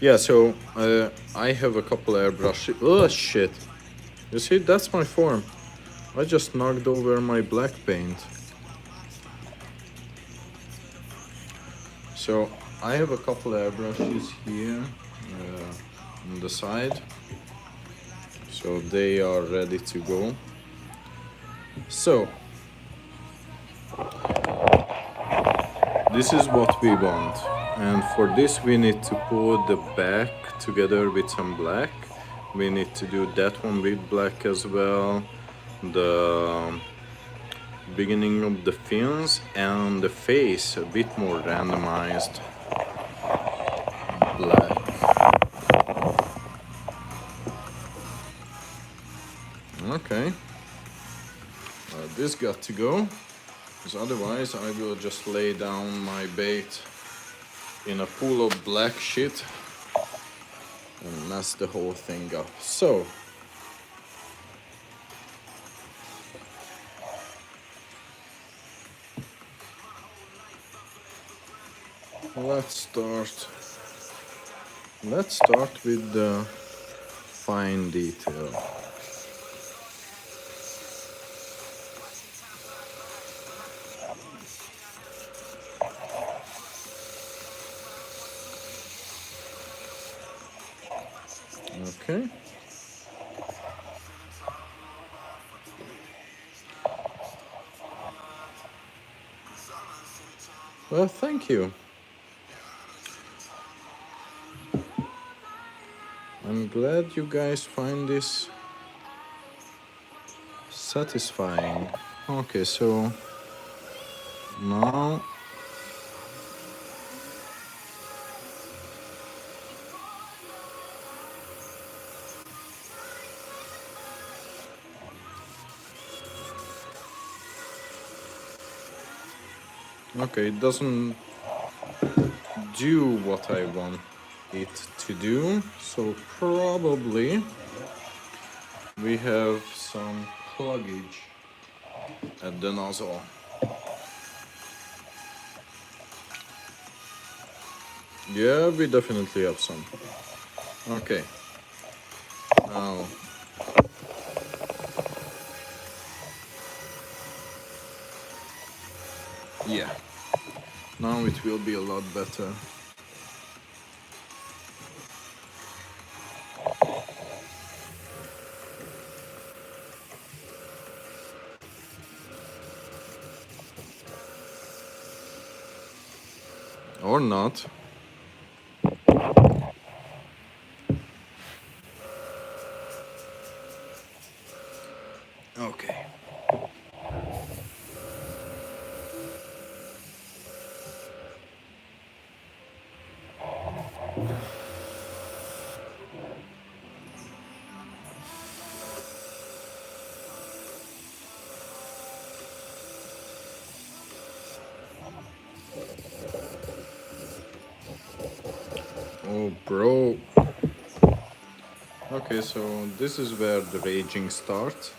Yeah, so I have a couple airbrush. Oh shit! You see, that's my form. I just knocked over my black paint. So I have a couple airbrushes here on the side, so they are ready to go. So this is what we want, and for this we need to put the back together with some black. We need to do that one with black as well, the beginning of the fins and the face a bit more randomized black. Okay, this got to go, because otherwise I will just lay down my bait in a pool of black shit and mess the whole thing up. So let's start with the fine detail. Okay. Well, thank you. I'm glad you guys find this satisfying. Okay, so now okay, it doesn't do what I want it to do, so probably we have some pluggage at the nozzle. Yeah, we definitely have some. Okay. Now yeah. Now it will be a lot better. Or not. Okay. Oh, bro. Okay, so this is where the raging starts.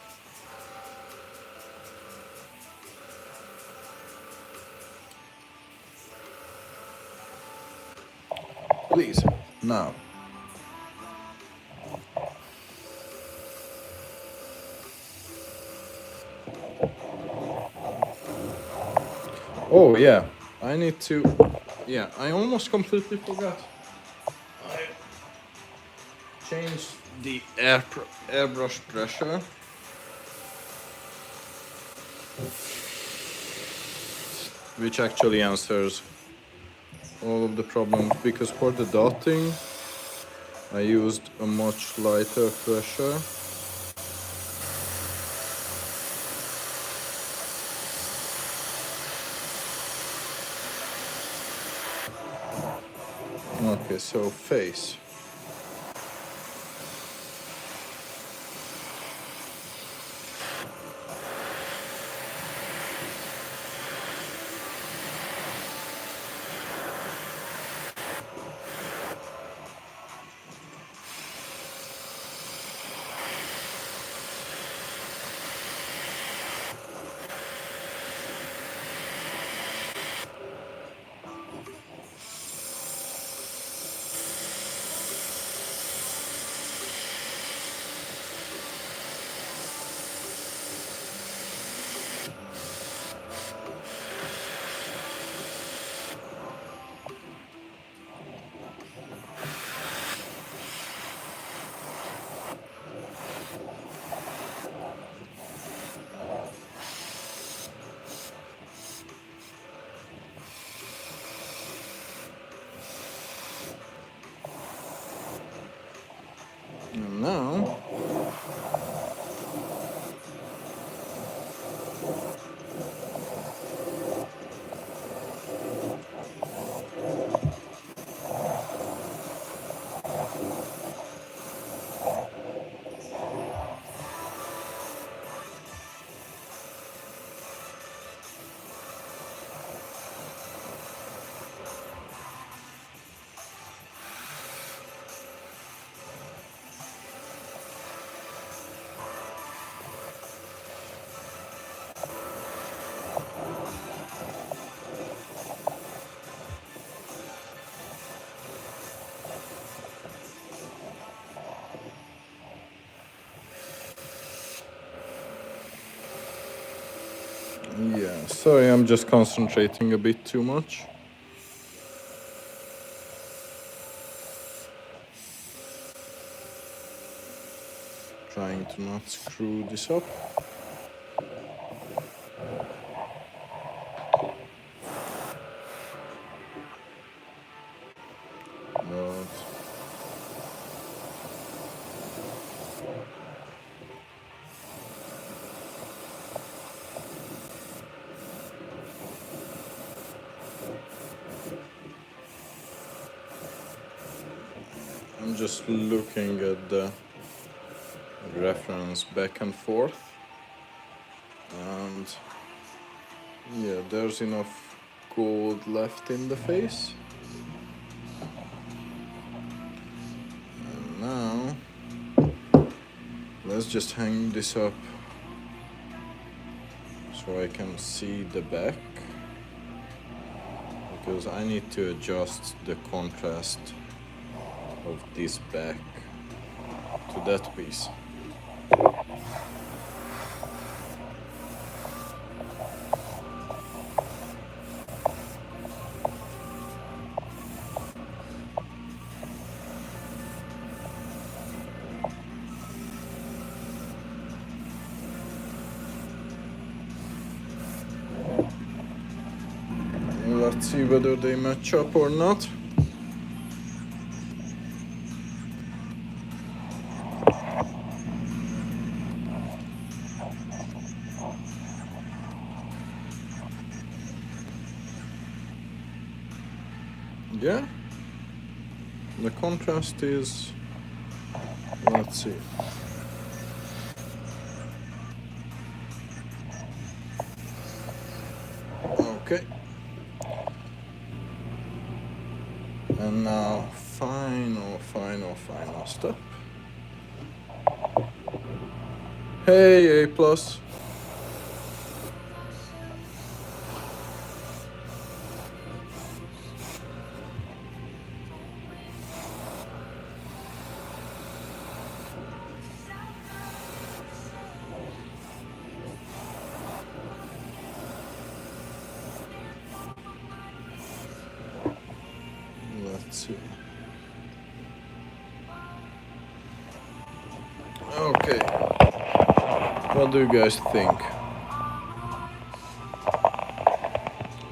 Please, now. Oh, yeah, I need to... Yeah, I almost completely forgot. I changed the airbrush pressure. Which actually answers all of the problems, because for the dotting I used a much lighter pressure. Okay, so face. And now yeah, sorry, I'm just concentrating a bit too much. Trying to not screw this up. But I'm just looking at the reference back and forth, and yeah, there's enough gold left in the face. And now let's just hang this up so I can see the back, because I need to adjust the contrast of this back to that piece. Let's see whether they match up or not. Yeah, the contrast is, let's see. Okay. And now, final step. Hey, A+. Let's see. Okay. What do you guys think?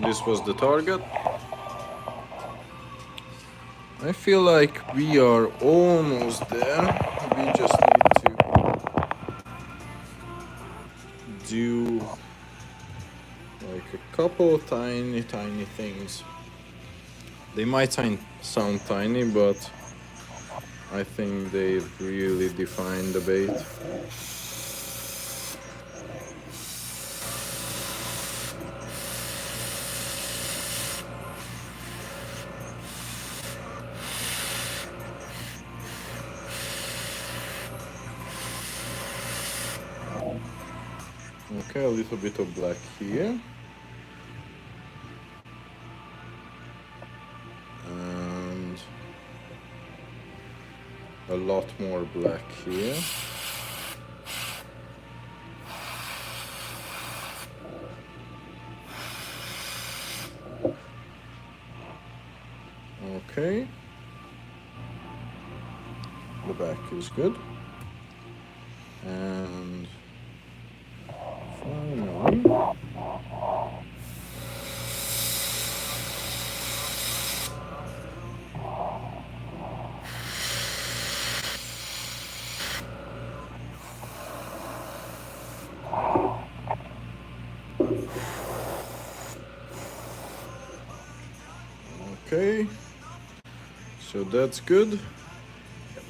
This was the target. I feel like we are almost there. We just need to do like a couple tiny things. They might sound tiny, but I think they really define the bait. Okay, a little bit of black here. And a lot more black here. Okay. The back is good. And finally, okay, so that's good,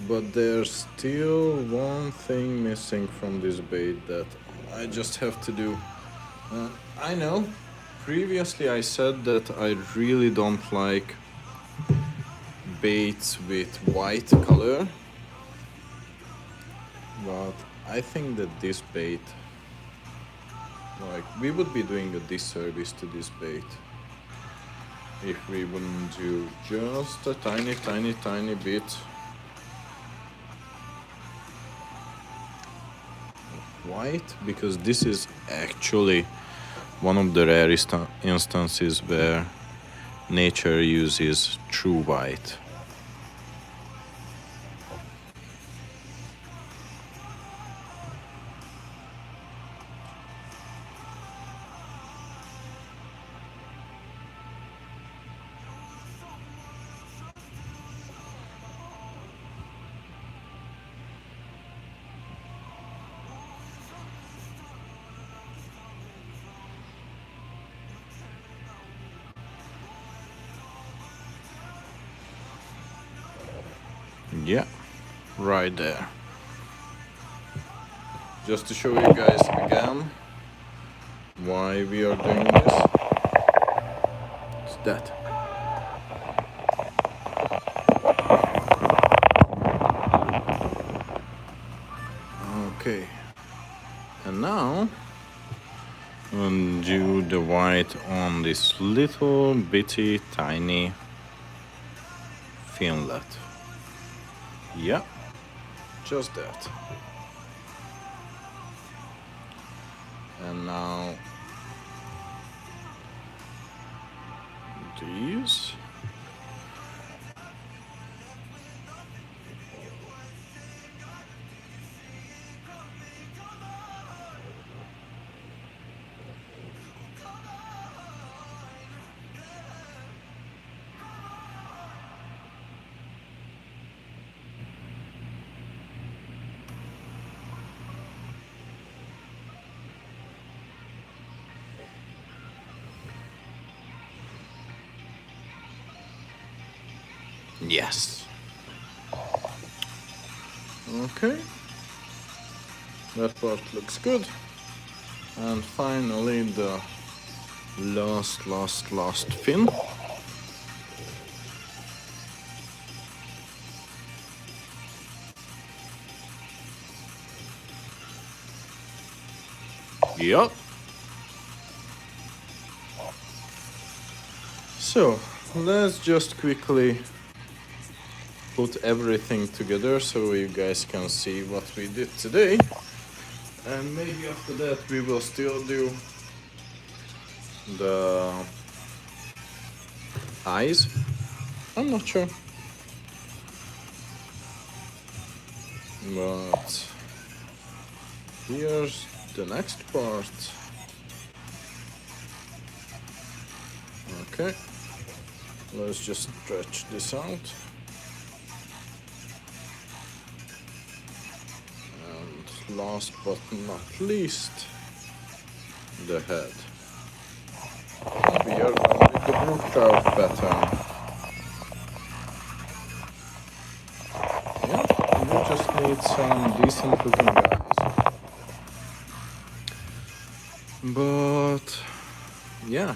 but there's still one thing missing from this bait that I just have to do. I know, previously I said that I really don't like baits with white color, but I think that this bait, like, we would be doing a disservice to this bait if we wouldn't do just a tiny bit of white, because this is actually one of the rarest instances where nature uses true white. Yeah, right there. Just to show you guys again why we are doing this. It's that. Okay. And now undo the white on this little bitty tiny finlet. Yeah, just that. And now these. Yes. Okay. That part looks good. And finally the last fin. Yup. So let's just quickly put everything together so you guys can see what we did today. And maybe after that we will still do the eyes. I'm not sure. But here's the next part. Okay. Let's just stretch this out. last but not least, the head. We are done with the brook trout pattern. Yeah, you just need some decent looking guys. But yeah,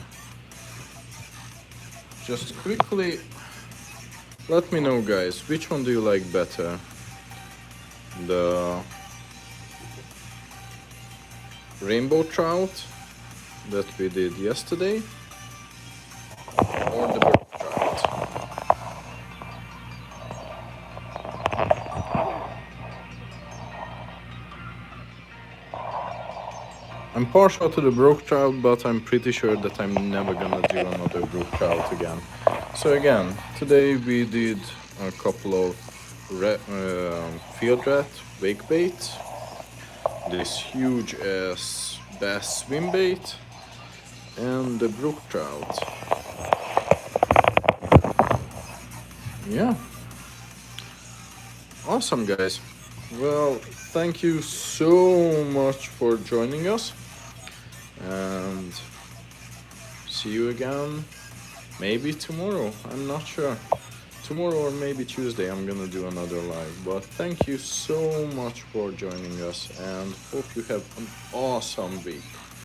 just quickly let me know, guys, which one do you like better? The rainbow trout that we did yesterday, or the brook trout? I'm partial to the brook trout, but I'm pretty sure that I'm never gonna do another brook trout again. So again, today we did a couple of field rat wake bait, this huge ass bass swim bait, and the brook trout. Yeah, awesome, guys. Well, thank you so much for joining us, and see you again maybe tomorrow. I'm not sure. Tomorrow or maybe Tuesday I'm gonna do another live. But thank you so much for joining us, and hope you have an awesome week.